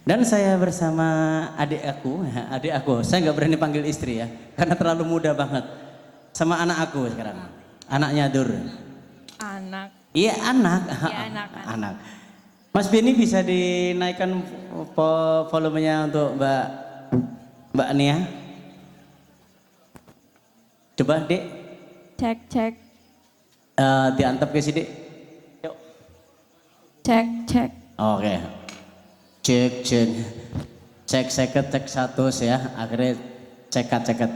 Dan saya bersama adik aku, saya nggak berani panggil istri ya, karena terlalu muda banget. Sama anak aku sekarang, anaknya Dur. Anak. Iya anak, Iya anak. anak. Mas Beni bisa dinaikkan volumenya untuk Mbak Nia. Coba Dek, Cek. diantep ke sini. Yuk. Cek. Oke. Cek seket, cek satu ya, akhirnya cekat.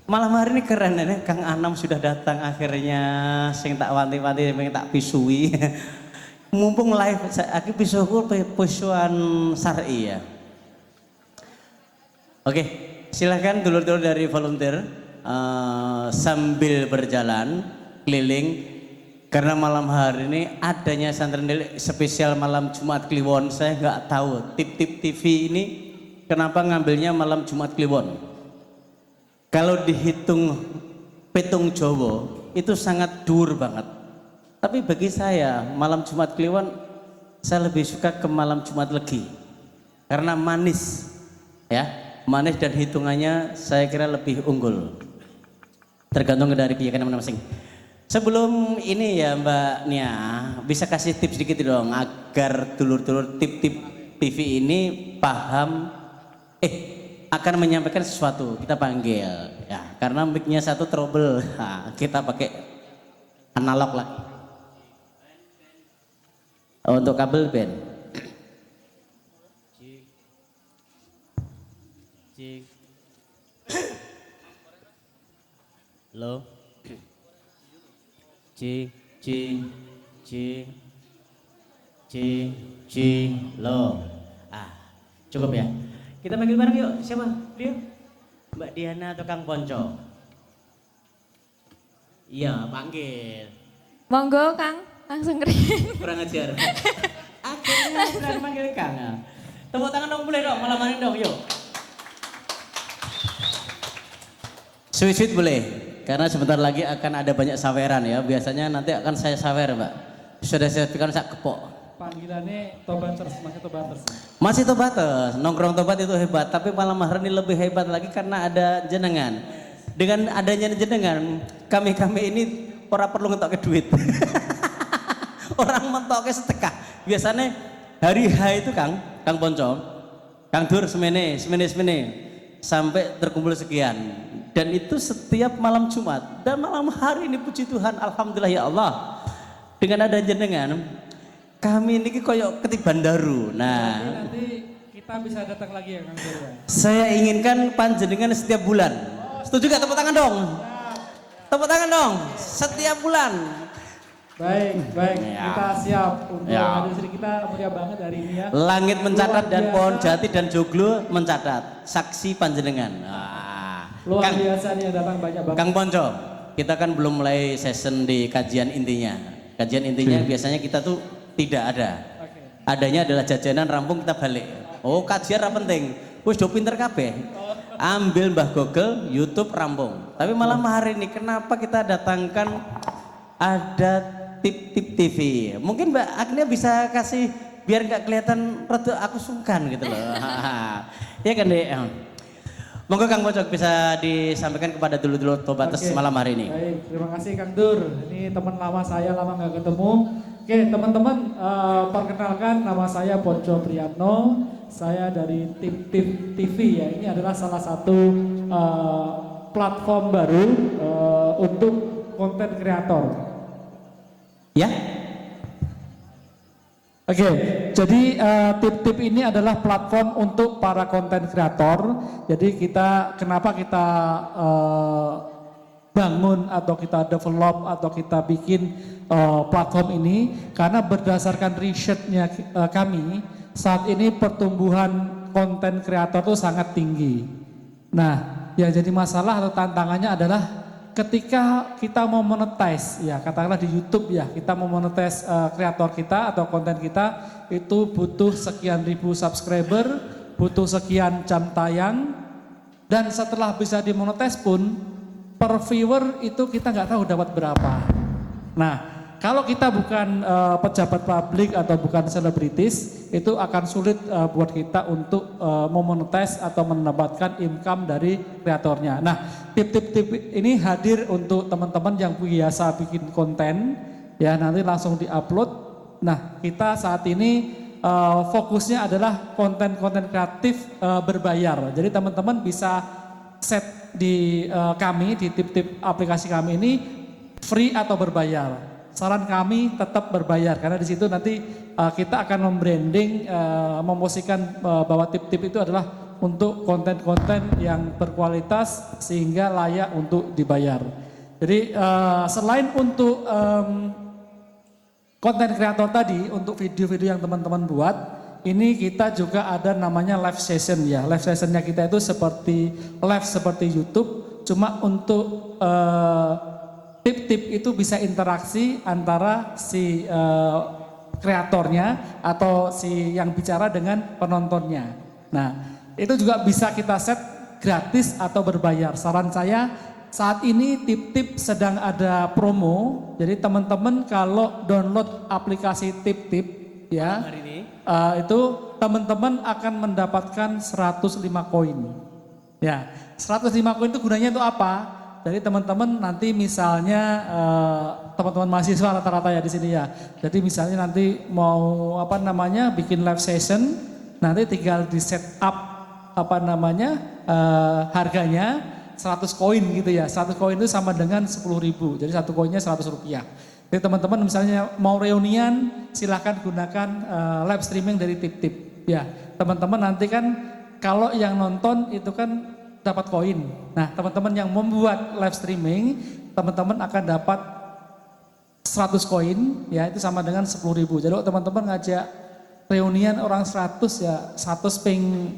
Malam hari ini keren ini, Kang Anam sudah datang akhirnya, sing tak wanti-wanti, sing tak pisui. Mumpung live, aku pisuku pisuan syar'i ya. Oke, silahkan dulur-dulur dari volunteer sambil berjalan keliling. Karena malam hari ini adanya santren delik spesial malam Jumat Kliwon, saya nggak tahu tip-tip TV ini kenapa ngambilnya malam Jumat Kliwon. Kalau dihitung petung Jawa itu sangat dur banget. Tapi bagi saya malam Jumat Kliwon saya lebih suka ke malam Jumat Legi karena manis, ya manis dan hitungannya saya kira lebih unggul. Tergantung dari keyakinan masing-masing. Sebelum ini ya Mbak Nia, bisa kasih tips sedikit dong agar dulur-dulur tip-tip TV ini paham akan menyampaikan sesuatu, kita panggil ya karena mic-nya satu trouble. Nah, kita pakai analog lah. Untuk kabel band. Halo. Lo. Cukup ya. Kita panggil bareng yuk. Siapa? Dia? Mbak Diana atau Kang Ponco? Iya, panggil. Monggo Kang, langsung kering. Kurang ajar. Akhirnya berani panggil Kang. Tepuk tangan dong boleh dong, malam hari dong yuk. Sweet boleh. Karena sebentar lagi akan ada banyak saweran ya. Biasanya nanti akan saya sawer, Mbak. Sudah saya pikirkan saya kepok. Panggilannya Tobaters, masih Tobaters. Masih Tobaters, nongkrong Tobat itu hebat. Tapi malam hari ini lebih hebat lagi karena ada jenengan. Dengan adanya jenengan, kami ini orang perlu ngetoknya duit. Orang mentoknya setengah. Biasanya hari H itu Kang Ponco, Kang Dur semene. Sampai terkumpul sekian. Dan itu setiap malam Jumat. Dan malam hari ini puji Tuhan, alhamdulillah ya Allah. Dengan ada jenengan, kami ini koyok ketiban daru. Nah, nanti kita bisa datang lagi ya Kang Dur ya. Saya inginkan panjenengan setiap bulan. Setuju gak? Tepuk tangan dong. Tepuk tangan dong. Setiap bulan. Baik, Ya. kita siap untuk Ya. hadir sini, kita meriah banget hari ini ya. Langit mencatat Luar dan biasa. pohon jati dan joglo mencatat. Saksi panjenengan. Luar Kang, biasa nih yang datang banyak banget. Kang Ponco, kita kan belum mulai session di kajian intinya. Kajian intinya biasanya kita tuh tidak ada. Oke. Adanya adalah jajanan rampung kita balik. Oh kajian ra penting. Wis do pinter kabeh. Ambil Mbah Google, YouTube rampung. Tapi malam hari ini kenapa kita datangkan ada tip-tip TV? Mungkin Mbak Agnia bisa kasih biar nggak kelihatan rada aku sungkan gitu loh. Ya kan Dek? Monggo Kang Pocok bisa disampaikan kepada dulur-dulur Tobates Oke. malam hari ini. Baik, terima kasih Kang Dur. Ini teman lama saya, lama nggak ketemu. Oke teman-teman, perkenalkan nama saya Ponco Priyatno. Saya dari tim TV ya. Ini adalah salah satu platform baru untuk konten kreator. Ya? Oke, jadi tip-tip ini adalah platform untuk para konten kreator. Jadi kenapa kita bangun atau kita develop atau kita bikin platform ini? Karena berdasarkan risetnya kami, saat ini pertumbuhan konten kreator itu sangat tinggi. Nah, yang jadi masalah atau tantangannya adalah ketika kita mau monetize, ya katakanlah di YouTube ya, kita mau monetize kreator kita atau konten kita, itu butuh sekian ribu subscriber, butuh sekian jam tayang, dan setelah bisa dimonetize pun per viewer itu kita nggak tahu dapat berapa. Nah, kalau kita bukan pejabat publik atau bukan selebritis, itu akan sulit buat kita untuk memonetize atau mendapatkan income dari kreatornya. Nah, tip-tip ini hadir untuk teman-teman yang biasa bikin konten, ya nanti langsung diupload. Nah, kita saat ini fokusnya adalah konten-konten kreatif berbayar. Jadi teman-teman bisa set di kami, di tip-tip aplikasi kami ini free atau berbayar. Saran kami tetap berbayar karena di situ nanti kita akan membranding, memposisikan bahwa tip-tip itu adalah untuk konten-konten yang berkualitas sehingga layak untuk dibayar. Jadi selain untuk konten kreator tadi, untuk video-video yang teman-teman buat, ini kita juga ada namanya live session ya. Live sessionnya kita itu seperti live seperti YouTube, cuma untuk tip-tip itu bisa interaksi antara si kreatornya atau si yang bicara dengan penontonnya. Nah, itu juga bisa kita set gratis atau berbayar. Saran saya saat ini tip-tip sedang ada promo. Jadi teman-teman kalau download aplikasi tip-tip ya, itu teman-teman akan mendapatkan 105 koin. Ya, 105 koin itu gunanya itu apa? Jadi teman-teman nanti misalnya teman-teman mahasiswa rata-rata ya di sini ya. Jadi misalnya nanti mau bikin live session, nanti tinggal di set up harganya 100 koin gitu ya. 100 koin itu sama dengan 10.000. Jadi satu koinnya 100 rupiah. Jadi teman-teman misalnya mau reunian, silahkan gunakan live streaming dari tip-tip. Ya, teman-teman nanti kan kalau yang nonton itu kan dapat koin. Nah, teman-teman yang membuat live streaming, teman-teman akan dapat 100 koin, ya itu sama dengan 10.000. Jadi kalau teman-teman ngajak reunian orang 100 ya, 100 ping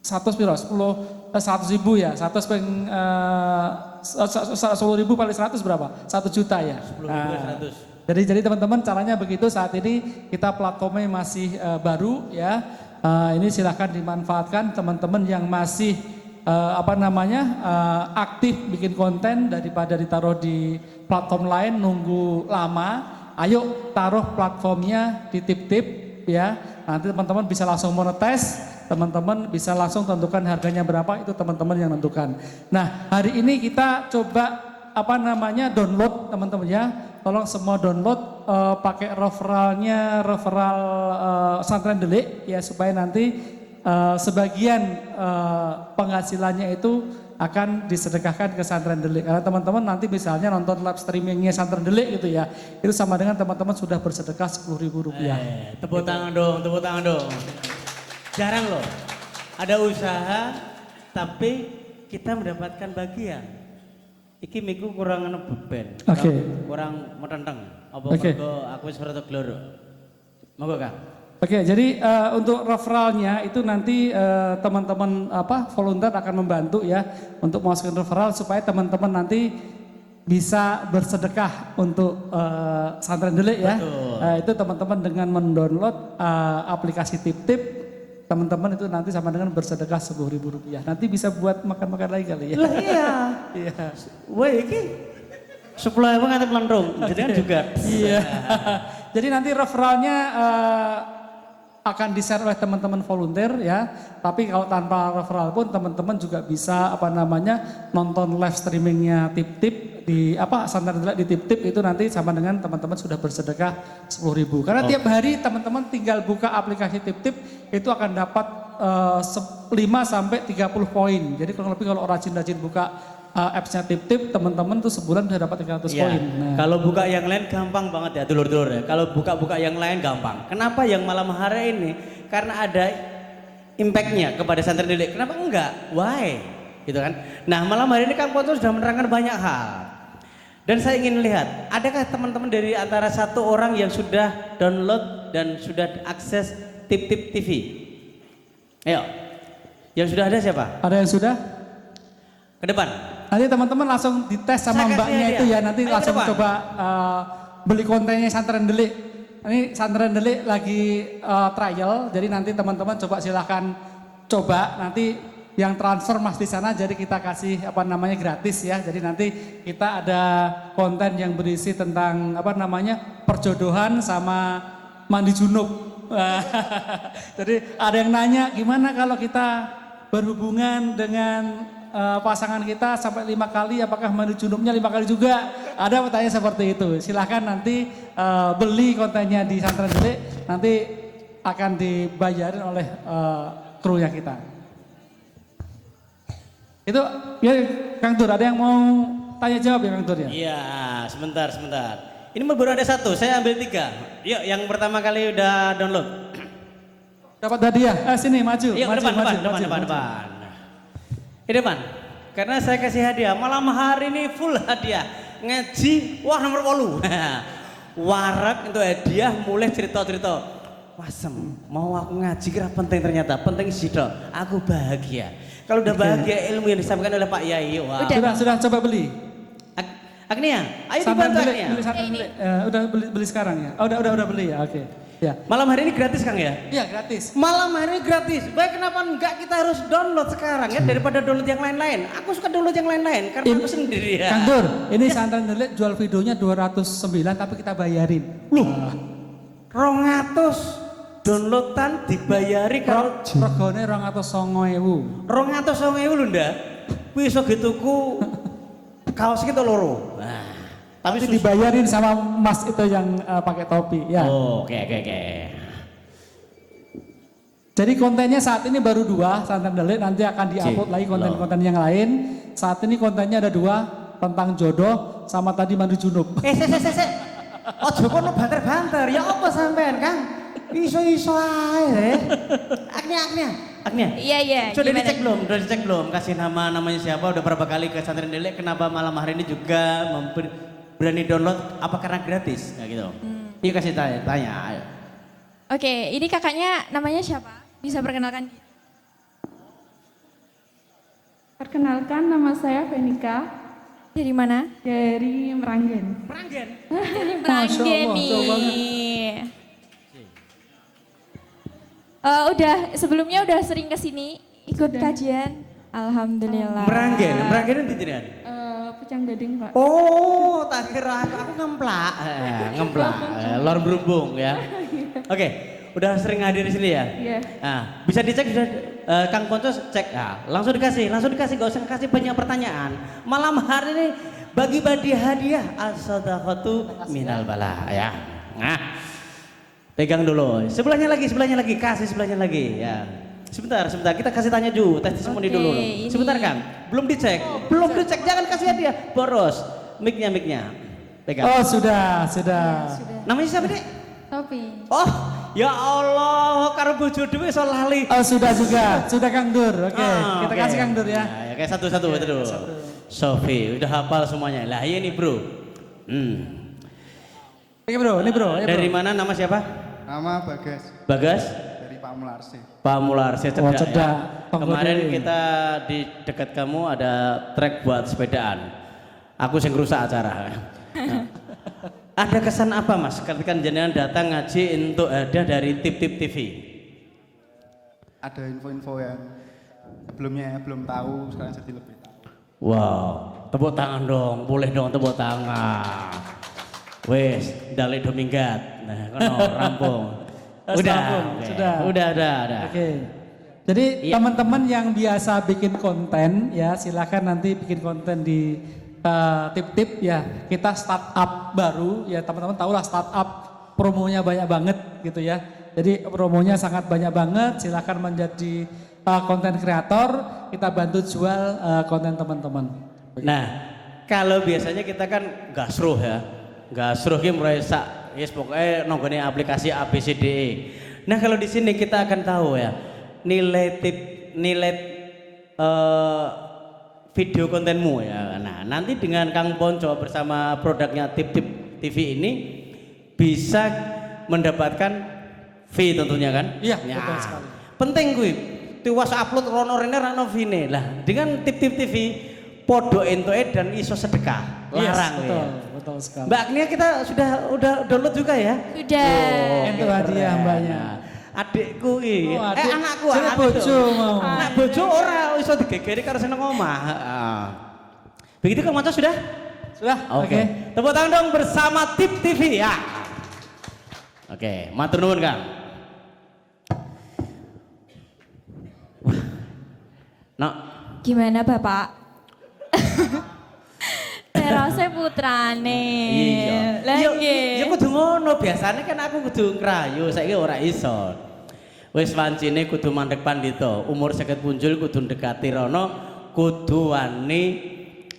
100 piro? 100 ribu ya, 100 ping 10.000 kali 100 berapa? 1 juta ya. 10.000 100. Jadi teman-teman caranya begitu. Saat ini kita platformnya masih baru ya. Ini silahkan dimanfaatkan teman-teman yang masih aktif bikin konten daripada ditaruh di platform lain nunggu lama. Ayo taruh platformnya di tip-tip ya. Nanti teman-teman bisa langsung monetize. Teman-teman bisa langsung tentukan harganya berapa, itu teman-teman yang tentukan. Nah, hari ini kita coba download teman-teman ya. Tolong semua download pakai referral Santren Delik ya, supaya nanti sebagian penghasilannya itu akan disedekahkan ke Santren Delik. Karena teman-teman nanti misalnya nonton live streamingnya Santren Delik gitu ya, itu sama dengan teman-teman sudah bersedekah 10.000 rupiah. Tepuk tangan dong, tepuk tangan dong. Jarang loh, ada usaha tapi kita mendapatkan bagian. Iki miku kurang beben, kurang metenteng. Apa mergo aku wis rada gloro. Monggo Kang. Oke, jadi untuk referralnya itu nanti teman-teman volunteer akan membantu ya untuk masukin referral supaya teman-teman nanti bisa bersedekah untuk Santren Delik ya. Itu teman-teman dengan mendownload aplikasi tip-tip, teman-teman itu nanti sama dengan bersedekah 10.000 rupiah. Nanti bisa buat makan-makan lagi kali ya. Lah iya. Iya. Wah iki 10.000 nganti melentrung. Jadi kan juga. Iya. Jadi nanti referralnya akan di-share oleh teman-teman volunteer ya. Tapi kalau tanpa referral pun teman-teman juga bisa nonton live streamingnya tip-tip di Santren Delik di tip-tip, itu nanti sama dengan teman-teman sudah bersedekah 10.000. Karena tiap hari teman-teman tinggal buka aplikasi tip-tip itu akan dapat 5 sampai 30 poin. Jadi kurang lebih kalau rajin-rajin buka apps-nya tip-tip, teman-teman tuh sebulan bisa dapat 300 poin. Nah. Kalau buka yang lain gampang banget ya dulur-dulur ya. Kalau buka-buka yang lain gampang. Kenapa yang malam hari ini? Karena ada impact-nya kepada Santren Delik. Kenapa enggak? Why? Gitu kan. Nah, malam hari ini Kang Poto sudah menerangkan banyak hal. Dan saya ingin lihat, adakah teman-teman dari antara satu orang yang sudah download dan sudah akses tip-tip TV? Ayo. Yang sudah ada siapa? Ada yang sudah? Ke depan. Nanti teman-teman langsung dites sama mbaknya itu ya. Nanti Ayo langsung coba beli kontennya Santren Delik. Ini Santren Delik lagi trial. Jadi nanti teman-teman coba silahkan coba. Nanti yang transfer Mas di sana, jadi kita kasih apa namanya gratis ya. Jadi nanti kita ada konten yang berisi tentang apa namanya perjodohan sama mandi junub. Jadi ada yang nanya gimana kalau kita berhubungan dengan pasangan kita sampai 5 kali, apakah mandi junubnya 5 kali juga? Ada pertanyaan seperti itu. Silahkan nanti beli kontennya di Santren Delik, nanti akan dibayarin oleh krunya kita. Itu ya Kang Tur, ada yang mau tanya jawab ya Kang Tur ya? Iya, sebentar. Ini baru ada satu, saya ambil 3. Yuk, yang pertama kali udah download. Dapat hadiah. Sini maju. Yuk, maju, depan. Ini depan. Karena saya kasih hadiah, malam hari ini full hadiah. Ngaji, wah nomor 8. Warak untuk hadiah mulai cerita-cerita. Wasem, mau aku ngaji kira penting ternyata, penting sih dok. Aku bahagia. Kalau udah bahagia ilmu yang disampaikan oleh Pak Yai, wah. Sudah coba beli. Agnia, ayo Santren dibantu Delik, Agnia. beli Santren Delik. Udah beli sekarang ya? Udah beli ya, oke. Ya. Malam hari ini gratis Kang ya? Iya gratis. Malam hari ini gratis. Baik kenapa enggak kita harus download sekarang ya daripada download yang lain-lain. Aku suka download yang lain-lain karena aku sendiri ya. Kang Dur, ini Santren Delik jual videonya 209 tapi kita bayarin. Loh, 200 downloadan dibayari kalau regane 209.000. 200.000 lho ndak. Kuwi iso gituku kaos kita loro. Nah, tapi dibayarin sama Mas itu yang pakai topi ya. Oh, oke. Jadi kontennya saat ini baru 2 Santren Delik, nanti akan diupload lagi konten-konten yang lain. Saat ini kontennya ada 2 tentang jodoh sama tadi mandi junub. Se. Ojo kono banter-banter. Ya apa sampean, Kang? Iso-iso ae. Agnia. Iya. Sudah dicek belum? Kasih namanya siapa? Udah berapa kali ke Santren Delik? Kenapa malam hari ini juga berani download? Apa karena gratis? Ya gitu. Yuk kasih tanya. Ayo. Oke, ini kakaknya namanya siapa? Bisa perkenalkan? Perkenalkan, nama saya Venika Dari mana? dari Meranggen. Masya Meranggen Allah, jauh banget. nih. Sebelumnya udah sering kesini ikut kajian. Alhamdulillah. Meranggen itu jenengan. Pucang Gading, Pak. Oh, tak kira aku ngemplak. Lor berumbung ya. Oke, udah sering hadir di sini ya? Iya. Nah, bisa dicek sudah Kang Ponco cek. Nah, langsung dikasih, gak usah kasih banyak pertanyaan. Malam hari ini bagi-bagi hadiah as-sadaqatu minal bala ya. Nah, pegang dulu. Sebelahnya lagi, kasih sebelahnya lagi ya. Sebentar, kita kasih tanya dulu, tes testimoni Oke, dulu. ini. Sebentar Kang, belum dicek, jangan kasih hadiah, boros. Mic-nya. Pegang. Oh sudah. Namanya siapa Dek? Topi. Oh, ya Allah, karo bojo dhewe iso lali. Oh sudah Kang Dur. Oke, kita Oke. kasih Kang Dur ya. Nah, kayak satu dulu. Sofi, udah hafal semuanya. Lah iya nih bro. Oke bro, ini bro. Ya, Dari bro. mana nama siapa? Nama Bagas Bagas? dari Pak Mularsi. Pak Mularsi cedak, Oh, cedak. ya. Tonggo Kemarin dewe. kita di dekat kamu ada trek buat sepedaan. Aku sing rusak acara. Nah, ada kesan apa Mas ketika jenengan datang ngaji untuk ada dari Tip-Tip TV? Ada info-info yang sebelumnya belum tahu, sekarang jadi lebih tahu. Wow, tepuk tangan dong, boleh dong tepuk tangan. Wes, Dalek Dominggat. Nah, kono rampung. Rampung, Oke. sudah. Udah. Oke. Jadi Iya. teman-teman yang biasa bikin konten ya silakan nanti bikin konten di Tip-Tip ya. Kita startup baru ya teman-teman tahulah startup promonya banyak banget gitu ya. Jadi promonya sangat banyak banget. Silakan menjadi konten kreator. Kita bantu jual konten teman-teman. Nah, kalau biasanya kita kan gasruh ya. Gasruh ki mulai sak yes pokoknya nonggone aplikasi ABCDE. Nah, kalau di sini kita akan tahu ya nilai video kontenmu ya. Nah, nanti dengan Kang Ponco bersama produknya Tip-Tip TV ini bisa mendapatkan fee tentunya kan? Iya, betul sekali. Penting kuwi. Tiwas upload rono rene rano fee. Lah, dengan Tip-Tip TV podo entoke dan iso sedekah. Larang betul, ya. betul sekali. Mbak Agnia kita udah download juga ya? Sudah. Itu hadiah keren. mbaknya. Nah, Adikku iki. Oh, adik. Anakku, Jadi anakku. bojo mau. Anak bojo ora iso digegeri karo seneng omah. Heeh. Begitu Kang Manca sudah? Sudah? Oke. Tepuk tangan dong bersama Tip TV ya. Oke, matur nuwun Kang. Wah. Nak, Gimana Bapak? Terose putrane. iya. Lah Ya nggih. kudu ngono, biasanya kan aku kudu ngrayu, saiki ora iso. Wis wancine kudu mandhek pandhita, umur 50 punjul kudu ndekati rono, kudu wani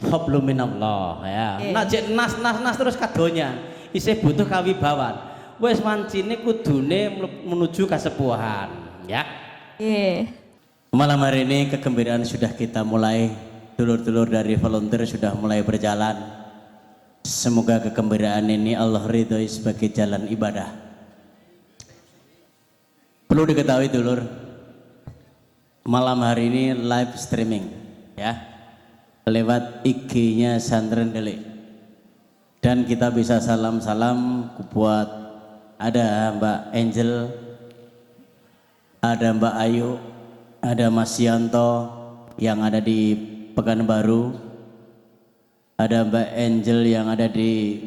hablum minallah ya. Nek jek nas terus kadonya, isih butuh kawibawan. Wis wancine kudune menuju kasepuhan, ya. Nggih. Malam hari ini kegembiraan sudah kita mulai, dulur-dulur dari volunteer sudah mulai berjalan. Semoga kegembiraan ini Allah ridhoi sebagai jalan ibadah. Perlu diketahui dulur, malam hari ini live streaming ya, lewat IG-nya Santren Delik. Dan kita bisa salam-salam buat ada Mbak Angel, ada Mbak Ayu, ada Mas Yanto yang ada di Pekanbaru, ada Mbak Angel yang ada di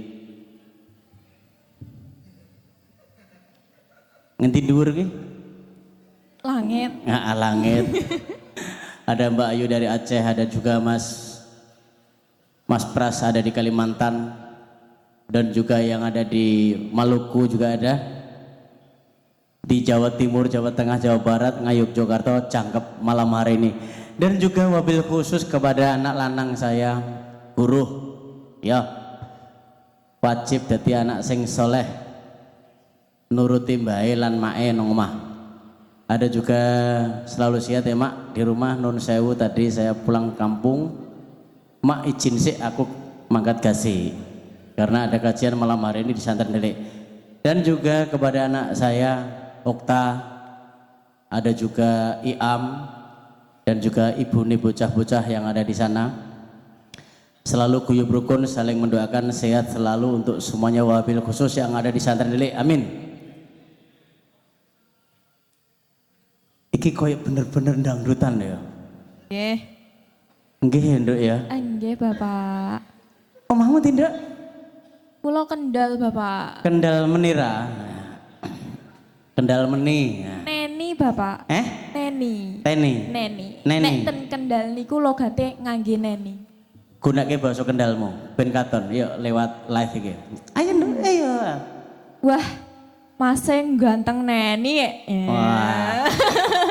ngendi dhuwur ki? Langit. Nah, langit. Ada Mbak Ayu dari Aceh, ada juga Mas Pras ada di Kalimantan, dan juga yang ada di Maluku juga ada. Di Jawa Timur, Jawa Tengah, Jawa Barat, Ngayuk, Jakarta, cangkep malam hari ini. Dan juga wabil khusus kepada anak lanang saya, guru, ya, wajib dadi anak sing soleh, nuruti mbae lan mae nang omah. Ada juga selalu sihat ya mak di rumah, nun sewu tadi saya pulang kampung, mak izin sih aku mangkat gasi karena ada kajian malam hari ini di Santren Delik. Dan juga kepada anak saya Okta, ada juga Iam, dan juga ibu nih bocah-bocah yang ada di sana. Selalu guyub rukun, saling mendoakan sehat selalu untuk semuanya, wabil khusus yang ada di Santren Delik. Amin. Iki koyo bener-bener dangdutan ya. Nggih. Nggih Nduk ya. Nggih Bapak. Omahmu tindak? Pulau Kendal Bapak. Kendal menira. Kendal meni. Neni Bapak. Neni. Teni. Neni. Neni. Nek ten Kendal niku logate ngangge neni. Gunake basa Kendalmu ben katon. Yuk lewat live iki. Ayo Nduk, ayo. Wah, maseng ganteng neni. Wah.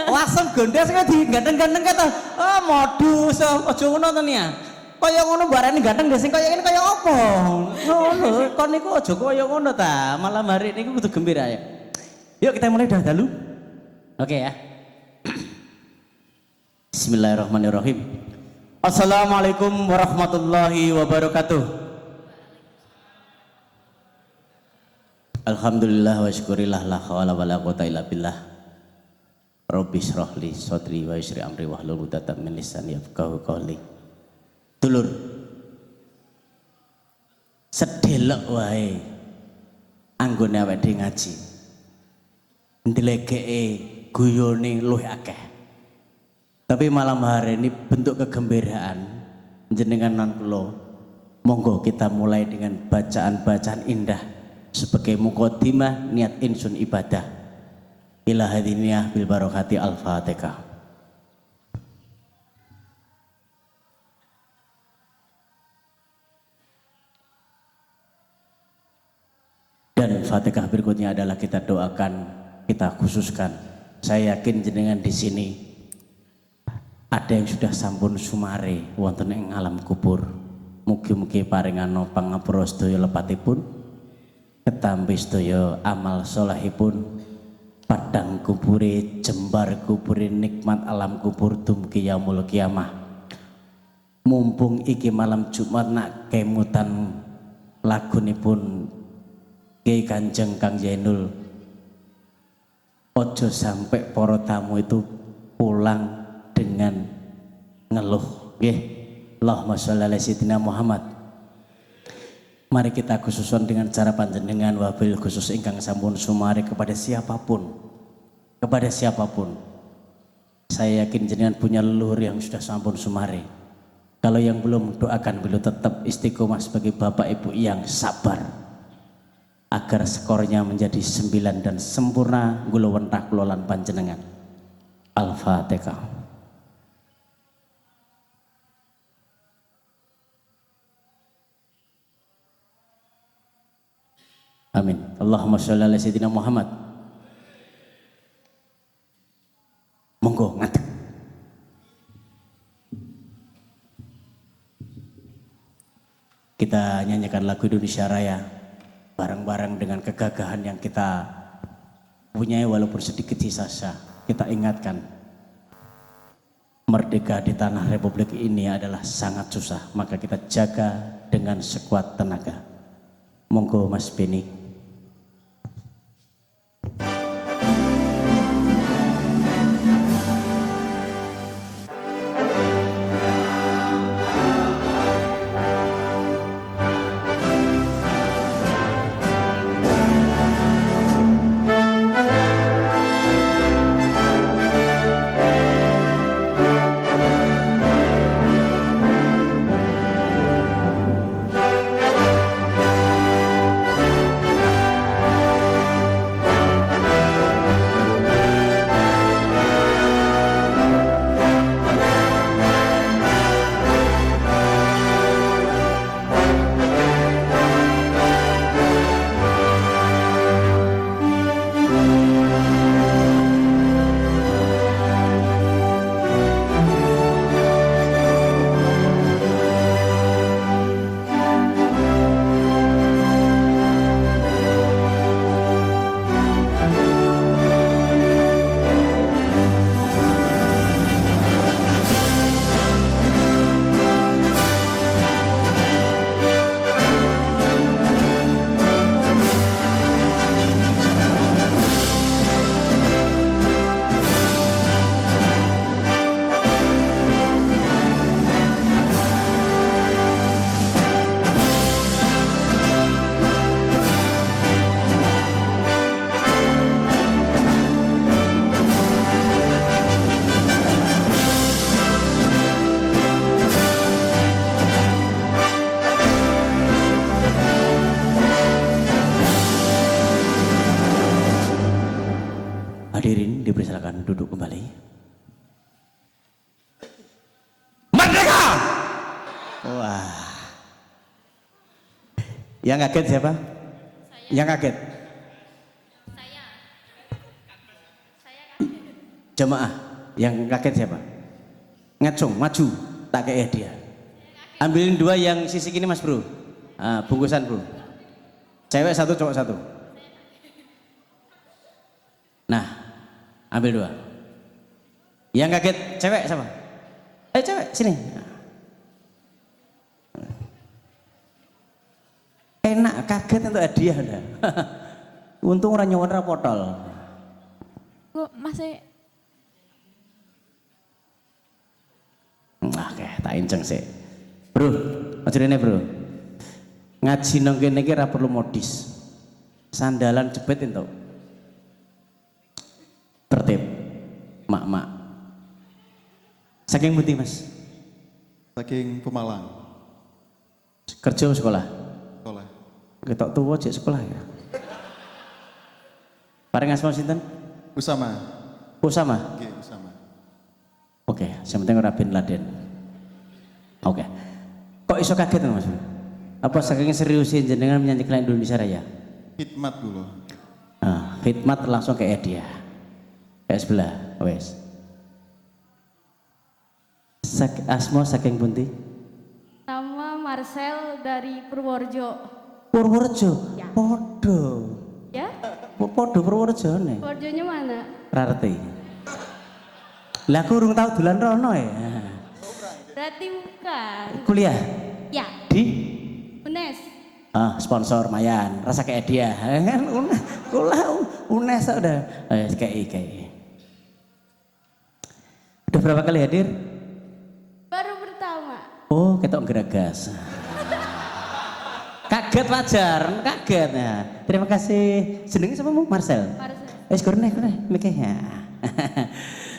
Langsung gondes kok di ganteng-ganteng kata. Oh, modus. Aja ngono to ya. Kaya ngono barane ganteng sing kaya ngene kaya apa? Ngono, kon niku aja kaya ngono ta. Malam hari ini kudu gembira ya. Yuk kita mulai dah dulu. Oke ya. Bismillahirrahmanirrahim. Assalamualaikum warahmatullahi wabarakatuh. Alhamdulillah wa syukurillah la hawla wala quwata illa billah. Rabbi shrah li sadri wa yassir amri wahlul 'uqdatam min lisani yafqahu qawli. Dulur, sedelok wae anggone awake dhewe ngaji. Ndelegeke guyone luwih akeh. Tapi malam hari ini bentuk kegembiraan jenengan nan kula. Monggo kita mulai dengan bacaan-bacaan indah sebagai mukadimah niat insun ibadah. Ila hadiniyah bil barakati al-Fatihah. Dan Fatihah berikutnya adalah kita doakan, kita khususkan. Saya yakin jenengan di sini ada yang sudah sampun sumare wonten ing alam kubur. Mugi-mugi paringano pangapura sedaya lepatipun, ketampi sedaya amal salehipun, padang kubure, jembar kubure, nikmat alam kubur dumugi yaumul kiamah. Mumpung iki malam Jumat nak kemutan lagunipun Kiai Kanjeng Kang Zainul, ojo sampai para tamu itu pulang dengan ngeluh. Nggih, Allahumma sholli ala sayyidina Muhammad. Mari kita khususon dengan cara panjenengan wabil khusus ingkang sampun sumare kepada siapapun kepada siapapun. Saya yakin jenengan punya leluhur yang sudah sampun sumare. Kalau yang belum, doakan beliau tetap istiqomah sebagai bapak ibu yang sabar, agar skornya menjadi 9 dan sempurna gula wentah kelolaan panjenengan. Al-Fatihah. Amin. Allahumma sholli ala sayyidina Muhammad. Monggo ngadeg. Kita nyanyikan lagu Indonesia Raya bareng-bareng dengan kegagahan yang kita punya, walaupun sedikit sisa. Kita ingatkan, merdeka di tanah Republik ini adalah sangat susah, maka kita jaga dengan sekuat tenaga. Monggo Mas Beni. Hadirin dipersilakan duduk kembali. Merdeka! Wah. Yang kaget siapa? Saya. Yang kaget? Saya. Jemaah, yang kaget siapa? Ngacung, maju, tak kayak dia. Ambilin 2 yang sisi kini Mas Bro. Bungkusan Bro. Cewek 1, cowok 1. Nah, ambil 2. Yang kaget cewek siapa? Cewek sini. Enak, kaget untuk hadiah dah. Untung orang nyawan rapotol. Bu, masih Oke, tak inceng sih. Bro, aja rene bro. Ngaji nang kene iki ora perlu modis. Sandalan jepit entuk. Tertib. Mak-mak. Saking pundi, Mas? Saking Pemalang. Kerja sekolah. Sekolah. Ketok tuwa jek sekolah ya. Paring asma sinten? Usama. Usama. Oke, Usama. Oke, yang penting ora bin Laden. Oke. Kok iso kaget Mas? Apa saking seriusin jenengan menyanyikan Indonesia Raya? Hikmat dulu. Khidmat langsung ke dia. Kayak sebelah, wes. Asmo saking pundi? Nama Marcel dari Purworejo. Purworejo. Ya. Podo. Ya? Podo Purworejo nih. Purworejonya mana? Rarti. Lah aku urung tau dolan rono ya. Berarti bukan. Kuliah Ya, di UNES. sponsor Mayan, rasa kayak dia. Kan UNES udah kayak. Udah berapa kali hadir? Baru pertama. Oh, ketok geragas. Kaget wajar, kaget ya. Terima kasih. Jenenge siapa mu? Marcel. Marcel. Kurne mikir ya.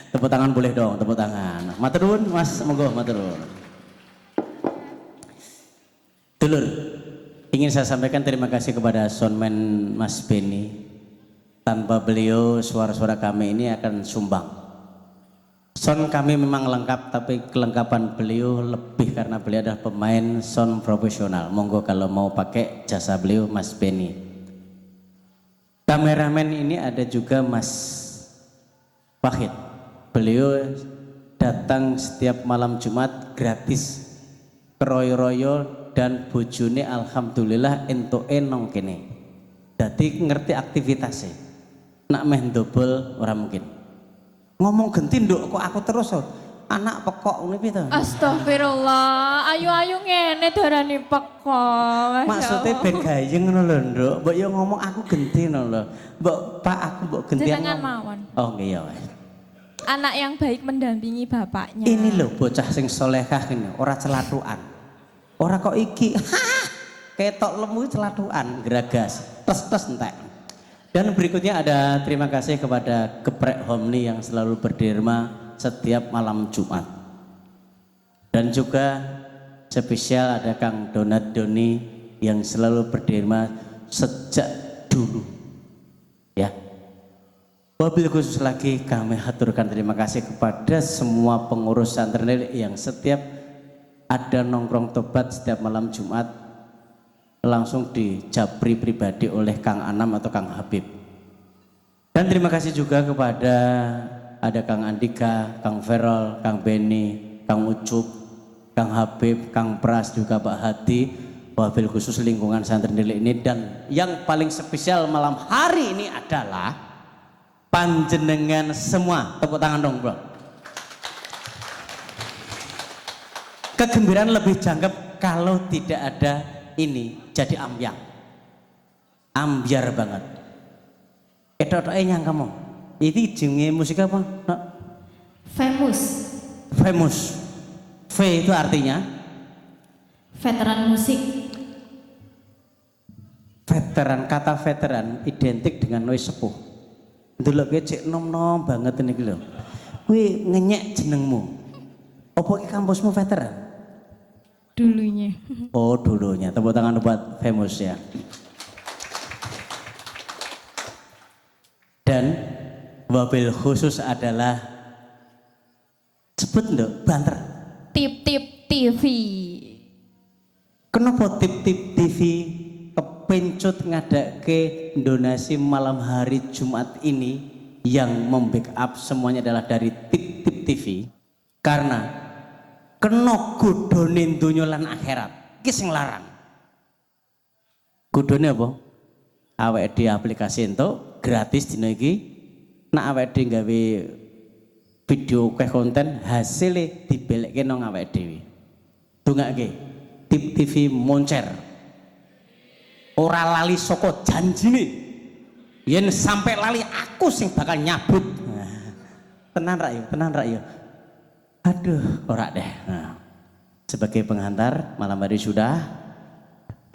Tepuk tangan boleh dong, tepuk tangan. Matur nuwun Mas, monggo matur nuwun. Dulur, ingin saya sampaikan terima kasih kepada soundman Mas Beni. Tanpa beliau suara-suara kami ini akan sumbang. Sound kami memang lengkap, tapi kelengkapan beliau lebih karena beliau adalah pemain sound profesional. Monggo kalau mau pakai jasa beliau Mas Beni. Kameramen ini ada juga Mas Wahid. Beliau datang setiap malam Jumat gratis. Keroyo-royo dan bojone alhamdulillah entuke nang kene. Dadi ngerti aktivitasnya. Nak meh ndobol ora mungkin. Ngomong genti nduk kok aku terus anak pekok ngene piye to? Astagfirullah, ayu-ayu ngene darani pekok. Maksudnya ben gayeng ngono lho, Nduk. Mbok yo ngomong aku genti ngono lho. Mbok Pak aku mbok gentian. Jenengan ngomong. mawon. Oh nggih ya wes. Anak yang baik mendampingi bapaknya. Ini lho bocah sing solehah ini, ora celatukan. Ora kok iki. Ketok lemu celatukan, geragas. Tes entek. Dan berikutnya ada terima kasih kepada Geprek Homni yang selalu berderma setiap malam Jumat. Dan juga spesial ada Kang Donat Doni yang selalu berderma sejak dulu. Ya. Wabil khusus lagi kami haturkan terima kasih kepada semua pengurus santri yang setiap ada nongkrong tobat setiap malam Jumat langsung dijabri pribadi oleh Kang Anam atau Kang Habib. Dan terima kasih juga kepada ada Kang Andika, Kang Verol, Kang Beni, Kang Ucup, Kang Habib, Kang Pras, juga Pak Hadi, wabil khusus lingkungan santri Nilik ini. Dan yang paling spesial malam hari ini adalah panjenengan semua. Tepuk tangan dong bro. Kegembiraan lebih jangkep kalau tidak ada ini jadi ambiar banget. Nyang kamu. Ini jenenge musik apa? No? Famous. V itu artinya veteran musik. Veteran, kata veteran identik dengan wis sepuh. Ndelok kowe cek nom-nom banget niki lho. Kuwi ngenyek jenengmu. Apa iki kampusmu veteran? Dulunya. Oh dulunya, tepuk tangan buat Famous ya. Dan wabil khusus adalah sebut nduk banter. Tip-tip TV. Kenapa tip-tip TV kepencut ngadake donasi malam hari Jumat ini yang membackup semuanya adalah dari tip-tip TV? Karena kena godhone donya lan akhirat. Iki sing larang. Godhone apa? Awake dhewe aplikasi entuk gratis dina iki. Nek awake dhewe gawe video akeh konten hasilnya dibelekke nang awake dhewe. Dongake Tip TV moncer. Ora lali saka janjine. Yen sampai lali aku sing bakal nyabut. Tenan rak yo. Aduh, ora deh. Nah, sebagai penghantar malam hari sudah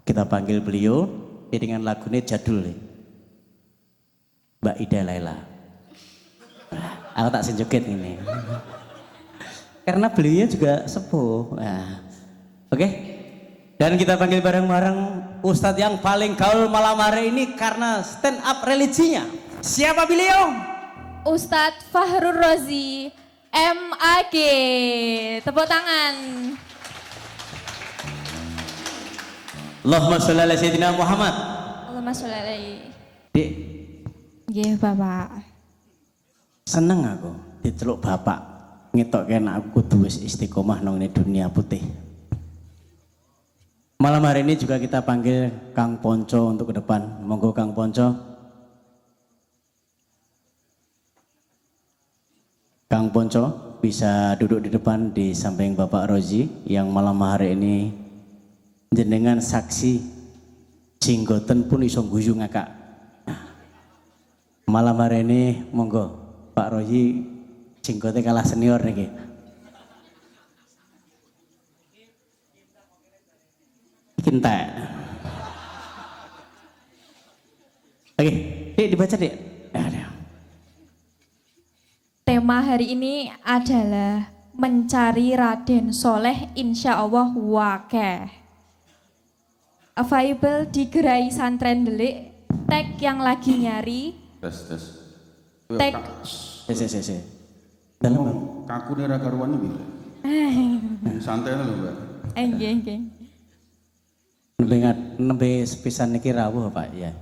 kita panggil beliau dengan lagunya jadul nih. Mbak Ida Laila. Aku tak senjoget ini. Karena beliaunya juga sepuh. Nah, oke. Dan kita panggil bareng-bareng Ustadz yang paling gaul malam hari ini karena stand up religinya. Siapa beliau? Ustadz Fahrur Rozi MAG. Tepuk tangan. Allahumma sholli ala sayyidina Muhammad. Allahumma sholli alaihi. Dik, Nggih, Bapak. seneng aku diceluk bapak. Ngetok kena aku kudu wis istiqomah nang dunia putih. Malam hari ini juga kita panggil Kang Ponco untuk ke depan. Monggo Kang Ponco. Kang Ponco bisa duduk di depan di samping Bapak Rozi yang malam hari ini jenengan saksi jinggoten pun iso guyu ngakak. Nah, malam hari ini monggo Pak Rozi jinggote kalah senior niki. Kinta. Oke, dibaca Dik. Ada. tema hari ini adalah mencari Raden Soleh insya Allah wakeh. Available di Gerai Santren Delik, tag yang lagi nyari, Tes. tag Si. Dalam Bang. Kaku nih raga ruannya bila. Santai lah Mbak. Nggih. Nembe sepisan niki rawuh Pak ya.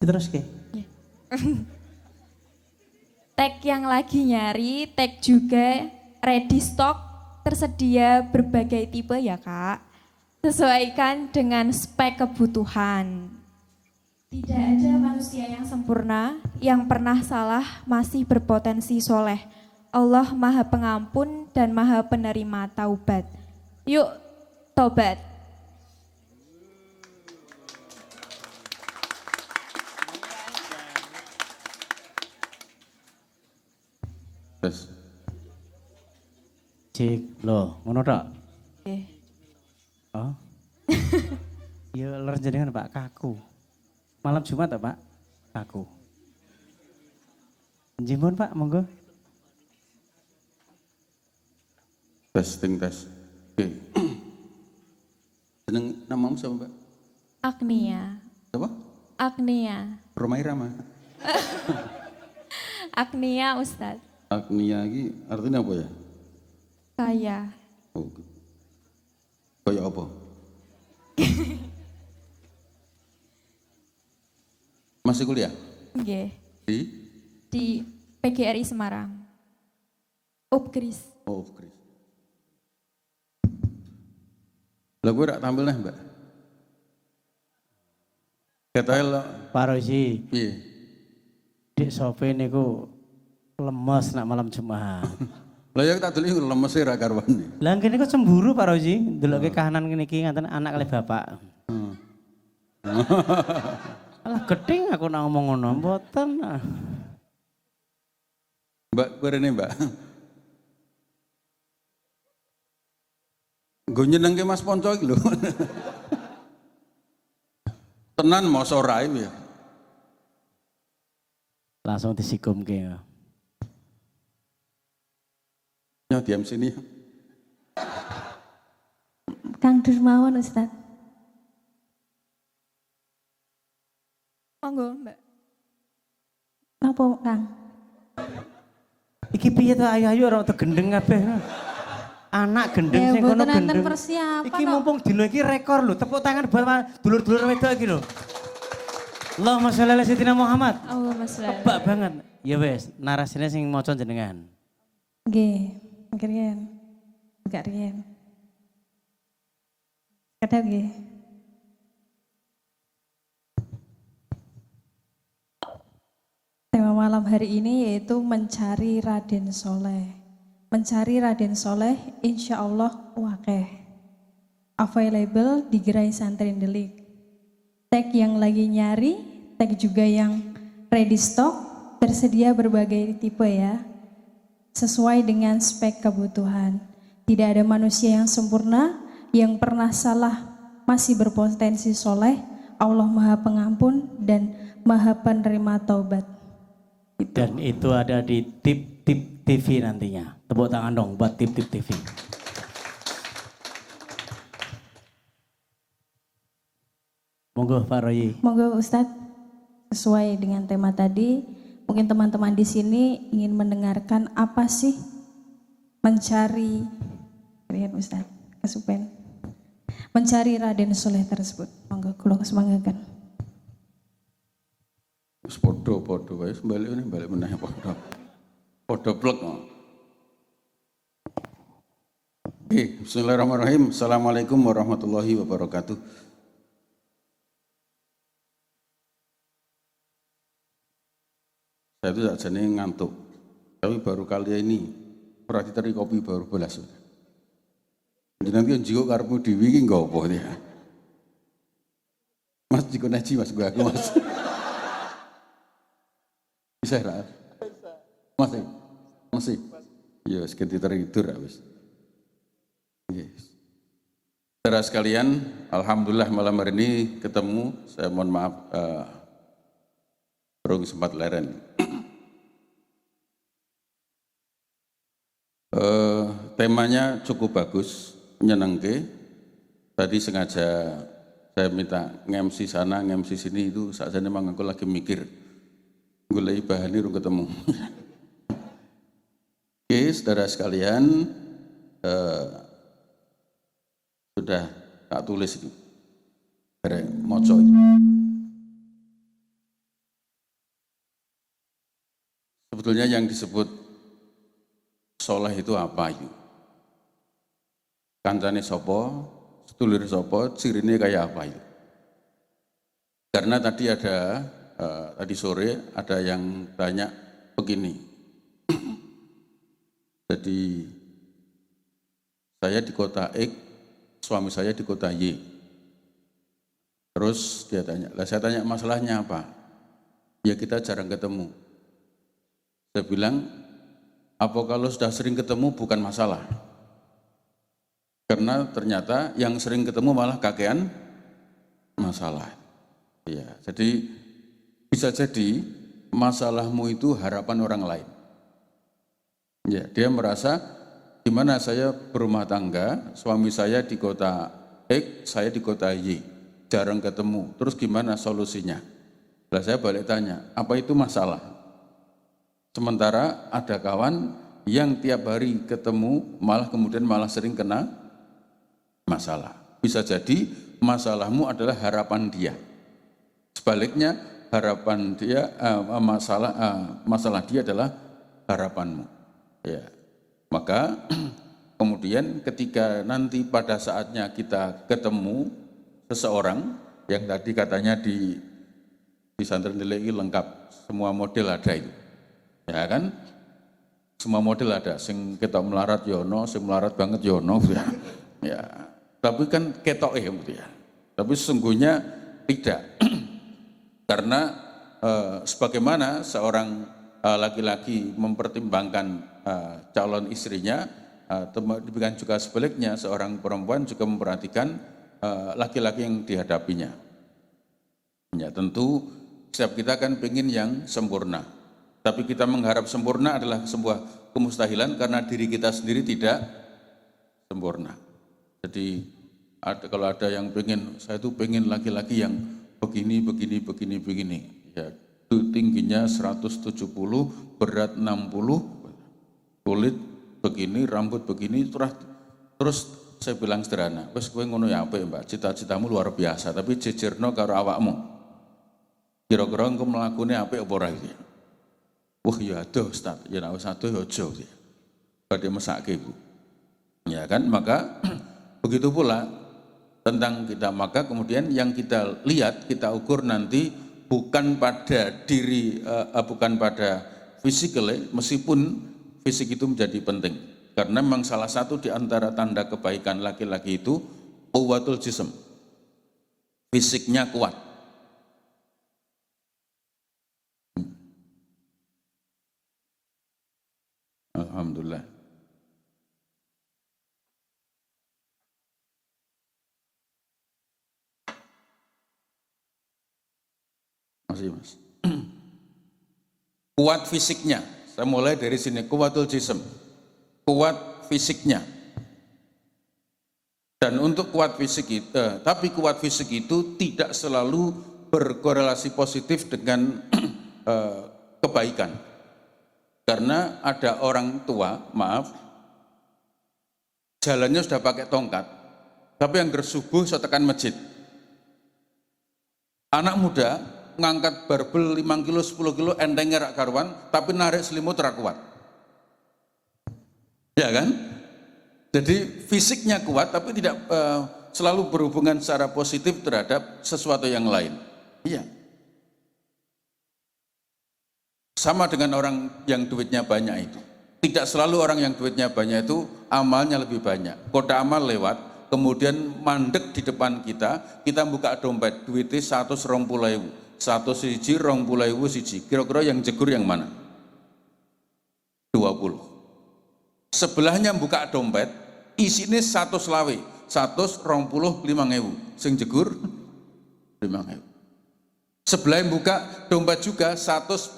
Terus ke? tag yang lagi nyari, tag juga ready stock, tersedia berbagai tipe ya Kak. Sesuaikan dengan spek kebutuhan. Tidak ada manusia yang sempurna, yang pernah salah masih berpotensi soleh. Allah Maha Pengampun dan Maha Penerima taubat. Yuk, tobat. Tes. Cik, loh, ngono tok. Oke. Oh. Ya ler jenengan Pak kaku. Malam Jumat ta Pak? Kaku. Njimun Pak, monggo. Testing tes. Oke. Seneng namamu siapa Mbak? Agnia. Siapa? Agnia. Romai Rama. Agnia Ustadz. Agnia ini artinya apa ya? Kaya. Oh. Kayak apa? Masih kuliah? Nggih. Di? Di PGRI Semarang. Upgris. Oh, Chris. Lah gue tak tampil nih Mbak. Katakan lo, Pak Rozi, iya. Dik Sofi niku lemes nak malam Jumat. Lah ya tak dulu lemes sih ra karwane. Lah kene kok cemburu Pak Rozi, ndeloke kahanan ngene iki ngaten anak kali bapak. Alah gedeng aku nak ngomong ngono, mboten. Mbak, gue rene Mbak. Gue nyeneng ke Mas Ponco iki lho. Tenan mau sorai ya. Langsung disikumke. Ya diam sini. Kang Durmawan Ustaz. Monggo Mbak. Apa Kang? Iki piye to ayu-ayu ora teu gendeng kabeh. Anak gendeng sing kono gendeng. Persiapan. Iki mumpung dino iki rekor lho, tepuk tangan buat dulur-dulur wedok iki lho. Allahumma sholli ala sayyidina Muhammad. Allahumma sholli. Tebak banget. Ya wes, narasine sing maca jenengan. Nggih, ngriyen. Enggak riyen. Kata nggih. Tema malam hari ini yaitu mencari Raden Soleh. Mencari Raden Soleh insya Allah wakeh. Available di Gerai Santren Delik. Tag yang lagi nyari, tag juga yang ready stock, tersedia berbagai tipe ya. Sesuai dengan spek kebutuhan. Tidak ada manusia yang sempurna, yang pernah salah masih berpotensi soleh. Allah Maha Pengampun dan Maha Penerima Taubat. Dan itu ada di Tip TV nantinya. Tepuk tangan dong buat Tip TV. Monggo Pak Roy. Monggo Ustadz, sesuai dengan tema tadi, mungkin teman-teman di sini ingin mendengarkan apa sih mencari, lihat Ustadz, kesupen, mencari Raden Soleh tersebut. Monggo kula kesemanggakan. Wis podo wae balik meneh podo. Podo plek. Bismillahirrahmanirrahim. Assalamualaikum warahmatullahi wabarakatuh. Saya itu sajane ngantuk. Tapi baru kali ini pernah diteri kopi baru belas. Jadi nanti jigo karepmu dhewe iki nggo apa ya? Mas jigo naji Mas gua aku Mas. Bisa ra? Masih. Ya, sekitar tidur habis. Yes. Saudara sekalian, alhamdulillah malam hari ini ketemu. Saya mohon maaf, belum sempat leren. Temanya cukup bagus, menyenangke. Tadi sengaja saya minta nge-MC sana, nge-MC sini, itu saat memang aku lagi mikir. Gulai bahan ini ketemu. Oke, saudara sekalian, sudah tak tulis ini. Moco ini. Sebetulnya yang disebut soleh itu apa itu? Kancane sopo, sedulur sopo, cirine kayak apa itu? Karena tadi ada, tadi sore ada yang tanya begini. Jadi saya di kota X, suami saya di kota Y. Terus dia tanya, lah saya tanya masalahnya apa? Ya kita jarang ketemu. Saya bilang, apa kalau sudah sering ketemu bukan masalah? Karena ternyata yang sering ketemu malah kakean masalah. Ya, jadi bisa jadi masalahmu itu harapan orang lain. Ya, dia merasa gimana saya berumah tangga, suami saya di kota X, saya di kota Y, jarang ketemu. Terus gimana solusinya? Lah saya balik tanya, apa itu masalah? Sementara ada kawan yang tiap hari ketemu malah kemudian malah sering kena masalah. Bisa jadi masalahmu adalah harapan dia. Sebaliknya harapan dia masalah dia adalah harapanmu. Ya. Maka kemudian ketika nanti pada saatnya kita ketemu seseorang yang tadi katanya di Santren Nilai lengkap, semua model ada itu. Ya kan, semua model ada, sing ketok melarat yono, sing melarat banget yono, ya. Ya, tapi kan ketok gitu ya. Tapi sesungguhnya tidak, karena sebagaimana seorang laki-laki mempertimbangkan calon istrinya, demikian juga sebaliknya seorang perempuan juga memperhatikan laki-laki yang dihadapinya. Ya tentu setiap kita kan pengen yang sempurna. Tapi kita mengharap sempurna adalah sebuah kemustahilan karena diri kita sendiri tidak sempurna. Jadi kalau ada yang pengen, saya tuh pengen laki-laki yang begini. Ya, tingginya 170, berat 60, kulit begini, rambut begini, terus saya bilang sederhana, wes kowe ngono ya apa ya Mbak, cita-citamu luar biasa, tapi jejerno karo awakmu. Kira-kira engko mlakune apik apa ora iki? Wah ya aduh Ustaz, ya nek wis aduh aja ya. Badhe mesake Bu. Ya kan, maka begitu pula tentang kita, maka kemudian yang kita lihat, kita ukur nanti bukan pada diri, bukan pada physically, meskipun fisik itu menjadi penting. Karena memang salah satu di antara tanda kebaikan laki-laki itu quwwatul jism. Fisiknya kuat. Alhamdulillah. Masih Mas. Kuat fisiknya. Saya mulai dari sini, quwwatul jism. Kuat fisiknya. Dan untuk kuat fisik itu, tapi kuat fisik itu tidak selalu berkorelasi positif dengan kebaikan. Karena ada orang tua, maaf, jalannya sudah pakai tongkat, tapi yang gersubuh saya tekan masjid. Anak muda ngangkat barbel 5 kilo, 10 kilo, entengnya rak karuan, tapi narik selimut rak kuat. Ya kan? Jadi fisiknya kuat, tapi tidak selalu berhubungan secara positif terhadap sesuatu yang lain. Iya. Sama dengan orang yang duitnya banyak itu. Tidak selalu orang yang duitnya banyak itu amalnya lebih banyak. Koda amal lewat, kemudian mandek di depan kita buka dompet, duitnya 120.000, 1 siji 20.000 siji. Kira-kira yang jegur yang mana? 20. Sebelahnya buka dompet, isinya 100 lawe, 125.000, sing jegur 5.000. Sebelah buka dompet juga 117,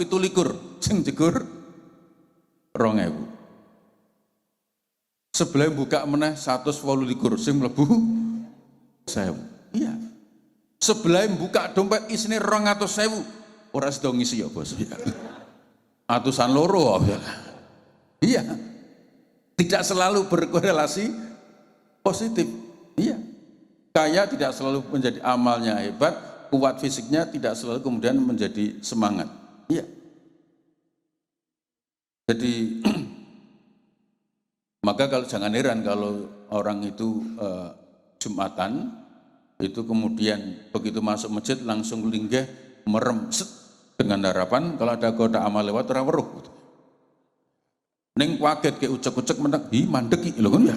sing jegur 2.000. Sebelah buka meneh 128 sing mlebu 1000. Iya. Sebelah buka dompet isine 200.000 ora sida ngisi ya bos. Ya. Atusan loro ya. Iya. Tidak selalu berkorelasi positif. Iya. Kaya tidak selalu menjadi amalnya hebat, kuat fisiknya tidak selalu kemudian menjadi semangat. Iya. Jadi maka kalau jangan heran kalau orang itu Jumatan itu kemudian begitu masuk masjid langsung linggih merem set, dengan harapan kalau ada goda amal lewat ora weruh. Ning kaget ke ucek-ucek mentek hi mandek iki lho kan ya.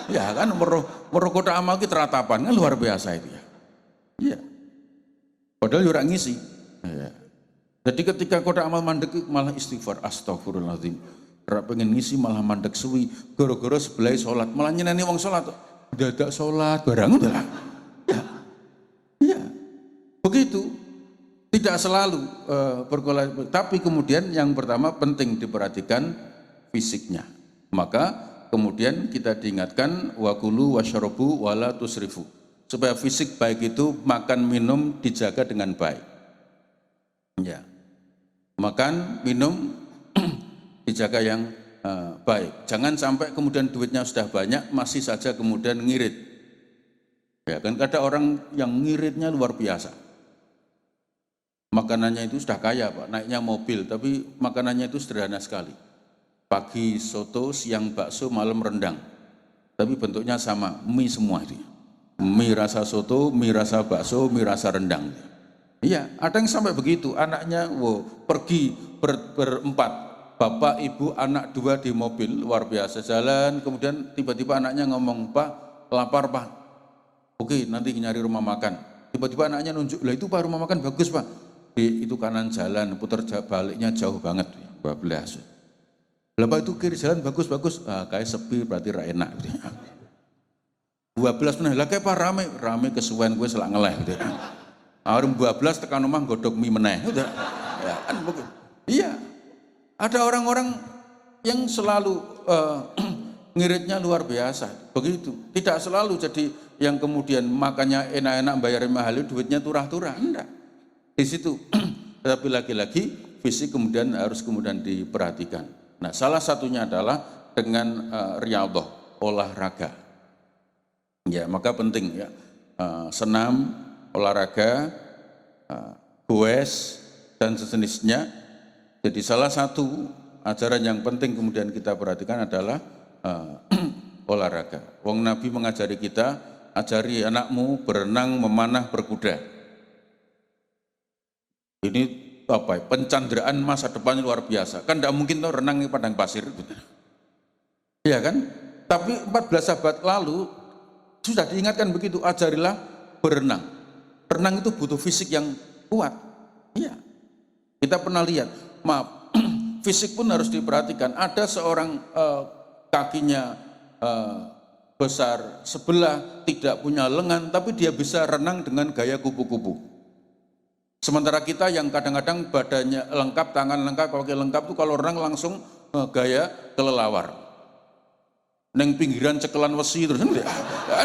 Ya kan weruh goda amal ki teratapan kan luar biasa itu ya. Iya. Padahal yo ora ngisi. Ya. Jadi ketika goda amal mandek malah istighfar astagfirullahaladzim. Ora pengen ngisi malah mandek suwi gara-gara sebelah salat malah nyeneni wong salat. Dadak salat barang udah lah. Ya. Iya. Begitu. Tidak selalu berkorelasi, tapi kemudian yang pertama penting diperhatikan fisiknya. Maka kemudian kita diingatkan wakulu wasyarabu wala tusrifu. Supaya fisik baik itu makan minum dijaga dengan baik. Ya. Makan minum dijaga yang baik. Jangan sampai kemudian duitnya sudah banyak masih saja kemudian ngirit. Ya kan ada orang yang ngiritnya luar biasa. Makanannya itu sudah kaya Pak, naiknya mobil tapi makanannya itu sederhana sekali. Pagi soto, siang bakso, malam rendang. Tapi bentuknya sama, mie semua itu. Mie rasa soto, mie rasa bakso, mie rasa rendang. Iya, ada yang sampai begitu. Anaknya pergi berempat. Bapak, ibu, anak 2 di mobil, luar biasa jalan. Kemudian tiba-tiba anaknya ngomong, Pak, lapar Pak. Oke, nanti nyari rumah makan. Tiba-tiba anaknya nunjuk, lah itu Pak rumah makan bagus Pak. Itu kanan jalan, putar baliknya jauh banget. Bablas. Bapak itu kiri jalan bagus-bagus, kayak sepi berarti ra enak. 12 meneh, lah kayak Pak rame kesuwen gue selak ngeleh. Arem 12 tekan omah godhog mie meneh. Udah. Ya kan begitu. Iya. Ada orang-orang yang selalu ngiritnya luar biasa. Begitu. Tidak selalu jadi yang kemudian makannya enak-enak bayar mahal duitnya turah-turah. Enggak. Di situ. Tapi lagi-lagi fisik kemudian harus kemudian diperhatikan. Nah, salah satunya adalah dengan riyadhah, olahraga. Ya, maka penting ya. Senam, olahraga, goes dan sejenisnya. Jadi salah satu ajaran yang penting kemudian kita perhatikan adalah olahraga. Wong Nabi mengajari kita, ajari anakmu berenang, memanah, berkuda. Ini apa? Pencanderaan masa depannya luar biasa. Kan tidak mungkin tuh renang di padang pasir. Iya kan? Tapi 14 abad lalu sudah diingatkan begitu, ajarilah berenang. Renang itu butuh fisik yang kuat. Iya. Kita pernah lihat, maaf, fisik pun harus diperhatikan. Ada seorang kakinya besar, sebelah tidak punya lengan, tapi dia bisa renang dengan gaya kupu-kupu. Sementara kita yang kadang-kadang badannya lengkap, tangan lengkap, kaki lengkap itu kalau renang langsung gaya kelelawar. Neng pinggiran cekelan wesi terus kan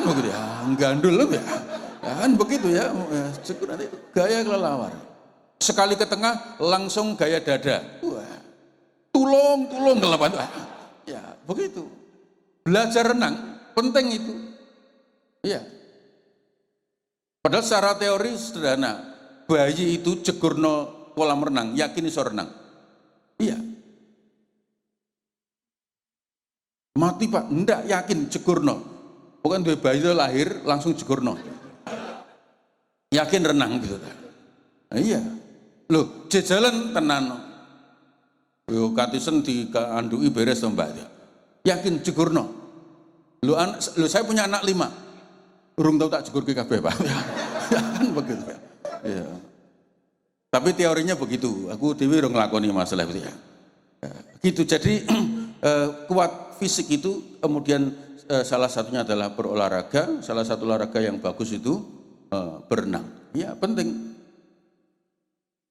begitu ya, gandul ya. Kan begitu ya, nanti gaya kelelawar. Sekali ke tengah langsung gaya dada. Wah. Tulung kelapan. Ya, begitu. Belajar renang penting itu. Iya. Padahal secara teori sederhana. Bayi itu jegurno kolam renang, yakin iso renang. Iya. Mati Pak, enggak yakin jegurno. Bukan dua bayi itu lahir langsung jegurno. Yakin renang gitu. Nah, iya. Loh, jejalan tenan. Yo katisen diandui beres to Mbak. Yakin jegurno. Loh saya punya anak 5. Urung tahu tak jegur ke kabeh Pak. Ya kan begitu ya. Ya. Tapi teorinya begitu. Aku dewi orang ngelakoni masalah itu ya. Gitu. Jadi kuat fisik itu kemudian salah satunya adalah berolahraga. Salah satu olahraga yang bagus itu berenang. Ya penting.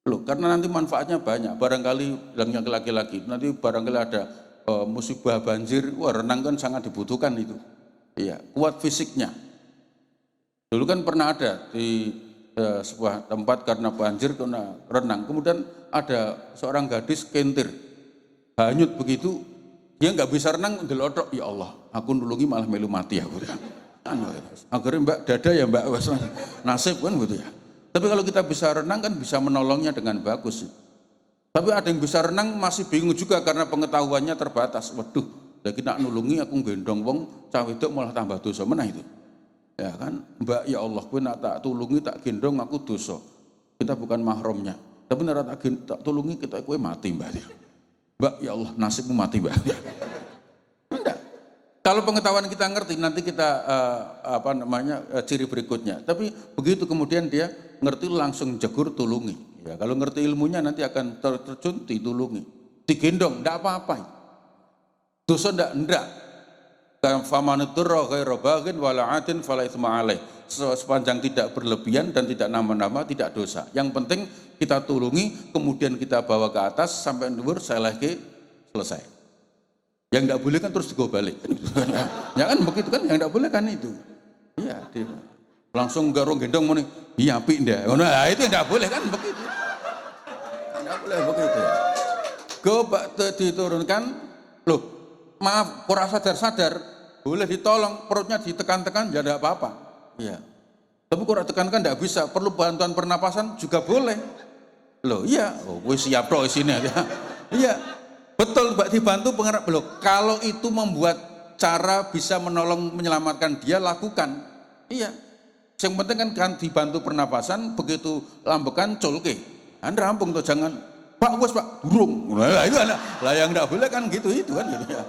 Loh, karena nanti manfaatnya banyak. Barangkali bilangnya ke laki-laki. Nanti barangkali ada musibah banjir, wah renang kan sangat dibutuhkan itu. Iya, kuat fisiknya. Dulu kan pernah ada di sebuah tempat karena banjir, karena renang, kemudian ada seorang gadis kentir, hanyut begitu, dia nggak bisa renang, ngelotok, ya Allah, aku nulungi malah melu mati aku. Akhirnya mbak dada ya mbak, nasib kan gitu ya. Tapi kalau kita bisa renang kan bisa menolongnya dengan bagus. Tapi ada yang bisa renang masih bingung juga karena pengetahuannya terbatas. Waduh, lagi nak nulungi aku gendong wong cah wedok malah tambah dosa menah itu. Ya kan, mbak ya Allah, kowe nak tak tulungi tak gendong aku dosa. Kita bukan mahramnya. Tapi nek tak tulungi kita kowe mati mbak. Mbak ya Allah, nasibmu mati mbak. Enggak. Kalau pengetahuan kita ngerti, nanti kita ciri berikutnya. Tapi begitu kemudian dia ngerti langsung jegur tulungi. Ya, kalau ngerti ilmunya nanti akan terjun ditulungi. Digendong, enggak apa-apa. Dosa enggak. Famanudurra ghairu baghin wala 'adin fala itsma alaih. Sepanjang tidak berlebihan dan tidak nama-nama, tidak dosa. Yang penting kita tulungi, kemudian kita bawa ke atas sampai dhuwur selesai. Yang enggak boleh kan terus digo balik. Ya kan begitu kan, yang enggak boleh kan itu. Iya, langsung garong gendong muni, iya apik ndak. Nah, itu enggak boleh kan begitu. Enggak boleh begitu. Coba diturunkan, loh, maaf, kurang sadar-sadar, boleh ditolong, perutnya ditekan-tekan, ya tidak apa-apa. Iya. Tapi kurang tekankan tidak bisa, perlu bantuan pernapasan juga boleh. Loh, iya, wis siap toh sini ya. Iya, betul, Mbak, dibantu pengerap. Loh, kalau itu membuat cara bisa menolong menyelamatkan dia, lakukan. Iya. Yang penting kan dibantu pernapasan, begitu lambekan colke. Anda rampung tuh, jangan Pak, wes Pak, burung. Lah itu lah yang tidak boleh kan gitu itu kan gitu ya.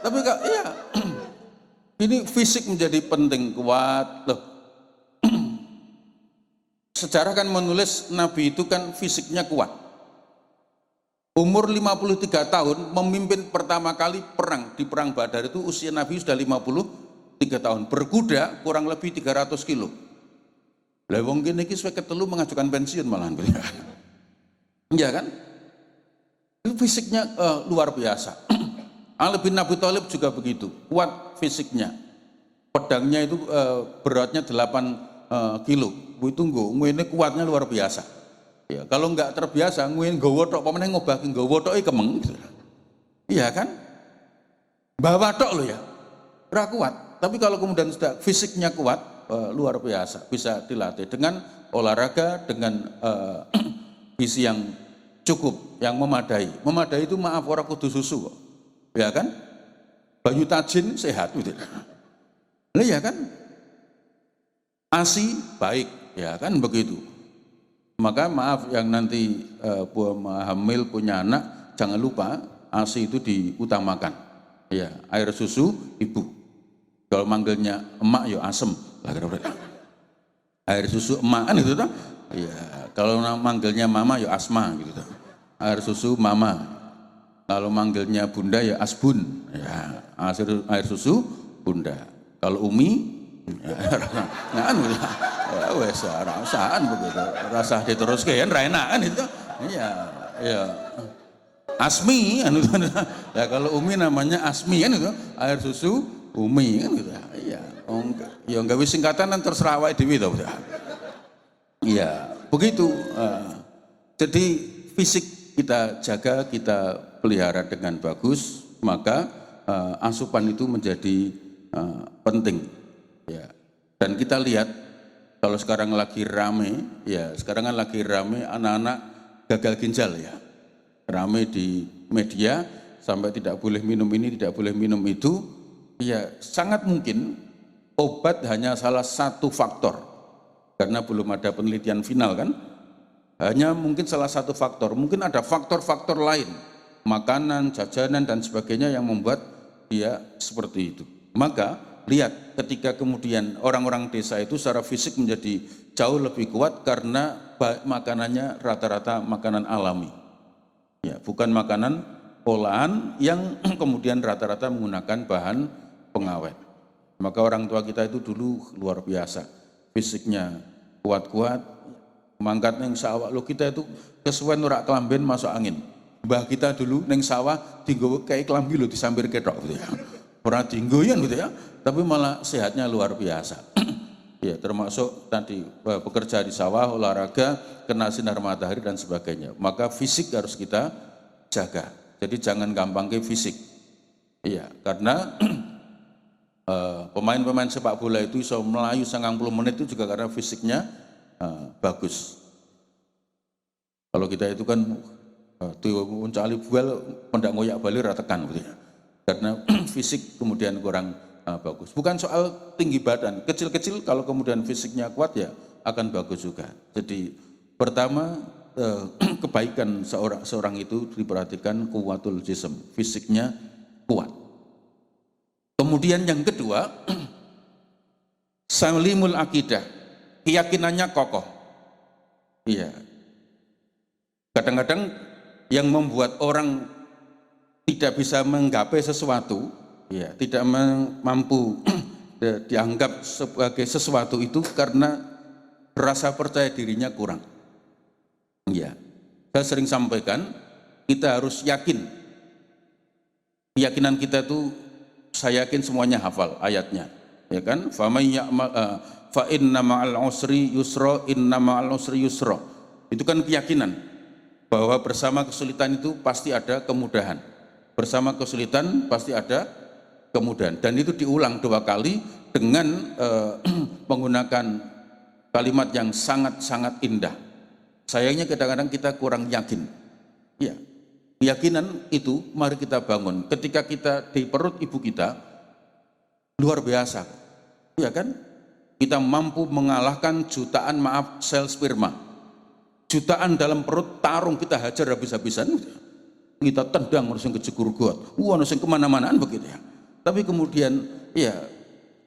Tapi Kak, iya. Ini fisik menjadi penting, kuat loh. Sejarah kan menulis Nabi itu kan fisiknya kuat. Umur 53 tahun memimpin pertama kali perang, di perang Badar itu usia Nabi sudah 53 tahun. Berkuda kurang lebih 300 kilo. Lah wong kene iki suwe ketelu mengajukan pensiun malahan. Iya kan? Itu fisiknya luar biasa. Ali bin Abi Thalib juga begitu, kuat fisiknya. Pedangnya itu beratnya 8 kilo. Itu ngene kuatnya luar biasa. Ya, kalau enggak terbiasa ngene nggawa tok pamane ngobahke nggawa tok kemeng. Iya kan? Bawa tok lo ya. Ora kuat. Tapi kalau kemudian sudah fisiknya kuat, luar biasa, bisa dilatih dengan olahraga, dengan gizi yang cukup, yang memadai. Memadai itu maaf orang kudu susu kok. Ya kan? Banyu tajin sehat gitu. Lah ya kan? ASI baik, ya kan begitu. Maka maaf yang nanti hamil punya anak, jangan lupa ASI itu diutamakan. Ya, air susu ibu. Kalau manggilnya emak ya asem. Air susu emak kan itu toh? Ya, kalau manggilnya mama ya asma gitu toh. Air susu mama. Kalau manggilnya bunda ya asbun, ya air susu bunda. Kalau umi, ya, ya wes rasaan begitu, rasa diteruskan enak kan itu, iya, ya asmi, ya kalau umi namanya asmi kan itu, air susu umi kan gitu, iya, ya nggak bisa singkatan dan terserah awake dhewe toh, iya begitu, jadi fisik kita jaga, kita pelihara dengan bagus, maka asupan itu menjadi penting. Ya. Dan kita lihat kalau sekarang lagi rame, ya sekarang kan lagi rame anak-anak gagal ginjal ya, rame di media sampai tidak boleh minum ini, tidak boleh minum itu. Ya sangat mungkin obat hanya salah satu faktor, karena belum ada penelitian final kan. Hanya mungkin salah satu faktor, mungkin ada faktor-faktor lain, makanan, jajanan dan sebagainya yang membuat dia seperti itu. Maka lihat ketika kemudian orang-orang desa itu secara fisik menjadi jauh lebih kuat karena makanannya rata-rata makanan alami. Ya, bukan makanan olahan yang kemudian rata-rata menggunakan bahan pengawet. Maka orang tua kita itu dulu luar biasa, fisiknya kuat-kuat, mangkat neng sawah lo kita itu kesuwen ora kelamben masuk angin. Mbah kita dulu neng sawah dinggo kayak klambi lho disampir ketok gitu ya. Ora dinggoyan gitu ya, tapi malah sehatnya luar biasa. Ya, termasuk tadi bekerja di sawah, olahraga, kena sinar matahari dan sebagainya. Maka fisik harus kita jaga. Jadi jangan gampang ke fisik. Iya, karena pemain-pemain sepak bola itu bisa melayu 90 menit itu juga karena fisiknya bagus. Kalau kita itu kan uncali bual pendak ngoyak balik ratekan gitu ya. Karena fisik kemudian kurang bagus. Bukan soal tinggi badan, kecil-kecil kalau kemudian fisiknya kuat ya akan bagus juga. Jadi pertama kebaikan seorang itu diperhatikan kuwatul jism, fisiknya kuat. Kemudian yang kedua, salimul akidah, keyakinannya kokoh. Iya. Kadang-kadang yang membuat orang tidak bisa menggapai sesuatu, ya, tidak mampu dianggap sebagai sesuatu itu karena rasa percaya dirinya kurang. Ya, saya sering sampaikan, kita harus yakin. Keyakinan kita itu, saya yakin semuanya hafal ayatnya, ya kan? Fa inna ma'al usri yusra, inna ma'al usri yusra. Itu kan keyakinan bahwa bersama kesulitan itu pasti ada kemudahan. Bersama kesulitan pasti ada kemudahan. Dan itu diulang 2 kali dengan menggunakan kalimat yang sangat-sangat indah. Sayangnya kadang-kadang kita kurang yakin. Ya, keyakinan itu mari kita bangun. Ketika kita di perut ibu kita, luar biasa. Ya kan? Kita mampu mengalahkan jutaan sel sperma. Jutaan dalam perut tarung kita hajar habis-habisan, kita tendang harus yang kejegur got, harus yang kemana-manaan begitu ya. Tapi kemudian ya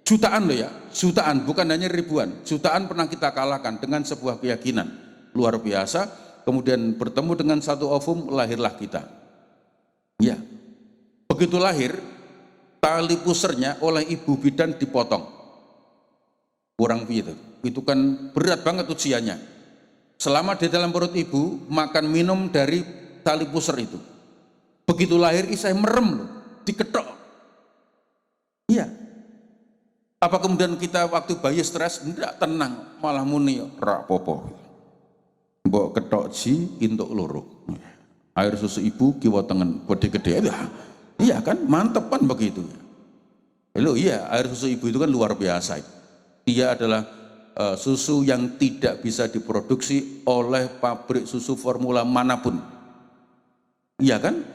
jutaan loh ya, jutaan bukan hanya ribuan, jutaan pernah kita kalahkan dengan sebuah keyakinan luar biasa. Kemudian bertemu dengan satu ovum, lahirlah kita. Ya, begitu lahir, tali pusernya oleh ibu bidan dipotong. Kurang begitu, itu kan berat banget ujiannya. Selama di dalam perut ibu, makan minum dari tali pusar itu. Begitu lahir, saya merem loh, diketok. Iya. Apa kemudian kita waktu bayi stres? Enggak, tenang, malah muni, rak popo. Mbok ketok ji, intuk loro. Air susu ibu, kiwa tengen, gede-gede. Iya kan, mantep kan begitu. Loh iya, air susu ibu itu kan luar biasa. Dia adalah susu yang tidak bisa diproduksi oleh pabrik susu formula manapun. Iya kan?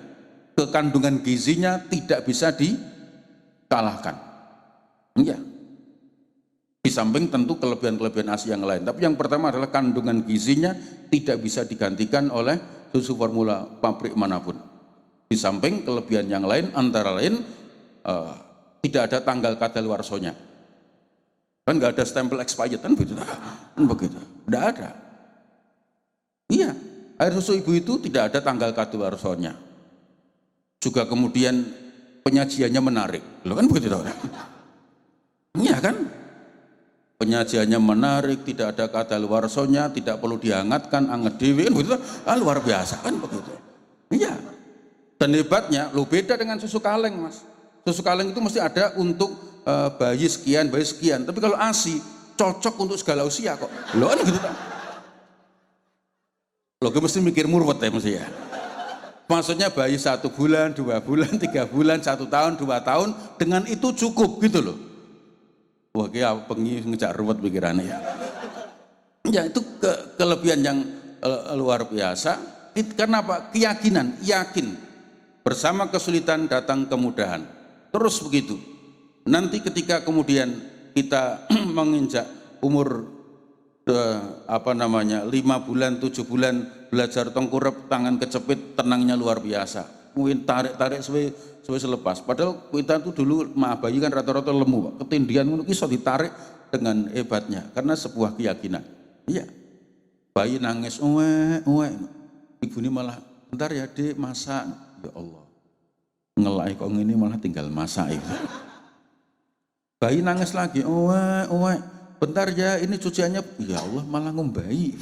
Kekandungan gizinya tidak bisa dikalahkan. Iya. Di samping tentu kelebihan-kelebihan ASI yang lain. Tapi yang pertama adalah kandungan gizinya tidak bisa digantikan oleh susu formula pabrik manapun. Di samping kelebihan yang lain antara lain tidak ada tanggal kadaluarsonya. Kan nggak ada stempel expired kan begitu, nggak ada. Iya, air susu ibu itu tidak ada tanggal kadaluarsonya. Juga kemudian penyajiannya menarik, loh kan begitu dong? Iya kan? Penyajiannya menarik, tidak ada kadaluarsonya, tidak perlu dihangatkan, anget dewi kan begitu, luar biasa kan begitu. Iya. Dan hebatnya, lo beda dengan susu kaleng mas. Susu kaleng itu mesti ada untuk bayi sekian, tapi kalau ASI cocok untuk segala usia kok. Loh kan gitu kan? Loh gue mesti mikir murwet ya mesti ya. Maksudnya bayi 1 bulan, 2 bulan, 3 bulan, 1 tahun, 2 tahun, dengan itu cukup gitu loh. Wah kayak pengen ngejak ruwet pikirannya ya. Ya itu kelebihan yang luar biasa. Kenapa? Keyakinan, yakin. Bersama kesulitan datang kemudahan. Terus begitu. Nanti ketika kemudian kita menginjak umur 5 bulan, 7 bulan belajar tengkurap, tangan kecepit, tenangnya luar biasa. Mungkin tarik suwe selepas. Padahal kita tuh dulu bayi kan rata-rata lemu, Pak. Ketindihan itu bisa ditarik dengan hebatnya karena sebuah keyakinan. Iya. Bayi nangis, ibu ini malah bentar ya Dek masak. Ya Allah. Ngelai kok ini malah tinggal masak itu. Bayi nangis lagi, bentar ya ini cuciannya, ya Allah malah ngombayi.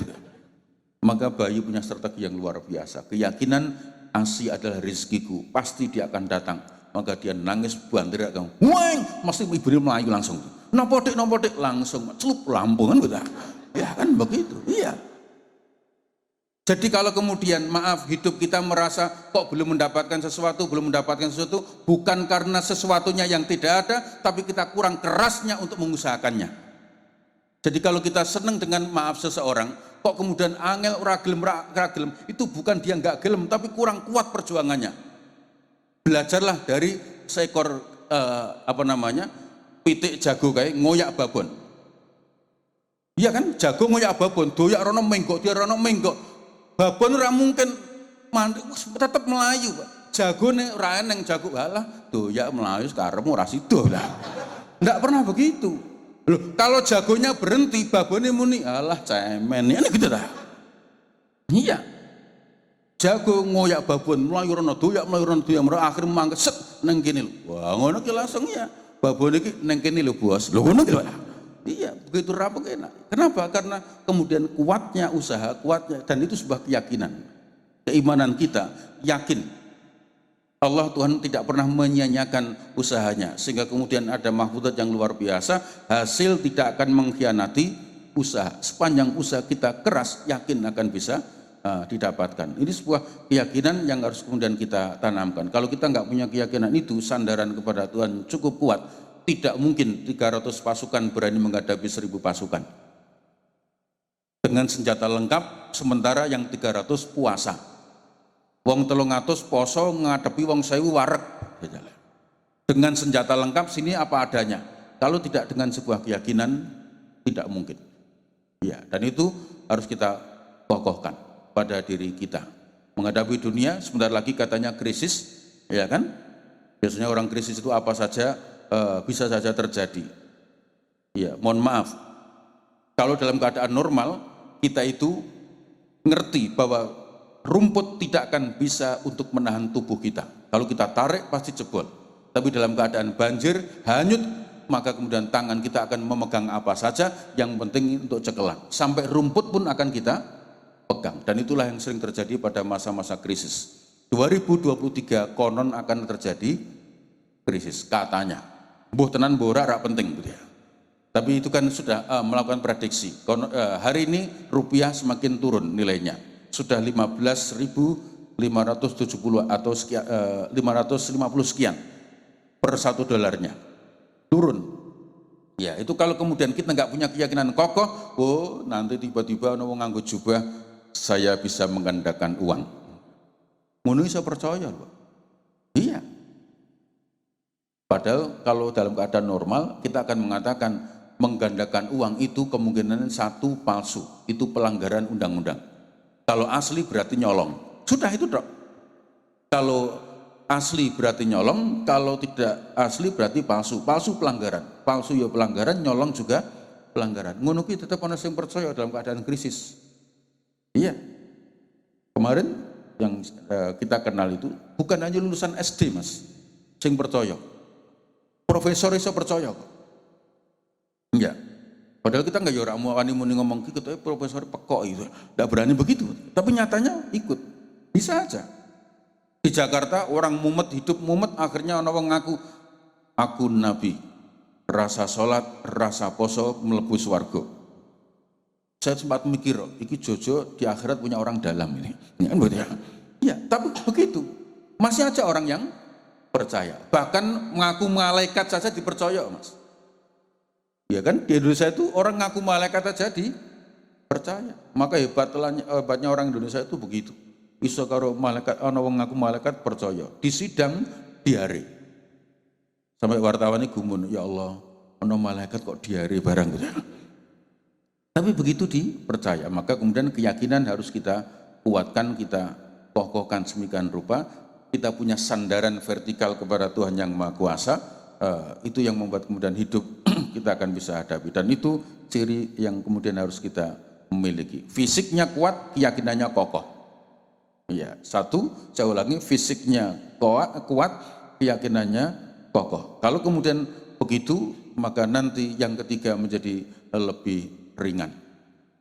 Maka bayi punya strategi yang luar biasa, keyakinan ASI adalah rezekiku, pasti dia akan datang. Maka dia nangis bantir akan, weng, mesti ibunya melayu langsung. Nopo dek, langsung celup Lampung kan gitu. Ya kan begitu, iya. Jadi kalau kemudian maaf hidup kita merasa kok belum mendapatkan sesuatu, bukan karena sesuatunya yang tidak ada, tapi kita kurang kerasnya untuk mengusahakannya. Jadi kalau kita senang dengan maaf seseorang, kok kemudian angel ora gelem, itu bukan dia nggak gelem, tapi kurang kuat perjuangannya. Belajarlah dari seekor pitik jago kayak ngoyak babon. Iya kan, jago ngoyak babon, doyak rono menggok, dia rono menggok. Babon ora mungkin tetap melayu, Pak. Jagone ora eneng jago, alah doyak melayu sekarang ora sida lah. Enggak pernah begitu. Loh, kalau jagonya berhenti, babone muni, alah cemen. Ini gitu dah. Iya. Jago ngoyak babon melayu rono doyak akhir mangkat set nang kene lho. Wah, ngono ki langsung ya. Babon iki nang kene lho, Bos. Lho ngono ki. Iya, begitu rampung enak. Kenapa? Karena kemudian kuatnya usaha, dan itu sebuah keyakinan. Keimanan kita yakin Allah Tuhan tidak pernah menyia-nyiakan usahanya, sehingga kemudian ada mahfudzat yang luar biasa, hasil tidak akan mengkhianati usaha. Sepanjang usaha kita keras, yakin akan bisa didapatkan. Ini sebuah keyakinan yang harus kemudian kita tanamkan. Kalau kita nggak punya keyakinan itu, sandaran kepada Tuhan cukup kuat, tidak mungkin 300 pasukan berani menghadapi 1000 pasukan dengan senjata lengkap, sementara yang 300 puasa. Wong 300 poso ngadepi wong 1000 wareg. Dengan senjata lengkap sini apa adanya. Kalau tidak dengan sebuah keyakinan, tidak mungkin. Ya, dan itu harus kita kokohkan pada diri kita. Menghadapi dunia, sebentar lagi katanya krisis, ya kan? Biasanya orang krisis itu apa saja bisa saja terjadi. Ya, mohon maaf. Kalau dalam keadaan normal, kita itu ngerti bahwa rumput tidak akan bisa untuk menahan tubuh kita. Kalau kita tarik pasti jebol. Tapi dalam keadaan banjir, hanyut, maka kemudian tangan kita akan memegang apa saja, yang penting untuk cekelan. Sampai rumput pun akan kita pegang. Dan itulah yang sering terjadi pada masa-masa krisis. 2023 konon akan terjadi krisis, katanya. Mbuh tenan mbora rak penting gitu ya. Tapi itu kan sudah melakukan prediksi. Hari ini rupiah semakin turun nilainya. Sudah 15.570 atau 550 sekian per $1. Turun. Ya, itu kalau kemudian kita nggak punya keyakinan kokoh, oh nanti tiba-tiba ono wong nganggo jubah saya bisa menggandakan uang. Ngono iso percaya loh. Iya. Padahal kalau dalam keadaan normal kita akan mengatakan menggandakan uang itu kemungkinan satu palsu, itu pelanggaran undang-undang. Kalau asli berarti nyolong. Sudah itu dok. Kalau asli berarti nyolong, kalau tidak asli berarti palsu. Palsu pelanggaran. Palsu ya pelanggaran, nyolong juga pelanggaran. Ngono ki tetap ana sing percaya dalam keadaan krisis. Iya. Kemarin yang kita kenal itu bukan hanya lulusan SD, Mas. Sing percaya. Profesor iso percaya kok. Enggak. Padahal kita enggak ya ora muni ngomong gitu, tapi profesor pekok itu. Enggak berani begitu. Tapi nyatanya ikut. Bisa aja. Di Jakarta orang mumet, hidup mumet, akhirnya ana wong ngaku aku nabi. Rasa salat, rasa poso mlebu swarga. Saya sempat mikir, iki Jojo di akhirat punya orang dalam ini. Ya, iya, tapi begitu. Masih aja orang yang percaya. Bahkan mengaku malaikat saja dipercaya, Mas. Ya kan, di Indonesia itu orang ngaku malaikat saja dipercaya. Maka hebatnya orang Indonesia itu begitu. Iso karo malaikat, ana wong ngaku malaikat percaya. Di sidang diare. Sampai wartawan ini gumun, ya Allah, ana malaikat kok diare barang gitu. Tapi begitu dipercaya, maka kemudian keyakinan harus kita kuatkan, kita kokohkan semikian rupa, kita punya sandaran vertikal kepada Tuhan yang Maha Kuasa, itu yang membuat kemudian hidup kita akan bisa hadapi. Dan itu ciri yang kemudian harus kita memiliki. Fisiknya kuat, keyakinannya kokoh. Ya, satu, saya ulangi, fisiknya kuat, keyakinannya kokoh. Kalau kemudian begitu, maka nanti yang ketiga menjadi lebih ringan.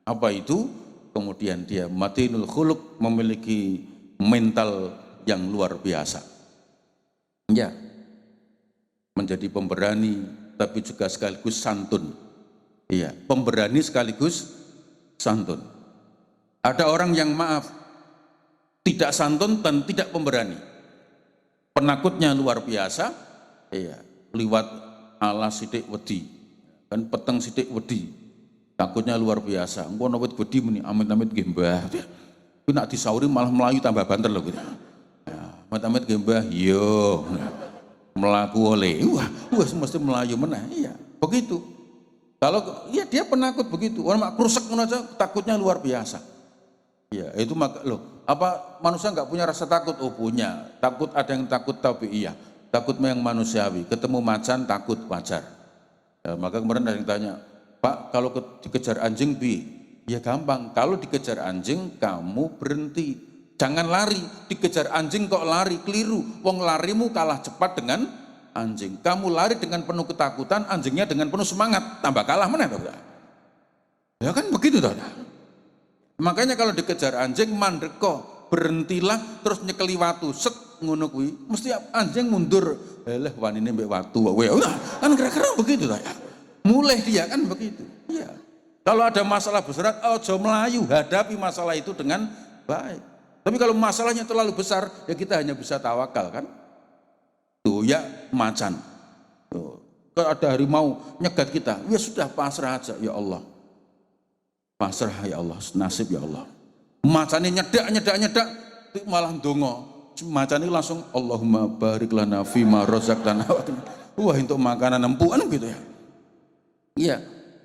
Apa itu? Kemudian dia matinul khuluq, memiliki mental yang luar biasa. Ya, menjadi pemberani tapi juga sekaligus santun. Iya, pemberani sekaligus santun. Ada orang yang maaf, tidak santun dan tidak pemberani. Penakutnya luar biasa, iya, liwat ala sidik wedi, kan peteng sidik wedi, takutnya luar biasa. Engko ana wit wedi muni amit-amit nggih Mbah. Kuwi nak disauri malah melayu tambah banter lho gitu. Ya, amit-amit nggih Mbah, yo. Melaku oleh, wah mesti melayu meneh. Iya, begitu. Kalau ya dia penakut begitu, orang mak krusek ngono aja takutnya luar biasa. Ya, itu maka loh, apa manusia nggak punya rasa takut? Oh punya. Takut ada yang takut tapi iya. Takut yang manusiawi. Ketemu macan takut wajar. Ya, maka kemarin ada yang tanya, Pak kalau dikejar anjing bi? Ya gampang. Kalau dikejar anjing kamu berhenti. Jangan lari. Dikejar anjing kok lari keliru. Wong larimu kalah cepat dengan anjing. Kamu lari dengan penuh ketakutan, anjingnya dengan penuh semangat. Tambah kalah mana? Ya kan begitu toh. Makanya kalau dikejar anjing mandreko, berhentilah terus nyekeli watu, set ngono kuwi, mesti anjing mundur. Leh wanine mbek watu. Kan kira-kira begitu ta ya. Mulai dia kan begitu. Iya. Kalau ada masalah besar, ojo melayu, hadapi masalah itu dengan baik. Tapi kalau masalahnya terlalu besar, ya kita hanya bisa tawakal kan. Tuh ya macan. Tuh. Kalau ada harimau nyegat kita, ya sudah pasrah aja ya Allah. Pasrah ya Allah, nasib ya Allah. Macane nyedak, malah ndonga. Macane langsung Allahumma barik lana fima razaqtana. Wah, untuk makanan empuan gitu ya. Iya.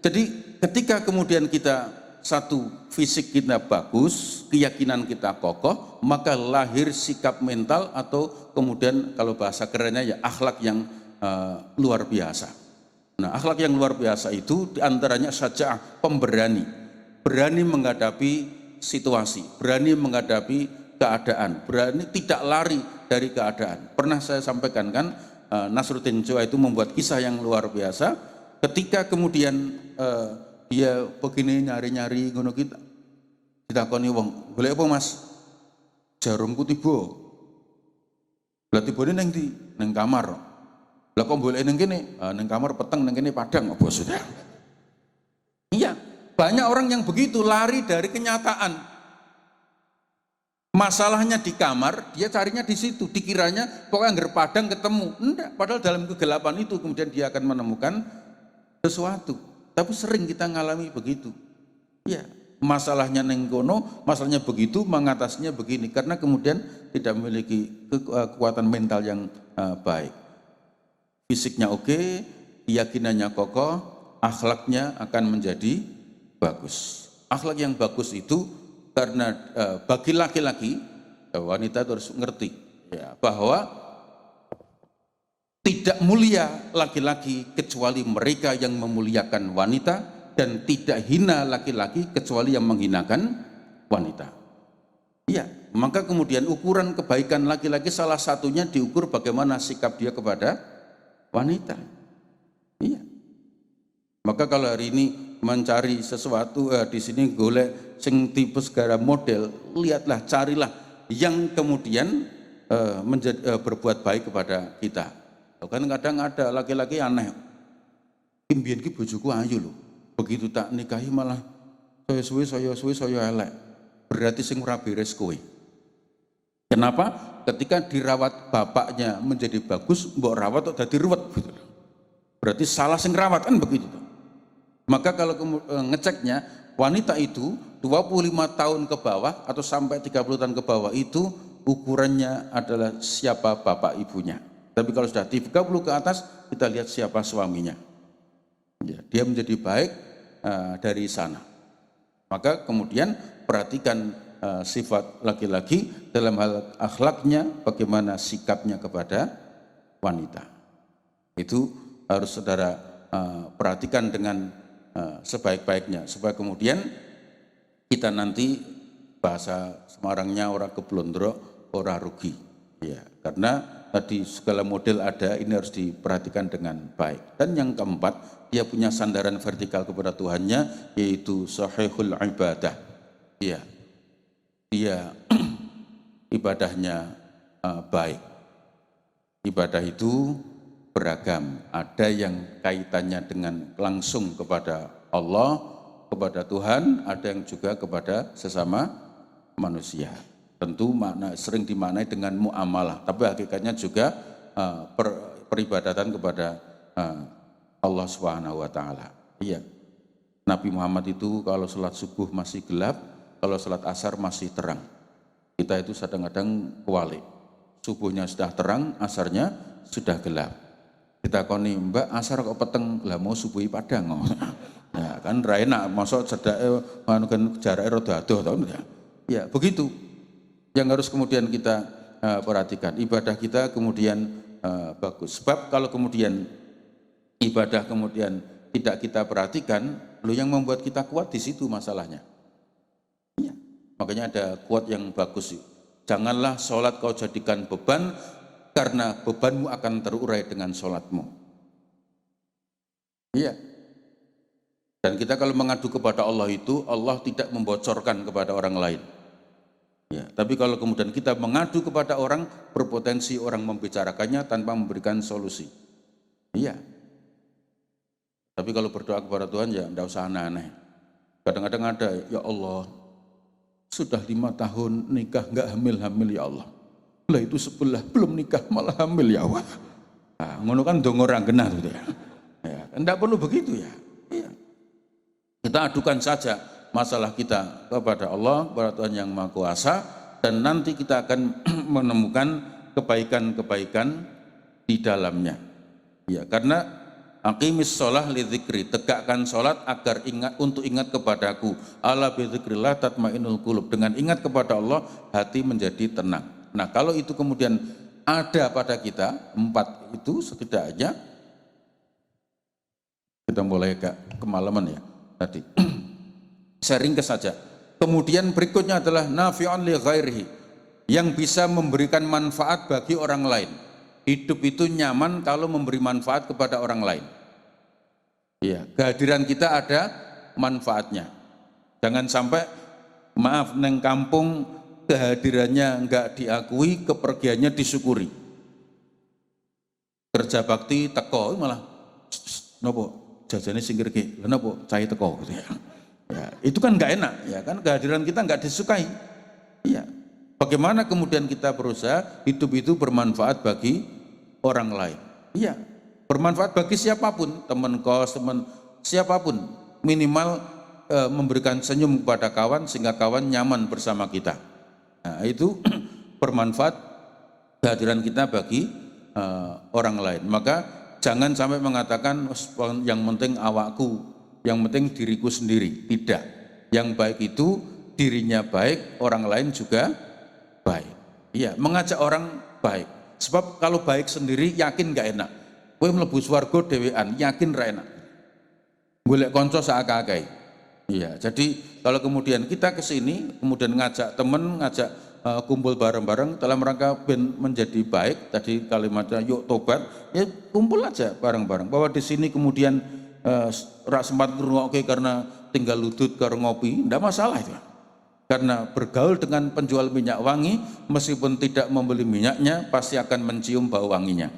Jadi ketika kemudian kita satu fisik kita bagus, keyakinan kita kokoh, maka lahir sikap mental atau kemudian kalau bahasa kerennya ya akhlak yang luar biasa. Nah, akhlak yang luar biasa itu diantaranya saja pemberani. Berani menghadapi situasi, berani menghadapi keadaan, berani tidak lari dari keadaan. Pernah saya sampaikan kan, Nasruddin Joa itu membuat kisah yang luar biasa. Ketika kemudian dia begini nyari-nyari ngono kita, ditakoni wong, golek apa Mas? Jarumku tiba. Lah tibane ning ndi? Ning kamar. Lah kok golek ning kene? Ning kamar peteng, ning kene padang apa sudah. Iya. Banyak orang yang begitu lari dari kenyataan. Masalahnya di kamar, dia carinya di situ. Dikiranya pokoknya anggar padang ketemu. Enggak, padahal dalam kegelapan itu kemudian dia akan menemukan sesuatu. Tapi sering kita ngalami begitu. Ya, masalahnya nengkono, masalahnya begitu, mengatasinya begini. Karena kemudian tidak memiliki kekuatan mental yang baik. Fisiknya oke, keyakinannya kokoh, akhlaknya akan menjadi bagus. Akhlak yang bagus itu karena bagi laki-laki, wanita itu harus ngerti ya, bahwa tidak mulia laki-laki kecuali mereka yang memuliakan wanita, dan tidak hina laki-laki kecuali yang menghinakan wanita. Iya, maka kemudian ukuran kebaikan laki-laki salah satunya diukur bagaimana sikap dia kepada wanita. Iya. Maka kalau hari ini mencari sesuatu di sini golek sing tipe segala model, lihatlah, carilah yang kemudian berbuat baik kepada kita. Kan kadang ada laki-laki aneh, imbian ki bojoku ayu loh, begitu tak nikahi malah saya suwe saya elek, berarti sing ora beres kowe. Kenapa? Ketika dirawat bapaknya menjadi bagus, mbok rawat kok dadi ruwet gitu. Berarti salah sing rawat kan begitu. Maka kalau ngeceknya wanita itu 25 tahun ke bawah atau sampai 30 tahun ke bawah itu ukurannya adalah siapa bapak ibunya. Tapi kalau sudah 30 ke atas kita lihat siapa suaminya. Ya, dia menjadi baik dari sana. Maka kemudian perhatikan sifat laki-laki dalam hal akhlaknya, bagaimana sikapnya kepada wanita. Itu harus saudara perhatikan dengan sebaik-baiknya, supaya kemudian kita nanti bahasa Semarangnya orang keblondro, orang rugi. Ya, karena tadi segala model ada, ini harus diperhatikan dengan baik. Dan yang keempat, dia punya sandaran vertikal kepada Tuhannya, yaitu sahihul ibadah. Ya, dia ibadahnya baik. Ibadah itu beragam, ada yang kaitannya dengan langsung kepada Allah, kepada Tuhan, ada yang juga kepada sesama manusia. Tentu sering dimaknai dengan muamalah, tapi hakikatnya juga peribadatan kepada Allah Subhanahu wa taala. Iya. Nabi Muhammad itu kalau sholat subuh masih gelap, kalau sholat asar masih terang. Kita itu kadang-kadang kewalik. Subuhnya sudah terang, asarnya sudah gelap. Kita koni, Mbak, asar kok peteng, lah mau subuhi padang. Ya kan ra enak, mosok cedake jarake rada adoh to. Ya, begitu. Yang harus kemudian kita perhatikan. Ibadah kita kemudian bagus. Sebab kalau kemudian ibadah kemudian tidak kita perhatikan, yang membuat kita kuat di situ masalahnya. Ya. Makanya ada quote yang bagus. Janganlah sholat kau jadikan beban, karena bebanmu akan terurai dengan sholatmu. Iya. Dan kita kalau mengadu kepada Allah itu, Allah tidak membocorkan kepada orang lain. Ya, tapi kalau kemudian kita mengadu kepada orang, berpotensi orang membicarakannya tanpa memberikan solusi. Iya. Tapi kalau berdoa kepada Tuhan ya tidak usah aneh-aneh. Kadang-kadang ada, ya Allah, sudah 5 tahun nikah nggak hamil-hamil ya Allah. Lah itu sebelah belum nikah malah hamil ya Allah. Nah, ngono kan dong orang genah gitu ya. Ya, enggak perlu begitu ya. Iya. Kita adukan saja masalah kita kepada Allah, kepada Tuhan yang Maha Kuasa, dan nanti kita akan menemukan kebaikan-kebaikan di dalamnya. Ya, karena aqimis sholah li dzikri, tegakkan sholat agar untuk ingat kepadaku. Ala bi dzikrillah tatmainnul qulub. Dengan ingat kepada Allah, hati menjadi tenang. Nah, kalau itu kemudian ada pada kita, 4 itu setidaknya, kita mulai kemalaman ya tadi. Saya ringkas saja. Kemudian berikutnya adalah nafi'un li ghairihi, yang bisa memberikan manfaat bagi orang lain. Hidup itu nyaman kalau memberi manfaat kepada orang lain. Iya, kehadiran kita ada manfaatnya. Jangan sampai maaf neng kampung kehadirannya enggak diakui, kepergiannya disyukuri. Kerja bakti teko malah nopo jajane singgir ki, lha nopo cai teko gitu ya. Ya, itu kan enggak enak ya kan, kehadiran kita enggak disukai. Iya. Bagaimana kemudian kita berusaha hidup itu bermanfaat bagi orang lain. Iya. Bermanfaat bagi siapapun, teman kos, teman siapapun, minimal memberikan senyum kepada kawan sehingga kawan nyaman bersama kita. Nah, itu bermanfaat kehadiran kita bagi orang lain. Maka jangan sampai mengatakan yang penting awakku, yang penting diriku sendiri. Tidak. Yang baik itu dirinya baik, orang lain juga baik. Iya, mengajak orang baik. Sebab kalau baik sendiri yakin gak enak. Kowe mlebu swarga dhewean, yakin ra enak. Golek kanca sak-akeh. Iya, jadi kalau kemudian kita ke sini, kemudian ngajak teman, ngajak kumpul bareng-bareng dalam rangka menjadi baik, tadi kalimatnya yuk tobat, ya kumpul aja bareng-bareng. Bahwa di sini kemudian rak sempat ngrungokke karena tinggal ludut karo ngopi, enggak masalah itu. Karena bergaul dengan penjual minyak wangi, meskipun tidak membeli minyaknya, pasti akan mencium bau wanginya.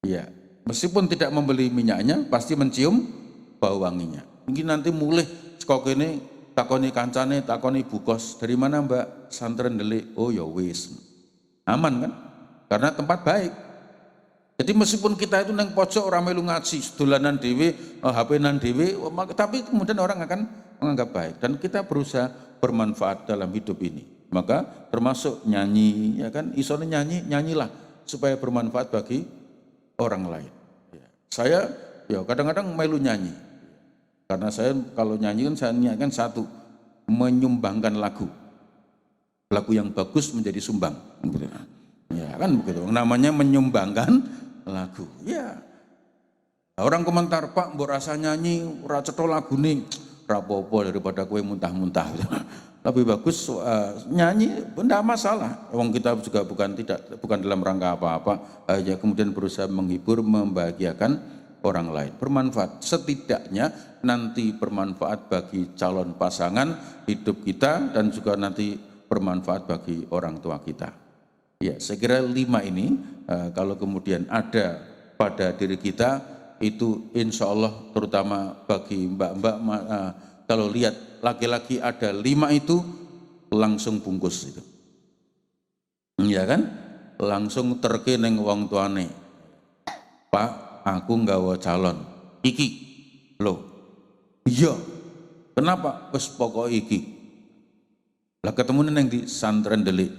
Iya, meskipun tidak membeli minyaknya, pasti mencium bau wanginya. Mungkin nanti mulih kok ini takoni kancane, takoni bukos, dari mana Mbak? Santren Delik. Oh ya wis. Aman kan? Karena tempat baik. Jadi meskipun kita itu nang pojok ora melu ngaji, dolanan dhewe, HP-nan dhewe, tapi kemudian orang akan menganggap baik, dan kita berusaha bermanfaat dalam hidup ini. Maka termasuk nyanyi, ya kan? Isone nyanyi, nyanyilah supaya bermanfaat bagi orang lain. Saya ya kadang-kadang melu nyanyi. Karena saya kalau nyanyi kan saya niatkan satu, menyumbangkan lagu. Lagu yang bagus menjadi sumbang. Ya kan begitu. Namanya menyumbangkan lagu. Ya. Orang komentar, Pak, mbok rasa nyanyi, ora cetha lagune. Ora apa-apa daripada kowe muntah-muntah. Lebih bagus nyanyi, enggak masalah. Wong kita juga bukan dalam rangka apa-apa, ya kemudian berusaha menghibur, membahagiakan orang lain. Bermanfaat, setidaknya nanti bermanfaat bagi calon pasangan hidup kita dan juga nanti bermanfaat bagi orang tua kita. Ya, saya kira 5 ini kalau kemudian ada pada diri kita itu insya Allah terutama bagi mbak-mbak kalau lihat laki-laki ada 5 itu langsung bungkus itu. Iya kan? Langsung terkeneng wong tuane. Pak, aku nggawa calon. Iki. Loh. Iya. Kenapa? Wes pokok iki. Lah ketemu neng di santren delik.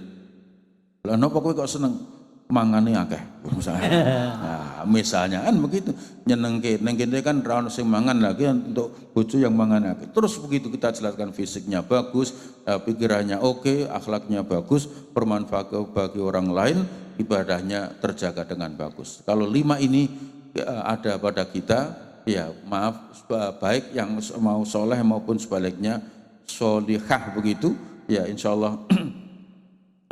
Lah napa kowe kok seneng mangane akeh misalnya. Nah, misalnya kan begitu. Nyenengke neng kene kan ra ono sing mangan lagi untuk bojo yang mangan akeh. Terus begitu kita jelaskan fisiknya bagus, pikirannya oke, akhlaknya bagus, bermanfaat bagi orang lain, ibadahnya terjaga dengan bagus. Kalau 5 ini ada pada kita, ya maaf, baik yang mau soleh maupun sebaliknya solihah begitu, ya insya Allah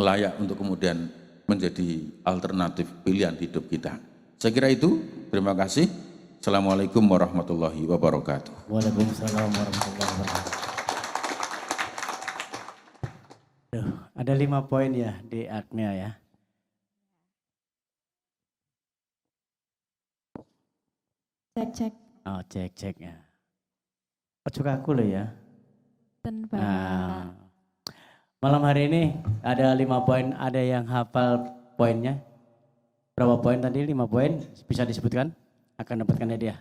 layak untuk kemudian menjadi alternatif pilihan hidup kita. Saya kira itu, terima kasih. Assalamualaikum warahmatullahi wabarakatuh. Waalaikumsalam warahmatullahi wabarakatuh. Duh, ada 5 poin ya di Agnia ya. Cek. Oh, cek ya. Ojo aku loh ya. Tanpa. Nah, malam hari ini ada 5 poin, ada yang hafal poinnya. Berapa poin tadi? 5 poin, bisa disebutkan? Akan dapatkan hadiah.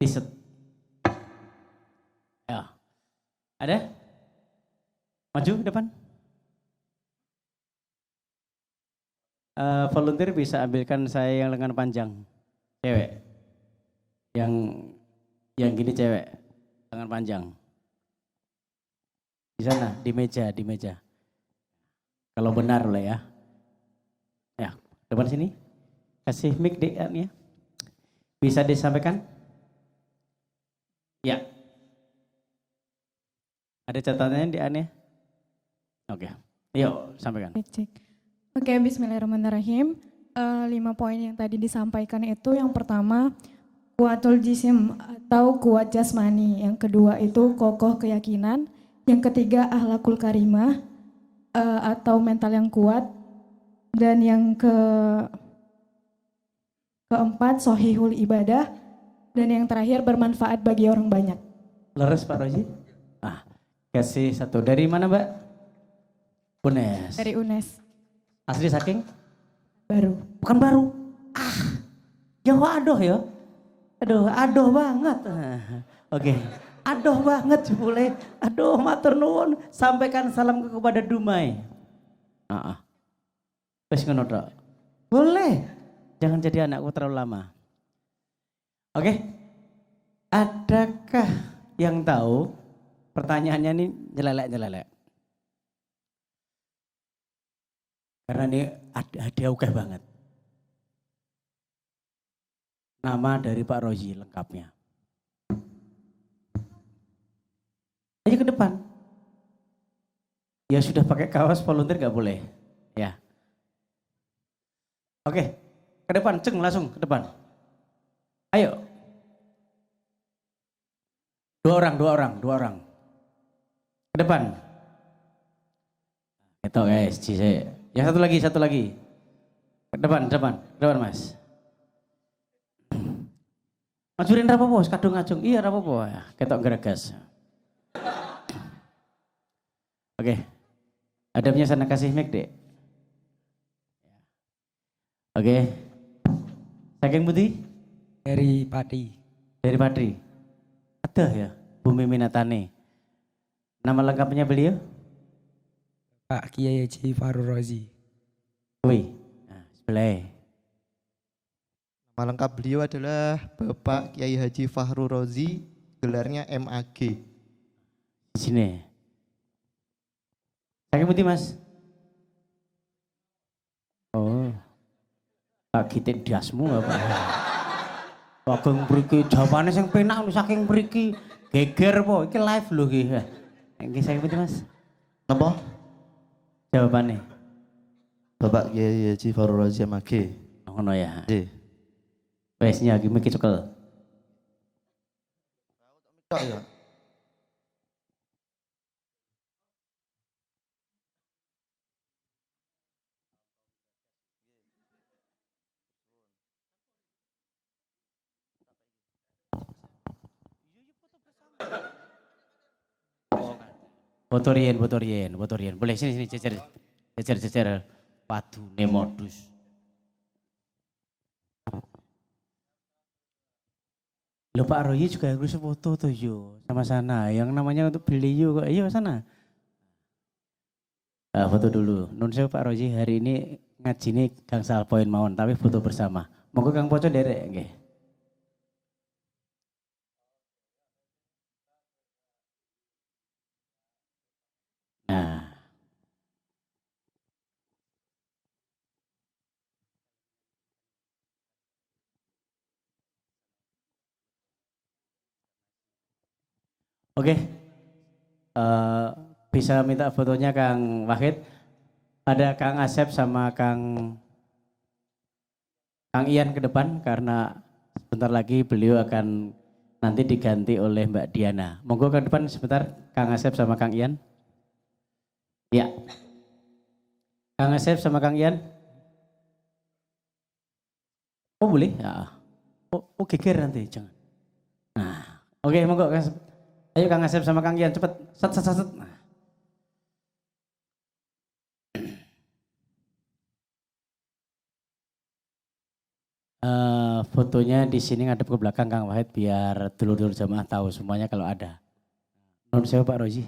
T-shirt. Ya. Ada? Maju ke depan. Volunteer bisa ambilkan saya yang lengan panjang. Cewek. Yang gini cewek, lengan panjang. Di sana, di meja. Kalau benar lah ya. Ya, depan sini. Kasih mic ya. Bisa disampaikan? Ya. Ada catatannya di Ania? Oke. Yuk, sampaikan. Cek. Oke, bismillahirrahmanirrahim. 5 poin yang tadi disampaikan itu yang pertama kuatul jisim atau kuat jasmani, yang kedua itu kokoh keyakinan, yang ketiga ahlakul karimah atau mental yang kuat, dan yang keempat sohihul ibadah, dan yang terakhir bermanfaat bagi orang banyak. Leres Pak Roji? Kasih 1. Dari mana Mbak? UNES. Dari UNES. Asli saking? Baru. Bukan baru. Jawa adoh ya. Adoh banget. Oke. Adoh banget boleh. Aduh matur nuwun, sampaikan salam kepada Dumai. Wis ngono tok. Boleh. Jangan jadi anakku terlalu lama. Oke. Adakah yang tahu pertanyaannya ini nyelelek? Karena ini hadiah ukeh banget. Nama dari Pak Rozi lengkapnya. Ayo ke depan. Ya sudah pakai kaos volunteer gak boleh. Ya. Oke, ke depan, langsung ke depan. Ayo. 2 orang. Ke depan. Itu guys, yang satu lagi. Ke depan Mas. Majurin rapopo, kadung ngajung. Iya rapopo, ketok geregas. Oke. Adabnya sana kasih mic, Dek. Oke. Saking putih? Dari Pati. Ada ya, Bumi Minatane. Nama lengkapnya beliau? Pak Kiai Haji Fahru Rozi. Wih, sebelah. Nama lengkap beliau adalah Bapak Kiai Haji Fahru Rozi, gelarnya MAG. Di sini. Saking putih Mas? Oh. Pak Gitik dasmu apa? Saking mriki jawabane sing penak saking mriki geger po, iki live lho iki. Iki saking putih Mas? Napa? Jawabannya. Bapak Kiai Haji Fahru Rozi MAG. Ngono ya. Nggih. Wes nyagi miki cekel. Ya. Foto rien. Boleh sini jejer. Padune modus. Loh Pak Roy juga harus foto tuh yuk sama sana. Yang namanya untuk beliau kok. Ayo sana. Foto dulu. Nun sewu Pak Roy hari ini ngaji ini gangsal poin mawon tapi foto bersama. Monggo Kang Poco derek nggih. Nah. Oke. Bisa minta fotonya Kang Wahid. Ada Kang Asep sama Kang Ian ke depan karena sebentar lagi beliau akan nanti diganti oleh Mbak Diana. Monggo ke depan sebentar Kang Asep sama Kang Ian. Ya. Kang Asep sama Kang Ian. Oh boleh? Ya. Oh geger nanti jangan. Nah, oke monggo Kang Asep. Ayo Kang Asep sama Kang Ian cepet. Set. Nah. Fotonya di sini ngadep ke belakang Kang Wahid biar dulur-dulur jamaah tahu semuanya kalau ada. Nun sewu Pak Roji,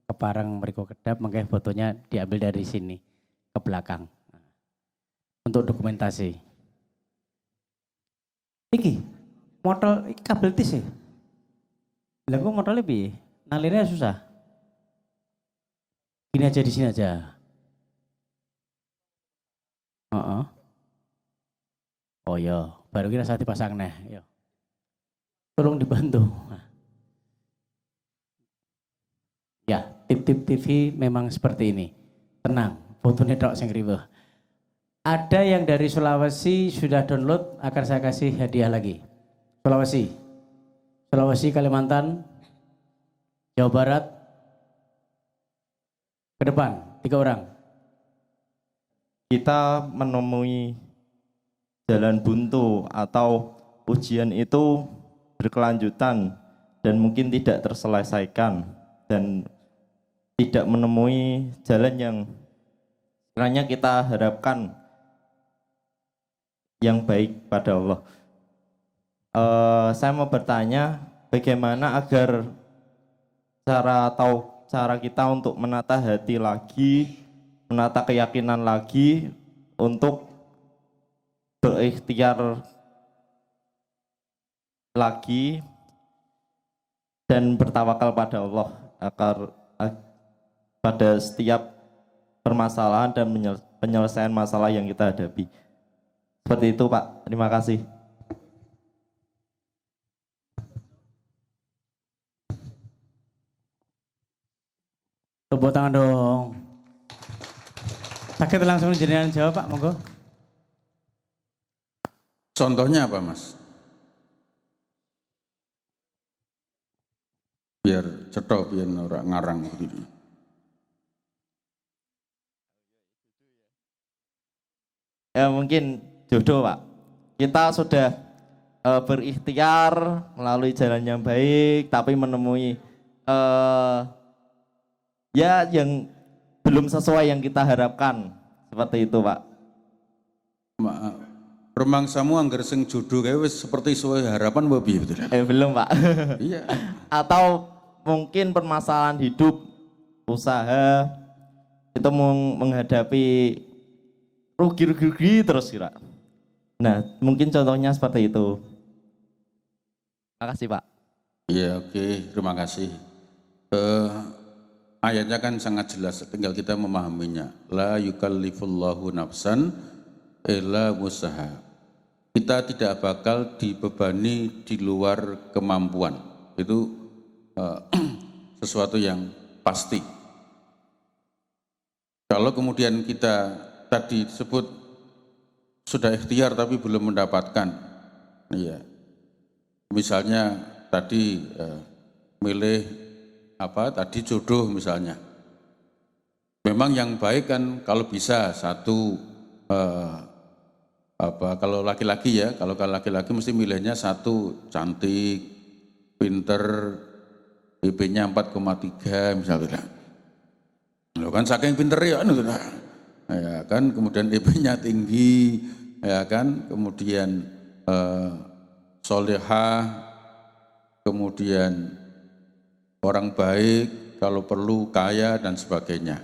keparang mereka kedap makanya fotonya diambil dari sini ke belakang. Untuk dokumentasi. Iki, motor kabel tis ya? Lah kok motornya piye? Nalirnya susah. Gini aja di sini aja. Oh iya, baru kira saat dipasang nih. Yo. Tolong dibantu. Ya, tip-tip TV memang seperti ini. Tenang, fotonya tok sing riweuh. Ada yang dari Sulawesi sudah download, akan saya kasih hadiah lagi. Sulawesi, Kalimantan, Jawa Barat, ke depan, 3 orang. Kita menemui jalan buntu atau ujian itu berkelanjutan dan mungkin tidak terselesaikan dan tidak menemui jalan yang kiranya kita harapkan yang baik pada Allah. Saya mau bertanya bagaimana agar cara kita untuk menata hati lagi, menata keyakinan lagi untuk berikhtiar lagi dan bertawakal pada Allah agar pada setiap permasalahan dan penyelesaian masalah yang kita hadapi. Seperti itu Pak, terima kasih. Tepuk tangan dong. Sakit langsung jenengan jawab Pak, monggo. Contohnya apa Mas? Biar cetok, biar orang ngarang begini. Ya mungkin jodoh Pak. Kita sudah berikhtiar melalui jalan yang baik, tapi menemui ya yang belum sesuai yang kita harapkan. Seperti itu Pak. Maaf. Remangsamu anggar sing jodoh kae wis seperti sesuai harapan apa piye betul? Belum Pak. Iya. Atau mungkin permasalahan hidup, usaha itu menghadapi rugi terus kira. Nah, mungkin contohnya seperti itu. Terima kasih Pak. Iya, oke, terima kasih. Ayatnya kan sangat jelas, tinggal kita memahaminya. La yukallifullahu nafsan illa wusaha. Kita tidak bakal dibebani di luar kemampuan. Itu sesuatu yang pasti. Kalau kemudian kita tadi disebut sudah ikhtiar tapi belum mendapatkan, ya. Misalnya tadi milih apa? Tadi jodoh misalnya. Memang yang baik kan kalau bisa satu kalau laki-laki ya, kalau laki-laki mesti milihnya satu cantik, pinter, IP-nya 4,3 misalnya. Loh kan saking pinter ya kan, kemudian IP-nya tinggi, ya kan, kemudian solehah, kemudian orang baik, kalau perlu kaya dan sebagainya.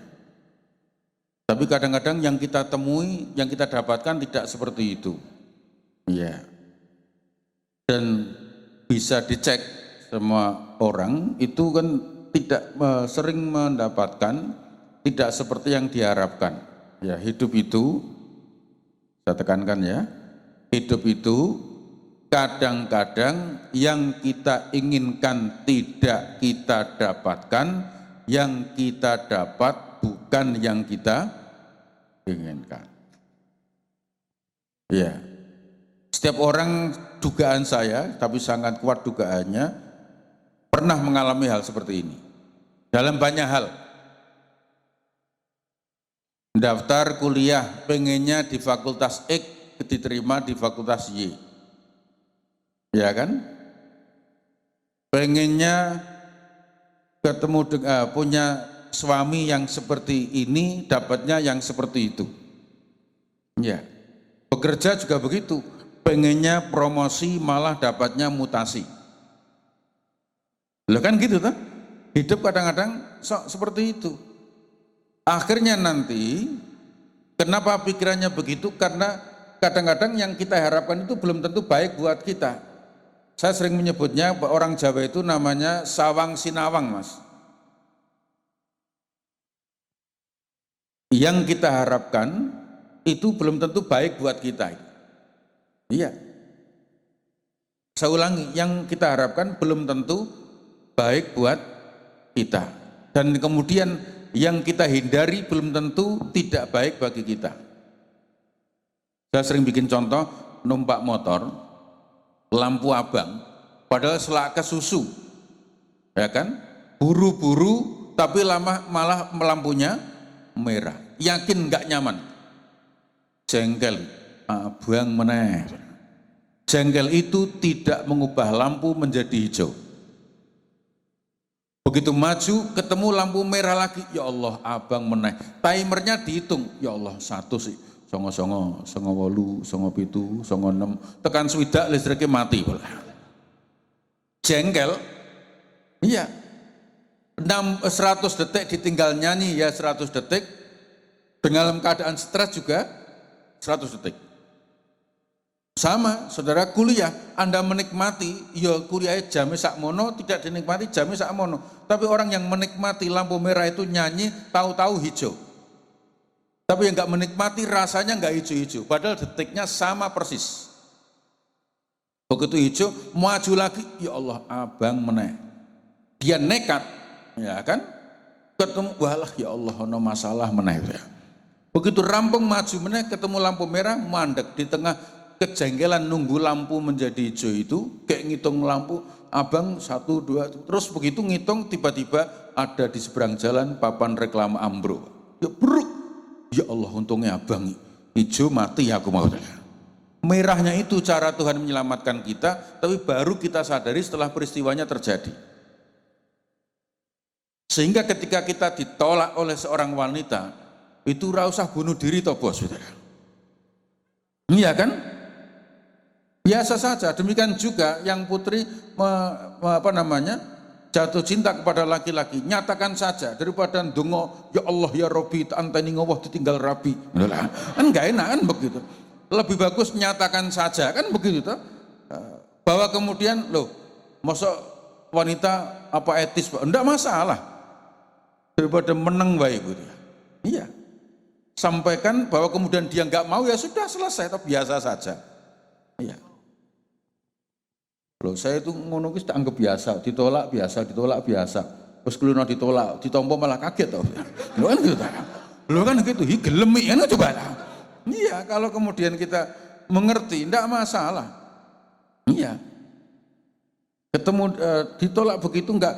Tapi kadang-kadang yang kita temui, yang kita dapatkan tidak seperti itu. Ya. Dan bisa dicek semua orang itu kan tidak sering mendapatkan tidak seperti yang diharapkan. Ya, hidup itu saya tekankan ya, hidup itu kadang-kadang yang kita inginkan tidak kita dapatkan, yang kita dapat bukan yang kita inginkan. Ya, setiap orang, dugaan saya, tapi sangat kuat dugaannya, pernah mengalami hal seperti ini. Dalam banyak hal. Daftar kuliah, pengennya di fakultas X, diterima di fakultas Y. Ya kan? Pengennya ketemu punya suami yang seperti ini, dapatnya yang seperti itu. Ya. Bekerja juga begitu. Pengennya promosi, malah dapatnya mutasi. Loh kan gitu kan? Hidup kadang-kadang seperti itu. Akhirnya nanti, kenapa pikirannya begitu? Karena kadang-kadang yang kita harapkan itu belum tentu baik buat kita. Saya sering menyebutnya, orang Jawa itu namanya sawang sinawang, Mas. Yang kita harapkan itu belum tentu baik buat kita. Iya. Saya ulangi, yang kita harapkan belum tentu baik buat kita. Dan kemudian yang kita hindari belum tentu tidak baik bagi kita. Saya sering bikin contoh, numpak motor, lampu abang, padahal selak ke susu, ya kan? Buru-buru, tapi malah lampunya merah. Yakin nggak nyaman? Jengkel, abang meneh. Jengkel itu tidak mengubah lampu menjadi hijau. Begitu maju, ketemu lampu merah lagi, ya Allah, abang meneh. Timernya dihitung, ya Allah, 1 sih. Songo-songo, 8, 9, 6, tekan swidak listriknya mati. Jengkel, iya. 100 detik ditinggal nyanyi ya 100 detik, dengan keadaan stres juga 100 detik. Sama, saudara kuliah, Anda menikmati, ya kuliahnya jamnya sakmono, tidak dinikmati jamnya sakmono. Tapi orang yang menikmati lampu merah itu nyanyi, tahu-tahu hijau. Tapi yang nggak menikmati rasanya nggak hijau-hijau, padahal detiknya sama persis. Begitu hijau, maju lagi, ya Allah, abang meneh. Dia nekat, ya kan? Ketemu, walah ya Allah, no masalah meneh. Begitu rampung maju meneh, ketemu lampu merah, mandek di tengah kejengkelan nunggu lampu menjadi hijau itu, kayak ngitung lampu, abang 1, 2, terus begitu ngitung, tiba-tiba ada di seberang jalan papan reklame Ambro. Ya bruk. Ya Allah, untungnya abang hijau mati aku mau. Merahnya itu cara Tuhan menyelamatkan kita, tapi baru kita sadari setelah peristiwanya terjadi. Sehingga ketika kita ditolak oleh seorang wanita, itu ora usah bunuh diri toh bos. Iya kan? Biasa saja. Demikian juga yang putri jatuh cinta kepada laki-laki, nyatakan saja daripada ndonga ya Allah ya Robi anteni ngawah ditinggal rabi. Kan enggak enak kan begitu. Lebih bagus nyatakan saja kan begitu toh. Bahwa kemudian loh, masa wanita apa etis, Pak? Enggak masalah. Daripada menang baik gitu. Iya. Sampaikan bahwa kemudian dia enggak mau, ya sudah selesai, toh biasa saja. Iya. Loh, saya itu ngono wis tak anggap biasa, ditolak biasa, ditolak biasa. Terus kulino ditolak, ditompo malah kaget toh. Loh kan gitu. Loh kan gitu, hi gelemi kan coba. Iya, kalau kemudian kita mengerti enggak masalah. Iya. Ketemu ditolak begitu enggak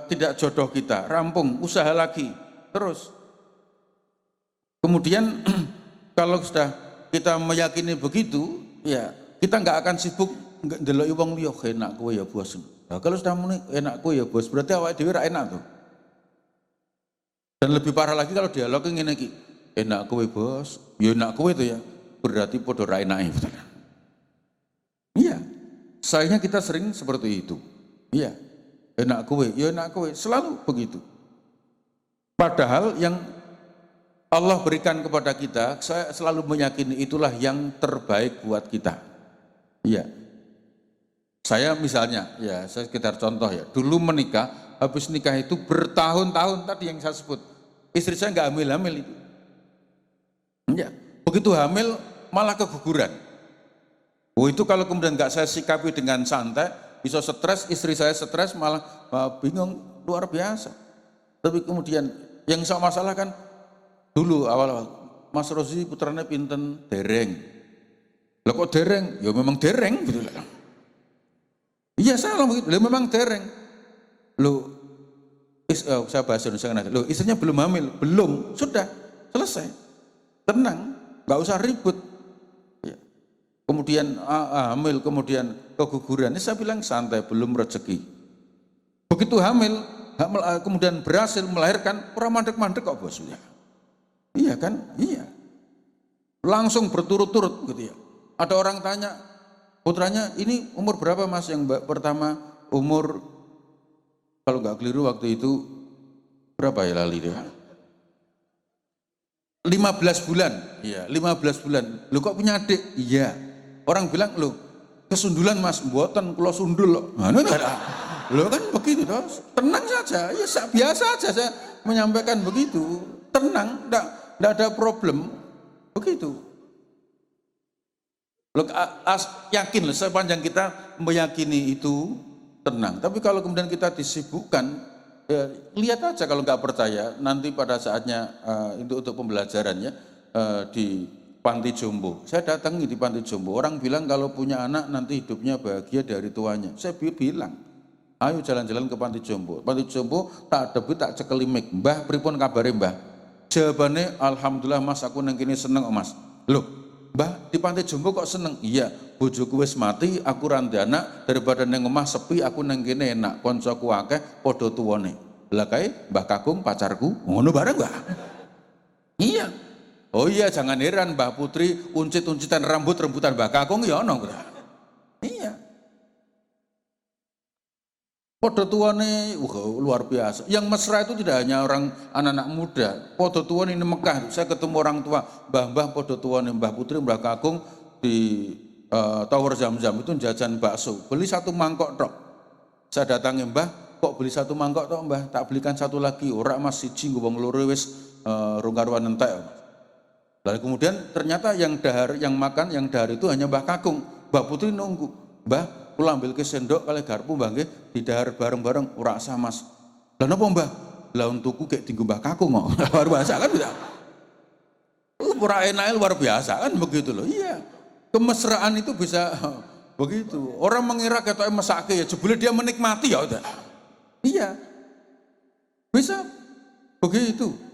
tidak jodoh kita, rampung, usaha lagi. Terus kemudian kalau sudah kita meyakini begitu, ya kita enggak akan sibuk enggak ndeloki wong liya enak kowe ya bos. Nah, kalau sudah muni enak kowe ya bos, berarti awake dhewe ra enak tuh. Dan lebih parah lagi kalau dialognya ngene iki. Enak kowe bos, ya enak kowe itu ya. Berarti podo ra enake. Iya. Sayangnya kita sering seperti itu. Iya. Enak kowe, ya enak kowe, selalu begitu. Padahal yang Allah berikan kepada kita, saya selalu meyakini itulah yang terbaik buat kita. Iya. Saya misalnya, ya saya sekitar contoh ya, dulu menikah, habis nikah itu bertahun-tahun tadi yang saya sebut, istri saya nggak hamil-hamil itu. Ya, begitu hamil malah keguguran. Oh itu kalau kemudian nggak saya sikapi dengan santai, bisa stres, istri saya stres malah bingung, luar biasa. Tapi kemudian yang saya masalah kan, dulu awal Mas Rozi putranya pinten dereng. Lah kok dereng? Ya memang dereng gitu lah. Iya salah begitu, lah memang dereng. Loh, saya bahas Indonesia nanti. Loh, istrinya belum hamil, belum, sudah selesai, tenang, nggak usah ribut. Ya. Kemudian hamil, kemudian keguguran. Ini saya bilang santai, belum rezeki. Begitu hamil kemudian berhasil melahirkan, orang mandek-mandek kok bos ya. Iya kan? Iya. Langsung berturut-turut gitu ya. Ada orang tanya, putranya ini umur berapa mas? Yang pertama umur, kalau nggak keliru waktu itu berapa ya lali dia? 15 bulan. Iya, 15 bulan. Lu kok punya adik? Iya. Orang bilang, "Loh, kesundulan mas, mboten kula sundul loh." Nah, lo kan begitu toh. Tenang saja. Ya biasa aja saya menyampaikan begitu. Tenang, enggak ada problem. Begitu. Lo yakin sepanjang kita meyakini itu tenang. Tapi kalau kemudian kita disibukkan, ya, lihat aja kalau nggak percaya nanti pada saatnya untuk pembelajarannya di panti jombo. Saya datangi di panti jombo. Orang bilang kalau punya anak nanti hidupnya bahagia dari tuanya. Saya bilang, ayo jalan-jalan ke panti jombo. Panti jombo tak ada tak cekelimik. Mbah, pripun kabare mbah? Jawabannya, alhamdulillah mas, aku nang kene seneng kok mas. Loh, mbah di panti jombo kok seneng? Iya, bojoku wis mati, aku ra ndek anak, daripada nang omah sepi, aku nang kene enak. Koncoku akeh, padha tuwane. Lah kae Mbah Kakung pacarku, ngono bareng mbah. Iya. Oh iya, jangan heran Mbah Putri uncit-uncitan rambut rembutan Mbah Kakung ya ono. Iya. Podo tuane luar biasa. Yang mesra itu tidak hanya orang anak-anak muda. Podo tuane ini Mekah. Saya ketemu orang tua, mbah-mbah podo tuane Mbah Putri, Mbah Kakung di Tower Zam-Zam itu jajan bakso. Beli satu mangkok tok. Saya datangi mbah, kok beli satu mangkok tok mbah? Tak belikan satu lagi. Ora mas siji nggo wong loro wis rong karuan entek. Lalu kemudian ternyata yang makan yang dahar itu hanya Mbah Kakung. Mbah Putri nunggu. Mbah, kula ambil ke sendok kali garpu mbah nggih didahar bareng-bareng ora sah mas. Lah napa mbah? Lah untukku kayak tinggu Mbah Kakung kok. Luar biasa kan bisa. Ora enake luar biasa kan begitu loh. Iya. Kemesraan itu bisa begitu. Orang mengira ketoke mesake ya jebule dia menikmati ya udah. Iya. Bisa begitu.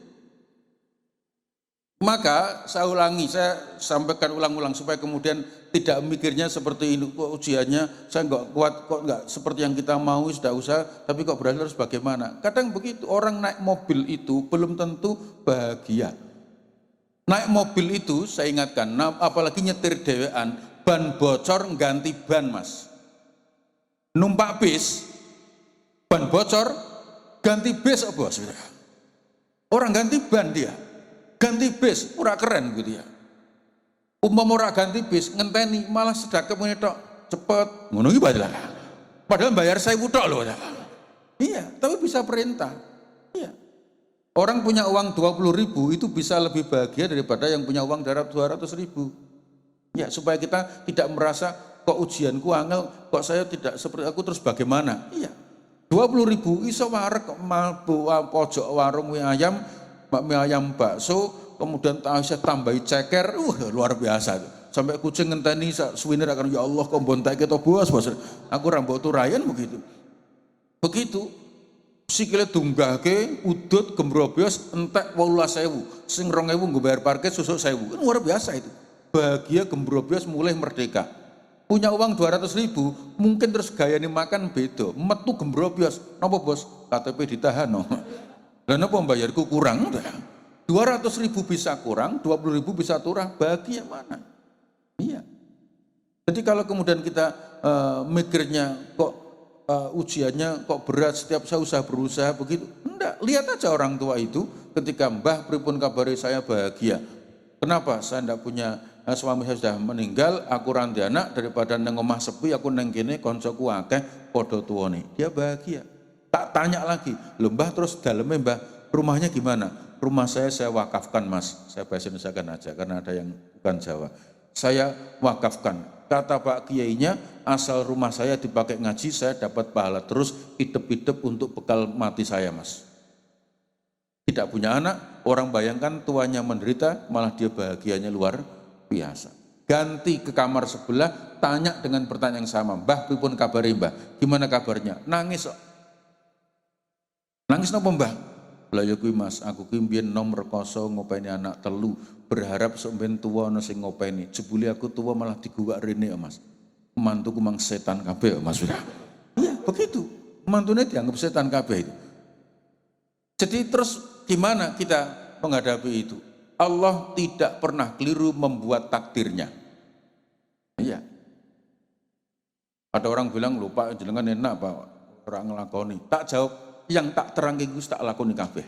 Maka saya ulangi, saya sampaikan ulang-ulang supaya kemudian tidak mikirnya seperti ini, kok ujiannya saya nggak kuat, kok nggak seperti yang kita mau, sudah usaha, tapi kok berhasil harus bagaimana? Kadang begitu, orang naik mobil itu belum tentu bahagia. Naik mobil itu, saya ingatkan, apalagi nyetir dewean, ban bocor ganti ban mas. Numpak bis, ban bocor, ganti bis oh bos. Orang ganti ban dia. Ganti bis, ora keren gitu ya. Umpama ora ganti bis, ngenteni malah sedekap ngene tok, cepet. Ngono iki padahal bayar 1.000 tok loh. Iya, tapi bisa perintah. Iya. Orang punya uang 20.000 itu bisa lebih bahagia daripada yang punya uang 200.000. Ya, supaya kita tidak merasa kok ujianku angel, kok saya tidak seperti aku terus bagaimana? Iya. 20.000 iso wareg malbu pojok warung mie ayam bakso, kemudian saya tambahi ceker, luar biasa. Sampai kucing ngenteni suwinir akan ya Allah kok bontek kita bos. Aku rambut turayan begitu. Begitu. Sikile dunggahke udut gembrobyos entek 18.000. Sing 2.000 nggo bayar parkir susuk 1.000. Luar biasa itu. Bahagia gembrobyos mulai merdeka. Punya uang 200.000, mungkin terus gayane makan beda. Metu gembrobyos. Napa bos? KTP ditahan no. Lah napa bayarku kurang? 200.000 bisa kurang, 20.000 bisa turah, bahagia mana? Iya. Jadi kalau kemudian kita mikirnya kok ujiannya kok berat, setiap saya usaha berusaha begitu, enggak. Lihat aja orang tua itu ketika mbah pripun kabari saya bahagia. Kenapa? Saya enggak punya suami, saya sudah meninggal, aku ranti anak, daripada nang omah sepi aku nang kene koncoku akeh padha tuwane. Dia bahagia. Tak tanya lagi, lho mbah terus daleme mbah rumahnya gimana? Rumah saya wakafkan mas, saya bahasa Indonesia aja karena ada yang bukan Jawa. Saya wakafkan, kata Pak Kiainya, asal rumah saya dipakai ngaji, saya dapat pahala terus hidup-hidup untuk bekal mati saya mas. Tidak punya anak, orang bayangkan tuanya menderita, malah dia bahagianya luar biasa. Ganti ke kamar sebelah, tanya dengan pertanyaan yang sama, mbah pripun kabari mbah, gimana kabarnya? Nangis kok. Nangis napa mbah? Lah ya kuwi mas, aku ki mbiyen nom rekoso ngopeni anak telu, berharap sok ben tuwa ana sing ngopeni. Jebule aku tuwa malah diguwak rene ya mas. Mantuku mang setan kabeh ya mas. Iya, begitu. Mantune dianggap setan kabeh itu. Jadi terus gimana kita menghadapi itu? Allah tidak pernah keliru membuat takdirnya. Iya. Ada orang bilang lupa jenengan enak Pak, ora nglakoni. Tak jawab, yang tak terang iku tak lakoni kabeh.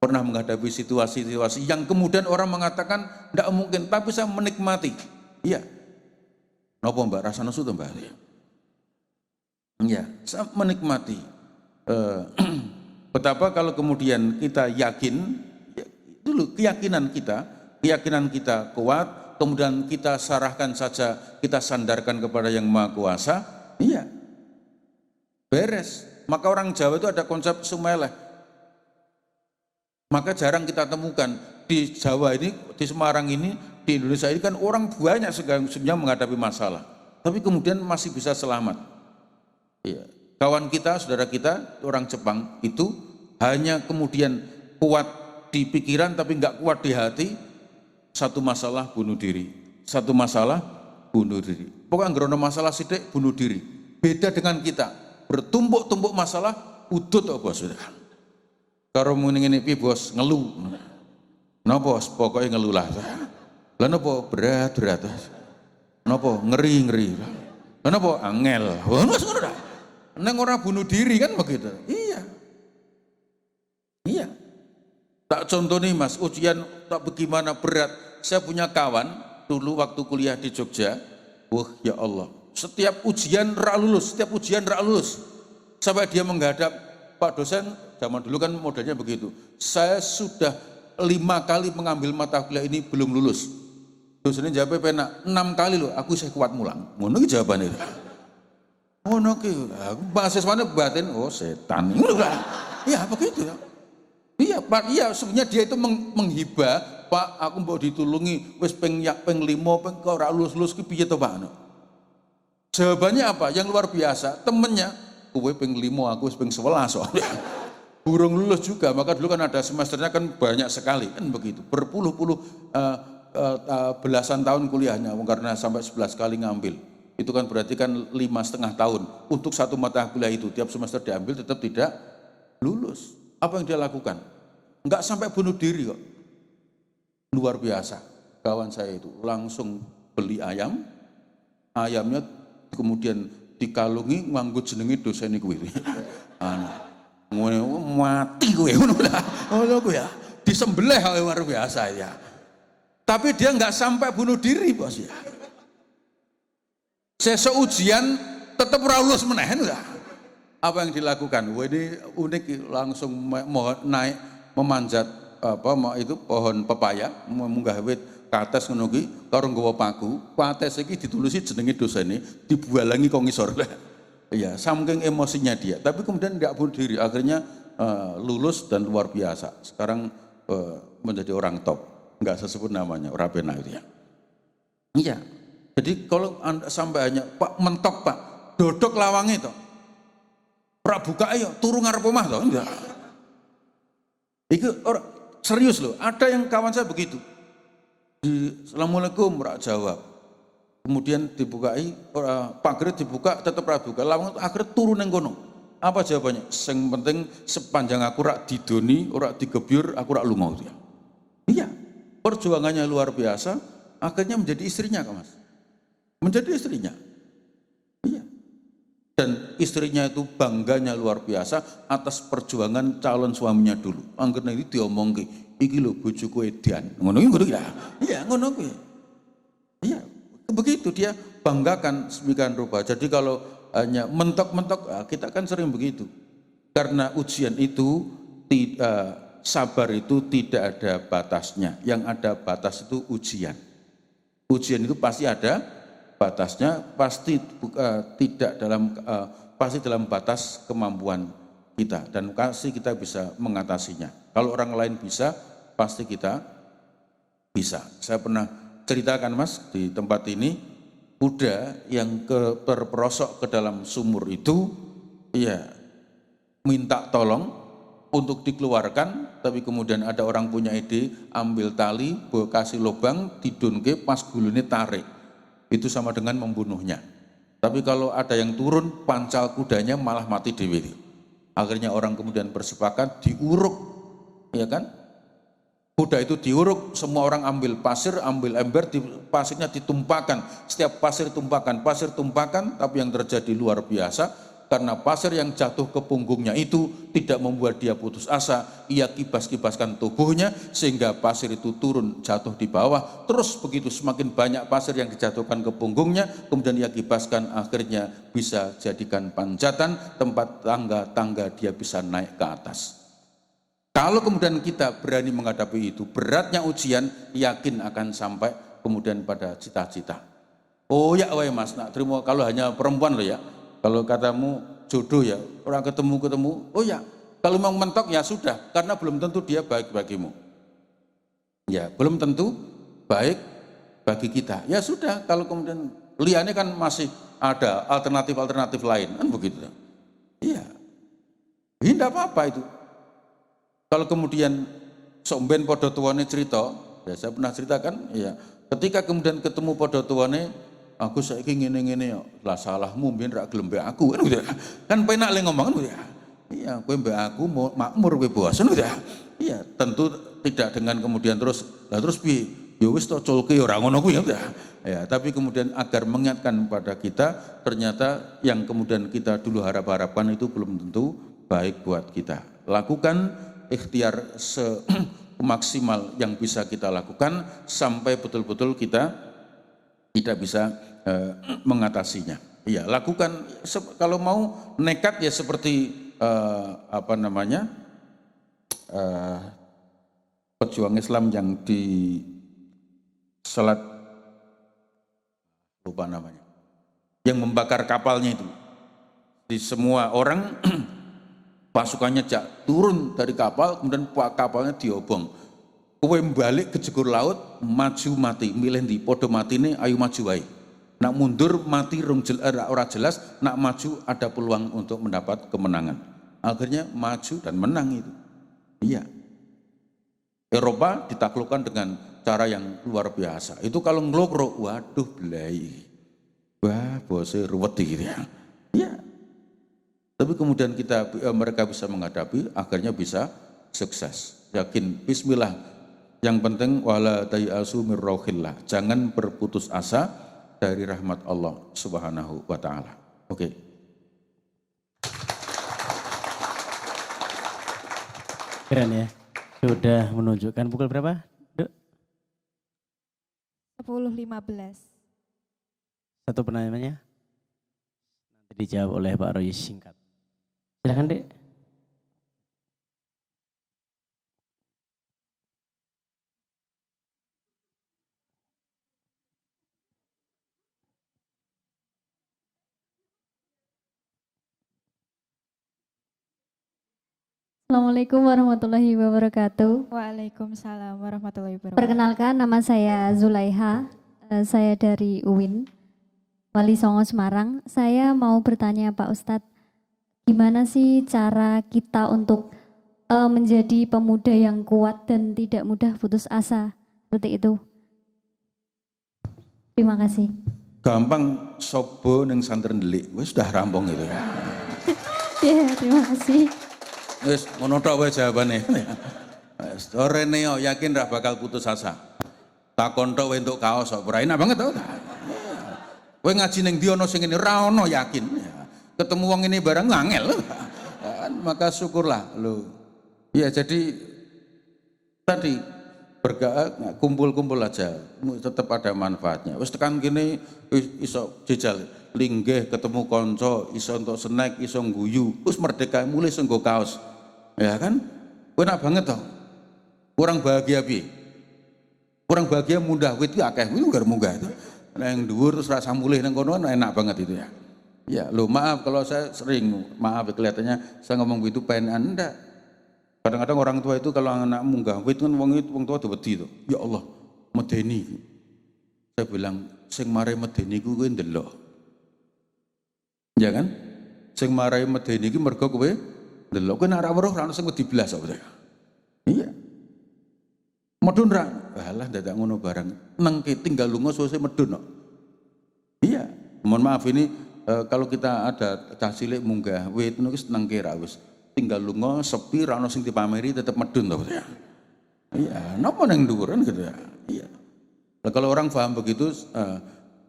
Pernah menghadapi situasi-situasi yang kemudian orang mengatakan tidak mungkin, tapi saya menikmati. Iya. Napa Mbak rasa nesu to Mbak? Iya, saya menikmati. Betapa kalau kemudian kita yakin, dulu keyakinan kita kuat, kemudian kita sarahkan saja, kita sandarkan kepada Yang Maha Kuasa, iya. Beres. Maka orang Jawa itu ada konsep sumeleh. Maka jarang kita temukan di Jawa ini, di Semarang ini, di Indonesia ini kan orang banyak sebenarnya menghadapi masalah. Tapi kemudian masih bisa selamat. Ya. Kawan kita, saudara kita, orang Jepang itu hanya kemudian kuat di pikiran tapi nggak kuat di hati. Satu masalah bunuh diri. Satu masalah bunuh diri. Pokoknya ngerono masalah sidik bunuh diri. Beda dengan kita. Bertumpuk-tumpuk masalah, udut apa sudah. Kalau mending ini bos ngeluh. Napa pokoknya ngeluh lah. Lah napa berat. Napa ngeri. Lah napa angel. Neng orang bunuh diri kan begitu. Iya. Tak contoh nih mas, ujian tak bagaimana berat. Saya punya kawan dulu waktu kuliah di Jogja. Wah ya Allah. Setiap ujian rak lulus, sampai dia menghadap Pak dosen, zaman dulu kan modelnya begitu. Saya sudah 5 kali mengambil mata kuliah ini belum lulus. Dosennya jawabnya penak, 6 kali loh, aku saya kuat mulang. Ngono ki jawabannya. Ngono ki, aku mahasiswanya batin, oh setan. Iya begitu ya. Iya Pak, iya sebenarnya dia itu menghibah, Pak aku mau ditulungi, wis peng 5, peng ora lulus ki piye to Pak? Jawabannya apa? Yang luar biasa, temennya, kowe peng 5, aku peng 11 soalnya. Burung lulus juga, maka dulu kan ada semesternya kan banyak sekali, kan begitu. Berpuluh-puluh belasan tahun kuliahnya, karena sampai 11 kali ngambil. Itu kan berarti kan 5,5 tahun. Untuk satu mata kuliah itu, tiap semester diambil tetap tidak lulus. Apa yang dia lakukan? Enggak sampai bunuh diri kok. Luar biasa. Kawan saya itu langsung beli ayam, ayamnya kemudian dikalungi nganggo jenenge dosen iku kuwi. Ngono mati kowe ngono kuwi ya. Disembelih luar biasa ya. Tapi dia enggak sampai bunuh diri, Bos ya. Sesuk ujian tetap ora lulus meneh ya. Apa yang dilakukan? Wah ini unik, langsung naik memanjat itu pohon pepaya, munggah wit kates ngono ki karo nggawa paku, kates iki ditulusi jenenge dosene, dibualangi kok ngisor. Iya, saking emosinya dia. Tapi kemudian tidak bunuh diri, akhirnya lulus dan luar biasa. Sekarang menjadi orang top, enggak sesebut namanya, ora penak itu ya. Iya. Jadi kalau Anda sampai hanya Pak mentok Pak, dodok lawange to. Ora buka ayo, turu ngarep omah to. Enggak. Itu orang serius loh, ada yang kawan saya begitu. Assalamualaikum rak jawab. Kemudian dibukai pagar dibuka tetap ora buka. Lawang akhirnya turun nang kono. Apa jawabannya? Sing penting sepanjang aku rak didoni, ora digebyur, aku rak lunga itu ya. Iya, perjuangannya luar biasa, akhirnya menjadi istrinya Kak Mas. Menjadi istrinya. Iya. Dan istrinya itu bangganya luar biasa atas perjuangan calon suaminya dulu. Akhirnya itu diomongke, iki lho bojoku edan. Ngono ya. Iya, ngono kuwi. Iya, begitu dia banggakan semikian rupa. Jadi kalau hanya mentok-mentok, kita kan sering begitu. Karena ujian itu, sabar itu tidak ada batasnya. Yang ada batas itu ujian. Ujian itu pasti ada batasnya, pasti tidak dalam pasti dalam batas kemampuan kita dan pasti kita bisa mengatasinya. Kalau orang lain bisa, pasti kita bisa. Saya pernah ceritakan Mas di tempat ini, kuda yang terperosok ke dalam sumur itu, ya minta tolong untuk dikeluarkan, tapi kemudian ada orang punya ide, ambil tali, kasih lubang, didunke, pas gulune tarik. Itu sama dengan membunuhnya. Tapi kalau ada yang turun, pancal kudanya malah mati dewi. Akhirnya orang kemudian bersepakat diuruk, ya kan? Kuda itu diuruk, semua orang ambil pasir, ambil ember, pasirnya ditumpahkan. Setiap pasir tumpahkan, tapi yang terjadi luar biasa. Karena pasir yang jatuh ke punggungnya itu tidak membuat dia putus asa, ia kibas-kibaskan tubuhnya sehingga pasir itu turun jatuh di bawah. Terus begitu semakin banyak pasir yang dijatuhkan ke punggungnya, kemudian ia kibaskan, akhirnya bisa jadikan panjatan, tempat tangga-tangga dia bisa naik ke atas. Kalau kemudian kita berani menghadapi itu, beratnya ujian, yakin akan sampai kemudian pada cita-cita. Oh ya wae Mas, nak terima kalau hanya perempuan loh ya. Kalau katamu jodoh ya, orang ketemu, oh ya, kalau mau mentok ya sudah, karena belum tentu dia baik bagimu. Ya, belum tentu baik bagi kita. Ya sudah, kalau kemudian liane kan masih ada alternatif-alternatif lain, kan begitu. Iya, tidak apa-apa itu. Kalau kemudian somben podo tuane cerita, ya saya pernah ceritakan, ya, ketika kemudian ketemu podo tuane, aku saiki ngene-ngene yo. Lah salahmu mbiyen ra gelem mbek aku kan gitu. Kan penak le ngomong kan gitu. Iya, kowe mbek aku makmur kowe bosen gitu. Iya, tentu tidak dengan kemudian terus piye? Ya wis to culke ora ngono kuwi ya. Ya, tapi kemudian agar mengingatkan pada kita ternyata yang kemudian kita dulu harap-harapkan itu belum tentu baik buat kita. Lakukan ikhtiar semaksimal yang bisa kita lakukan sampai betul-betul kita tidak bisa mengatasinya. Iya, lakukan kalau mau nekat ya seperti pejuang Islam yang di Selat lupa namanya, yang membakar kapalnya itu. Di semua orang pasukannya turun dari kapal, kemudian kapalnya diobong. Kowe balik ke jegur laut, maju mati, milih di podo mati ini, ayo maju wae. Nak mundur mati ora jelas, nak maju ada peluang untuk mendapat kemenangan. Akhirnya maju dan menang itu. Iya. Eropa ditaklukkan dengan cara yang luar biasa. Itu kalau ngelokro, waduh belai. Wah, bose ruwet gitu ya. Iya. Tapi kemudian mereka bisa menghadapi, akhirnya bisa sukses. Yakin, bismillah. Yang penting wala tayasu mir rauhillah. Jangan berputus asa dari rahmat Allah Subhanahu wa taala. Oke. Keren ya. Sudah menunjukkan pukul berapa? 10.15. Satu pertanyaannya nanti dijawab oleh Pak Roy singkat. Silakan Dek. Assalamualaikum warahmatullahi wabarakatuh. Waalaikumsalam warahmatullahi wabarakatuh. Perkenalkan, nama saya Zulaiha, saya dari UIN, Wali Songo Semarang. Saya mau bertanya Pak Ustadz, gimana sih cara kita untuk menjadi pemuda yang kuat dan tidak mudah putus asa, seperti itu? Terima kasih. Gampang sobo ning santren delik, wis sudah rampung itu ya. Ya, terima kasih. Wis ngono tok wae jawabane. Wis orene yo yakin ra bakal putus asa. Takon tok wae entuk kaos kok ora enak banget to. Kowe ngaji ning ndi ana sing ngene ra ono yakin. Ketemu wong ini barang ngangel. Maka syukurlah lu. Ya jadi tadi kumpul-kumpul aja tetap ada manfaatnya. Wis tekan kene iso jejal linggih ketemu konco, iso untuk snack, iso ngguyu, wis merdeka mulai iso nggo kaos. Ya kan? Enak banget toh. Kurang bahagia piye? Kurang bahagia mundah wit ki akeh kuwi nggar munggah itu. Nang dhuwur terus rasa mulih nang kono enak banget itu ya. Ya, lo maaf kalau saya sering, maaf kelihatannya saya ngomong begitu pengen Anda. Kadang-kadang orang tua itu kalau anak munggah wit kan wong tua wedi to. Ya Allah, medeni. Saya bilang sing mare medeni ku kowe ndelok. Ya kan? Sing mare medeni iki mergo kowe ndelok. Kowe nek ora weruh ora ono sing wedi blas apa ya. Iya. Medun ra. Alah dadak ngono barang. Nengke tinggal lunga suwe medun kok. Iya. Mohon maaf ini kalau kita ada cah cilik munggah wit niku seneng kira wis tinggal lunga sepi ra ono sing dipameri tetep medun to ya. Iya, napa nang dhuwuran gitu ya. Iya. Nah, kalau orang paham begitu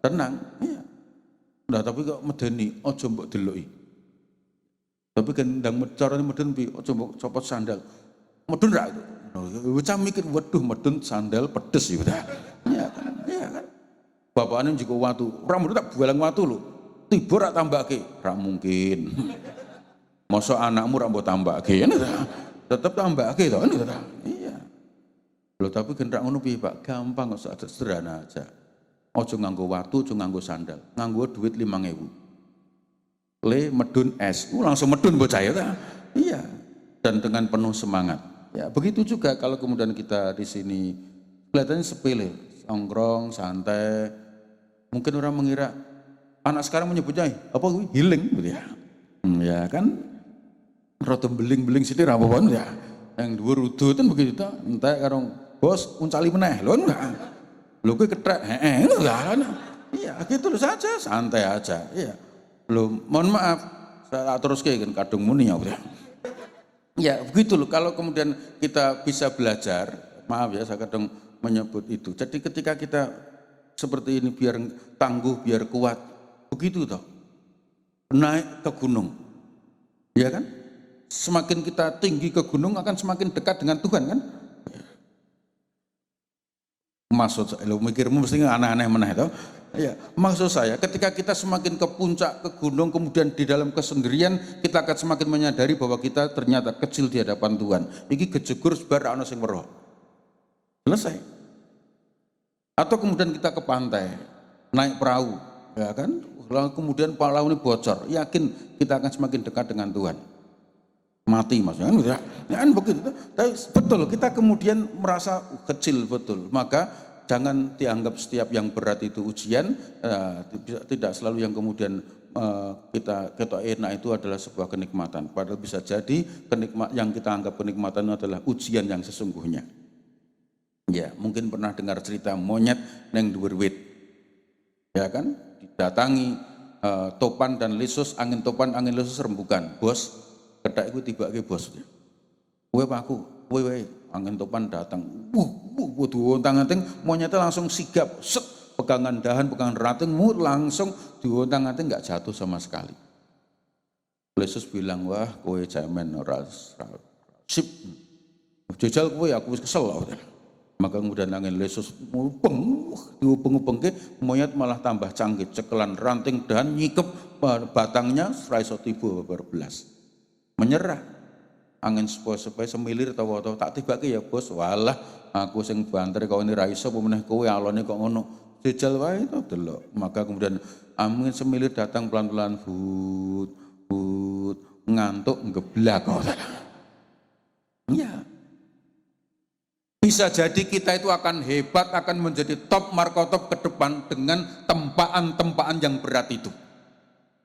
tenang, iya. Nah, tapi kok medeni aja mbok deloki. Tapi kan ndang carane medun piye aja mbok copot sandal. Medun ra itu. Bocah mikir waduh medun sandal pedes ya. Iya kan? Iya kan. Bapakane njiko watu, ora medun tak bualang watu lho. Tiba rak tambahke, rak mungkin. Masa anakmu rak mbok tambahke, tetep tambahke to, iya. Lho tapi kan rak ngono piye Pak? Gampang kok sederhana aja. Aja nganggo watu, aja nganggo sandal. Nganggo duit 5.000. Le medun es, langsung medun bocah ya ta? Iya. Dan dengan penuh semangat. Ya, begitu juga kalau kemudian kita di sini kelihatannya sepele, nongkrong, santai. Mungkin orang mengira anak sekarang menyebutnya apa healing gitu ya. Ya kan rada beling-beling sithik ra apa-apa ya. Yang dhuwur udut kan begitu ta. Entek karo bos uncali meneh lho enggak. Lho kowe kethek enggak. Iya, gitu loh saja, santai aja. Iya. Lho, mohon maaf saya teruske kan kadung muni ya. Ya, begitu loh kalau kemudian kita bisa belajar, maaf ya saya kadang menyebut itu. Jadi ketika kita seperti ini biar tangguh, biar kuat. Begitu toh, naik ke gunung, ya kan? Semakin kita tinggi ke gunung akan semakin dekat dengan Tuhan kan? Maksud saya, lo mikirmu mesti aneh-aneh meneh toh? Ya, maksud saya ketika kita semakin ke puncak ke gunung kemudian di dalam kesendirian kita akan semakin menyadari bahwa kita ternyata kecil di hadapan Tuhan. Iki gejegur sebar ana sing weruh. Selesai. Atau kemudian kita ke pantai, naik perahu, ya kan? Lalu kemudian perahu ini bocor, yakin kita akan semakin dekat dengan Tuhan. Mati maksudnya, ya kan begitu. Tapi betul kita kemudian merasa kecil betul, maka jangan dianggap setiap yang berat itu ujian. Tidak selalu yang kemudian kita enak itu adalah sebuah kenikmatan. Padahal bisa jadi yang kita anggap kenikmatan adalah ujian yang sesungguhnya. Ya mungkin pernah dengar cerita monyet neng dhuwur wit, ya kan? Didatangi topan dan lisus, angin topan angin lisus rembukan. Bos kedak iku tibake bos. Kowe paku, kowe wae. Angin topan datang. Diwontang-anting monyetnya langsung sigap, set pegangan dahan, pegangan ranting, langsung diwontang-anting enggak jatuh sama sekali. Lisus bilang, "Wah, kowe cemen ora sip. Jajal kowe aku wis kesel." Maka kemudian angin lesus diupeng-upengke monyet malah tambah canggih, cekelan ranting dan nyikep batangnya seraiso tiba berbelas. Menyerah. Angin sepoi-sepoi semilir tawa-tawa tak tibake ya bos. Walah aku sing banter kau ini raiso pemeneh kowe alone kok ngono. Jejal wae to delok. Maka kemudian angin semilir datang pelan-pelan ngantuk ngeblak kok. Iya. Bisa jadi kita itu akan hebat, akan menjadi top markotop ke depan dengan tempaan-tempaan yang berat itu.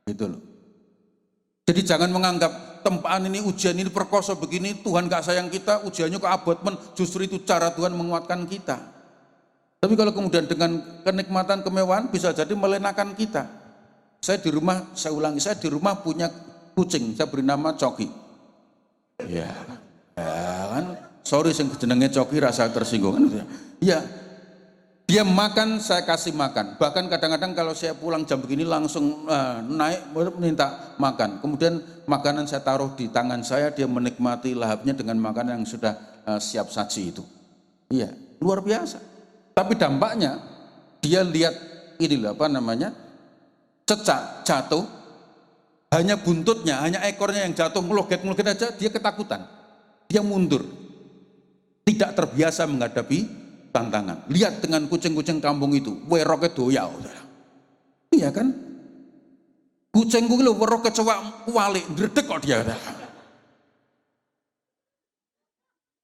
Gitu loh. Jadi jangan menganggap tempaan ini, ujian ini perkosa begini, Tuhan gak sayang kita, ujiannya ke abotmen, justru itu cara Tuhan menguatkan kita. Tapi kalau kemudian dengan kenikmatan, kemewahan bisa jadi melenakan kita. Saya di rumah, saya ulangi, saya di rumah punya kucing, saya beri nama Coki. Ya, kan, sorry sing jenenge Coki rasa tersinggung kan. Ya, dia makan saya kasih makan. Bahkan kadang-kadang kalau saya pulang jam begini langsung naik minta makan. Kemudian makanan saya taruh di tangan saya, dia menikmati lahapnya dengan makanan yang sudah siap saji itu. Iya, luar biasa. Tapi dampaknya dia lihat ini loh apa namanya, cecak jatuh, hanya buntutnya, hanya ekornya yang jatuh ngeloget aja, dia ketakutan, dia mundur, tidak terbiasa menghadapi tantangan. Lihat dengan kucing-kucing kampung itu, weroknya doyau, iya kan? Kucingku lho weroknya cewek walik, ndredeg kok dia.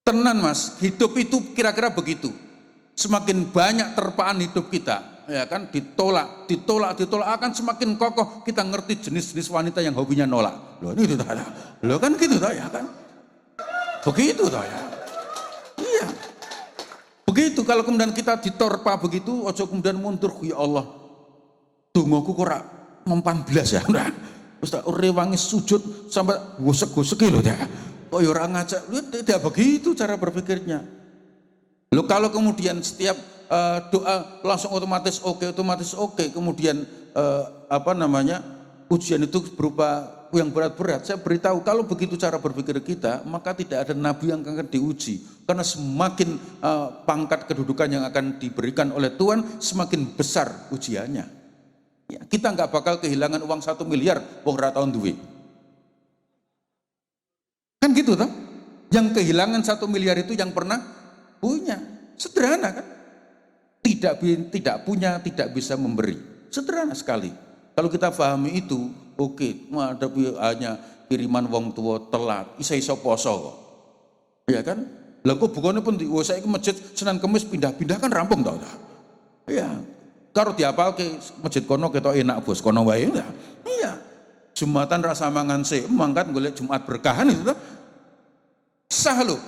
Tenan mas, hidup itu kira-kira begitu. Semakin banyak terpaan hidup kita, ya kan, ditolak, akan semakin kokoh kita ngerti jenis-jenis wanita yang hobinya nolak. Loh ini itu ya. Loh kan gitu toh ya kan? Begitu toh ya. Iya. Begitu kalau kemudian kita ditorpa begitu, ojo kemudian mundur, ya Allah. Dongoku kok ora mempan blas ya. Nah, Ustaz rewangi sujud sampai gosek-gosek lho ya. Oh ya orang ngajak, tidak begitu cara berpikirnya. Loh kalau kemudian setiap doa langsung otomatis oke, kemudian apa namanya, ujian itu berupa yang berat-berat. Saya beritahu kalau begitu cara berpikir kita, maka tidak ada nabi yang akan diuji. Karena semakin pangkat kedudukan yang akan diberikan oleh Tuhan, semakin besar ujiannya. Ya, kita nggak bakal kehilangan uang 1 miliar, wong ra tahun duwe. Kan gitu toh? Yang kehilangan 1 miliar itu yang pernah punya. Sederhana kan? Tidak punya, tidak bisa memberi. Sederhana sekali. Kalau kita pahami itu, oke, menghadapi hanya kiriman wong tua telat, iso poso kok. Iya kan? Lah kok bukannya pun saya ke masjid Senin Kemis pindah-pindah kan rampung tau. Iya. Karo diapalke masjid kono ketok enak bos kono wae enggak. Iya. Jumatan rasa mangan sih, mangkat golek Jumat berkahan itu toh. Sah loh.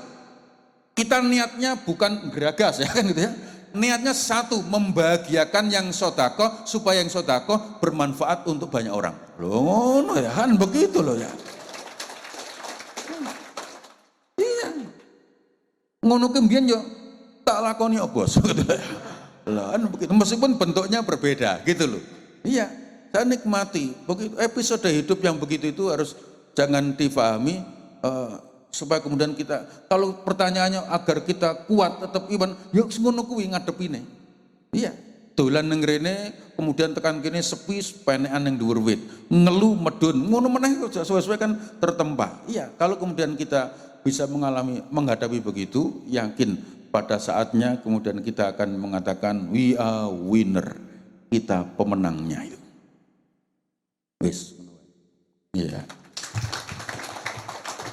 Kita niatnya bukan geragas ya kan gitu ya. Niatnya satu, membahagiakan yang sodako supaya yang sodako bermanfaat untuk banyak orang. Loh, no ya kan begitu loh ya. Iya. Ngono kembian yo tak lakoni bos gitu ya. Lah kan begitu meskipun bentuknya berbeda gitu loh. Iya, saya nikmati. Begitu episode hidup yang begitu itu harus jangan difahami supaya kemudian kita, kalau pertanyaannya agar kita kuat tetap iman, yuk ngono kuwi ngadepine. Iya, dolan ning rene kemudian tekan kene sepi penekan ning dhuwur wit, ngelu medun, ngono meneh sesuai kan tertempa. Iya, kalau kemudian kita bisa menghadapi begitu, yakin pada saatnya kemudian kita akan mengatakan we are winner. Kita pemenangnya itu. Wis. Iya.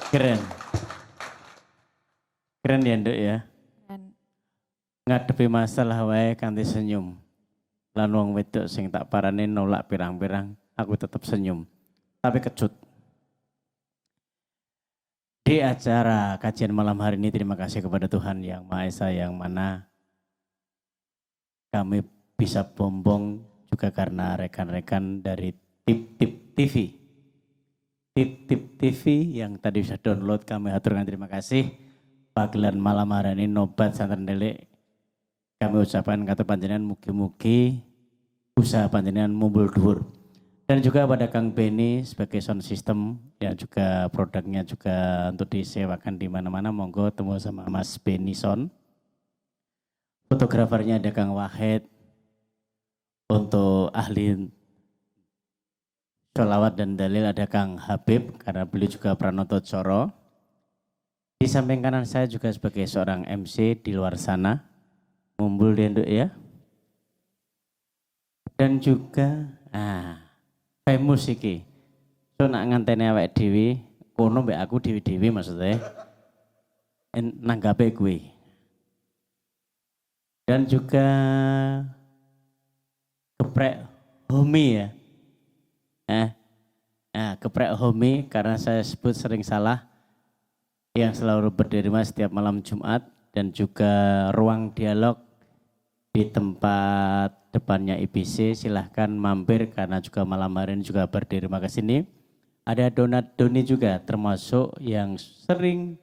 Keren. Keren ya Nduk ya. Keren. Ngadepi masalah wae kanthi senyum. Lan wong wedok sing tak parane nolak pirang-pirang, aku tetap senyum. Tapi kecut. Di acara kajian malam hari ini terima kasih kepada Tuhan Yang Maha Esa yang mana kami bisa bombong juga karena rekan-rekan dari Tip-Tip TV. Tip-Tip TV yang tadi bisa download kami haturkan terima kasih. Pagelaran malam hari ini nobat santren delik kami ucapkan kata panjenengan mugi-mugi usaha panjenengan mumbul dhuwur. Dan juga pada Kang Beni sebagai sound system yang juga produknya juga untuk disewakan di mana-mana, monggo temu sama Mas Beni Sound. Fotografernya ada Kang Wahid. Untuk ahli sholawat dan dalil ada Kang Habib karena beliau juga Pranoto Coro. Di samping kanan saya juga sebagai seorang MC di luar sana, mumbul Denduk ya. Dan juga famous iki. So nak ngantene awake dhewe, kono mbek aku dhewe-dhewe maksudnya. Nanggape kuwi. Dan juga geprek Homi ya. Geprek Homi karena saya sebut sering salah. Yang selalu berderma setiap malam Jumat dan juga ruang dialog di tempat depannya IBC, silahkan mampir karena juga malam hari ini juga berderma ke sini. Ada donat doni juga termasuk yang sering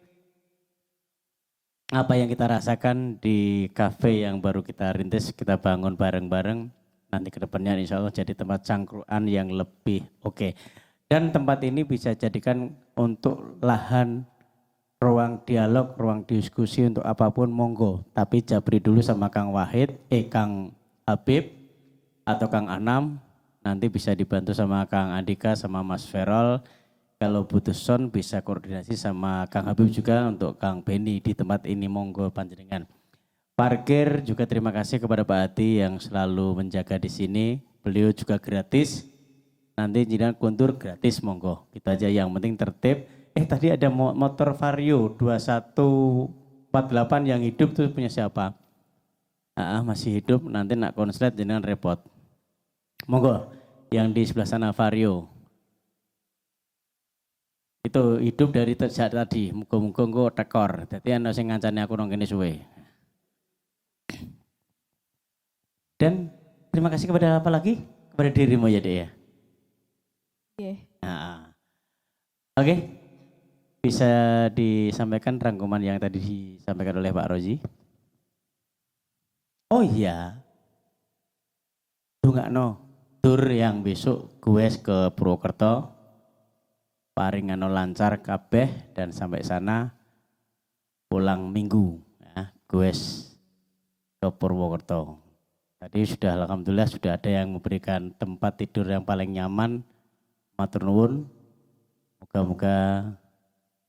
apa yang kita rasakan di kafe yang baru kita rintis, kita bangun bareng-bareng. Nanti ke depannya insya Allah jadi tempat cangkruan yang lebih oke. Dan tempat ini bisa jadikan untuk lahan ruang dialog, ruang diskusi untuk apapun monggo. Tapi jabri dulu sama Kang Wahid, Kang Habib atau Kang Anam. Nanti bisa dibantu sama Kang Andika sama Mas Ferol. Kalau butuh sound bisa koordinasi sama Kang Habib juga untuk Kang Beni di tempat ini monggo panjenengan. Parkir juga terima kasih kepada Pak Ati yang selalu menjaga di sini. Beliau juga gratis. Nanti jenengan kuntur gratis monggo. Kita aja yang penting tertib. Tadi ada motor Vario 2148 yang hidup tuh punya siapa? Masih hidup, nanti nak konslet jenengan repot. Monggo yang di sebelah sana Vario. Itu hidup dari sejak tadi, muga-muga engko tekor. Dadi ana sing ngancani aku nang kene suwe. Dan terima kasih kepada apa lagi? Kepada dirimu ya, Dek ya. Iya. Oke. Bisa disampaikan rangkuman yang tadi disampaikan oleh Pak Rozi? Oh iya. Dungakno tur yang besok gue ke Purwokerto. Paringano lancar kabeh dan sampai sana pulang minggu ya, gue ke Purwokerto. Tadi sudah alhamdulillah sudah ada yang memberikan tempat tidur yang paling nyaman. Matur nuwun. Moga-moga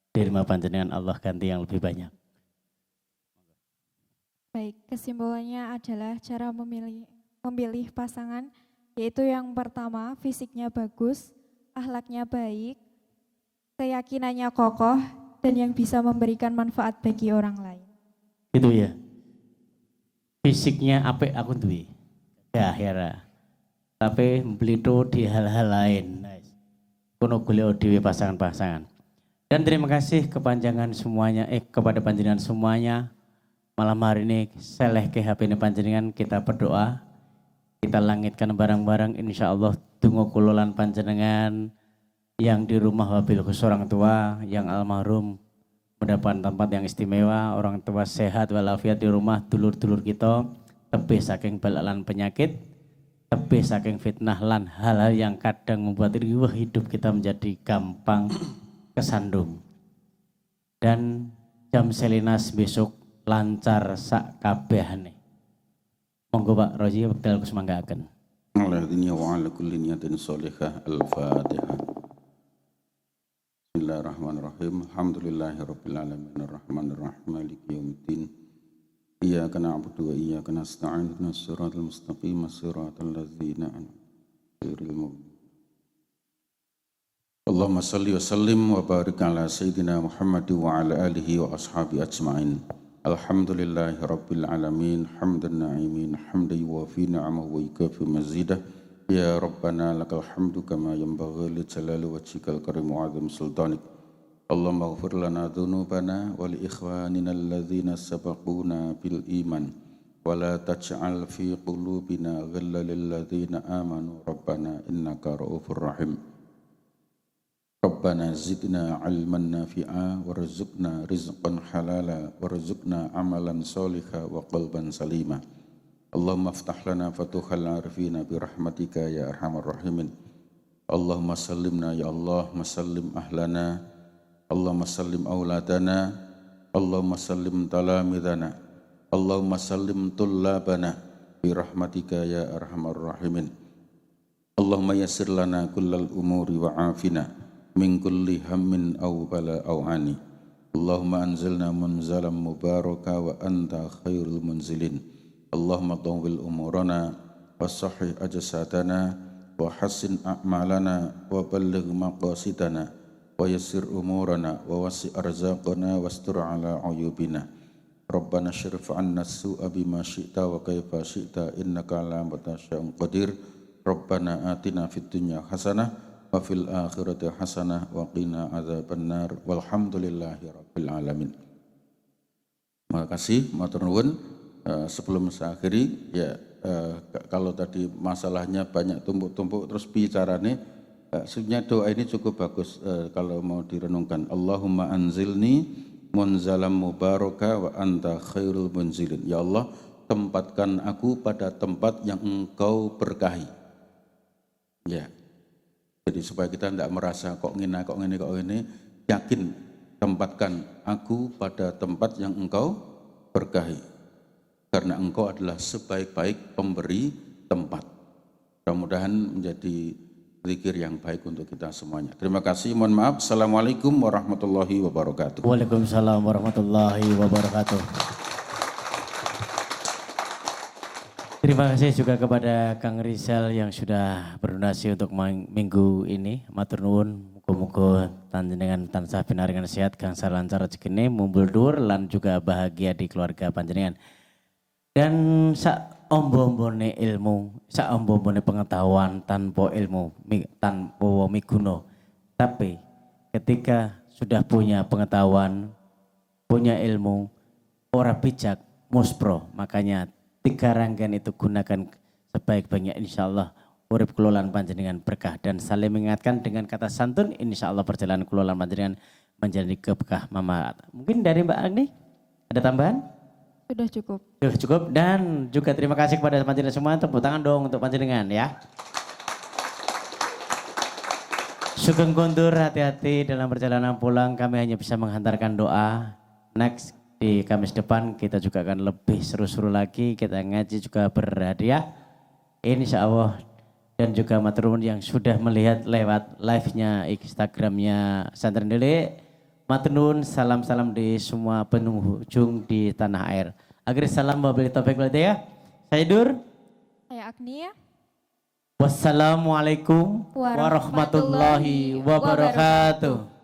derma panjenengan Allah ganti yang lebih banyak. Baik, kesimpulannya adalah cara memilih pasangan, yaitu yang pertama fisiknya bagus, akhlaknya baik, keyakinannya kokoh, dan yang bisa memberikan manfaat bagi orang lain. Itu ya. Fisiknya apik aku duwe. Ya hera. Tapi mblito di hal-hal lain. Kono golek dhewe pasangan-pasangan. Dan terima kasih kepanjangan semuanya, kepada panjenengan semuanya. Malam hari ini seleh ke HP ini panjenengan kita berdoa. Kita langitkan barang-barang insya Allah tunggu kulolan panjenengan yang di rumah wabil khusus orang tua yang almarhum mendapat tempat yang istimewa, orang tua sehat walafiat di rumah, dulur-dulur kita tebih saking balalan penyakit, tebih saking fitnah lan hal-hal yang kadang membuat hidup kita menjadi gampang kesandung. Dan jam selinas besok lancar sak kabehane. Monggo Pak Rozi wekdal kusemanggaken. Alladzi wa ala kulli niyatin shalihah al-Fatihah. Bismillahirrahmanirrahim. Alhamdulillahirabbil alamin arrahmanir rahim maliki yaumiddin. Iyyaka na'budu wa iyyaka nasta'in ihdinas siratal mustaqim siratal ladzina an'amta 'alaihim. Allahumma shalli wa sallim wa barik ala sayyidina Muhammad wa ala alihi wa ashabi ajma'in. Alhamdulillahirabbil alamin hamdan na'imin hamdan yuwafi ni'amahu wa yukafi mazidah. Ya Rabbana lakal hamdu kama yanbaghi li jalali wajhikal karim wa 'azim sultanik. Allahumma ighfir lana dhunubana wa li ikhwanina alladhina sabaquna bil iman wa la taj'al fi qulubina ghillan lil ladzina amanu rabbana innaka ra'ufur rahim. Rabbana zidna 'ilman nafi'a warzuqna rizqan halala warzuqna amalan sholihan wa qalban salima. Allahumma aftah lana fatuhal arifina birahmatika ya arhamar rahimin. Allahumma sallimna ya Allah, masallim ahlana, Allahumma sallim auladana, Allahumma sallim talamidana, Allahumma sallim tullabana birahmatika ya arhamar rahimin. Allahumma yassir lana kullal umuri wa afina min kulli hammin aw bala aw ani. Allahumma anzilna munzalan mubaraka wa anta khairul munzilin. Allahumma tawwil umurana wa sahih ajsadana wa hassin a'malana wa balligh maqasidana wa yassir umurana wa wasi' arzaqana wastur ala uyubina. Rabbana syrif 'anna as-su'a bima syi'ta wa kaifa syi'ta innaka 'ala ma tasya'u qadir. Rabbana atina fid dunya hasanah wa fil akhirati hasanah wa qina adzabannar walhamdulillahi rabbil alamin. Terima kasih, matur nuwun. Sebelum saya akhiri, ya kalau tadi masalahnya banyak tumpuk-tumpuk terus bicaranya, Sebenarnya doa ini cukup bagus kalau mau direnungkan. Allahumma anzilni munzalam mubaraka wa anta khairul munzilin. Ya Allah, tempatkan aku pada tempat yang Engkau berkahi. Ya. Jadi supaya kita tidak merasa kok ini, yakin tempatkan aku pada tempat yang Engkau berkahi. Karena Engkau adalah sebaik-baik pemberi tempat. Mudah-mudahan menjadi zikir yang baik untuk kita semuanya. Terima kasih, mohon maaf. Assalamualaikum warahmatullahi wabarakatuh. Waalaikumsalam warahmatullahi wabarakatuh. Terima kasih juga kepada Kang Rizal yang sudah berdonasi untuk minggu ini. Matur nuwun, muga-muga panjenengan tansah pinaringan sehat, gangsal lancar rezekine, mumbul dhuwur lan juga bahagia di keluarga panjenengan. Dan sak ombo-ombone ilmu, sak ombo-ombone pengetahuan tanpa ilmu, tanpa miguno. Tapi ketika sudah punya pengetahuan, punya ilmu, ora bijak, muspro, makanya 3 rangkaian itu gunakan sebaik-baiknya, insya Allah urip kelolaan panjenengan berkah dan saling mengingatkan dengan kata santun, insya Allah perjalanan kelolaan panjenengan menjadi keberkah manfaat. Mungkin dari Mbak Agni ada tambahan? Sudah cukup. Sudah cukup, dan juga terima kasih kepada panjenengan semua. Tepuk tangan dong untuk panjenengan ya. Sugeng kondur, hati-hati dalam perjalanan pulang. Kami hanya bisa menghantarkan doa. Next di Kamis depan kita juga akan lebih seru-seru lagi. Kita ngaji juga berhadiah, insya Allah. Dan juga matur nuwun yang sudah melihat lewat live-nya Instagramnya Santren Dele. Matur nuwun, salam-salam di semua penghujung di tanah air. Akhir salam wabillahi taufiq wal hidayah. Saya Dur. Saya Agnia. Wassalamualaikum warahmatullahi wabarakatuh.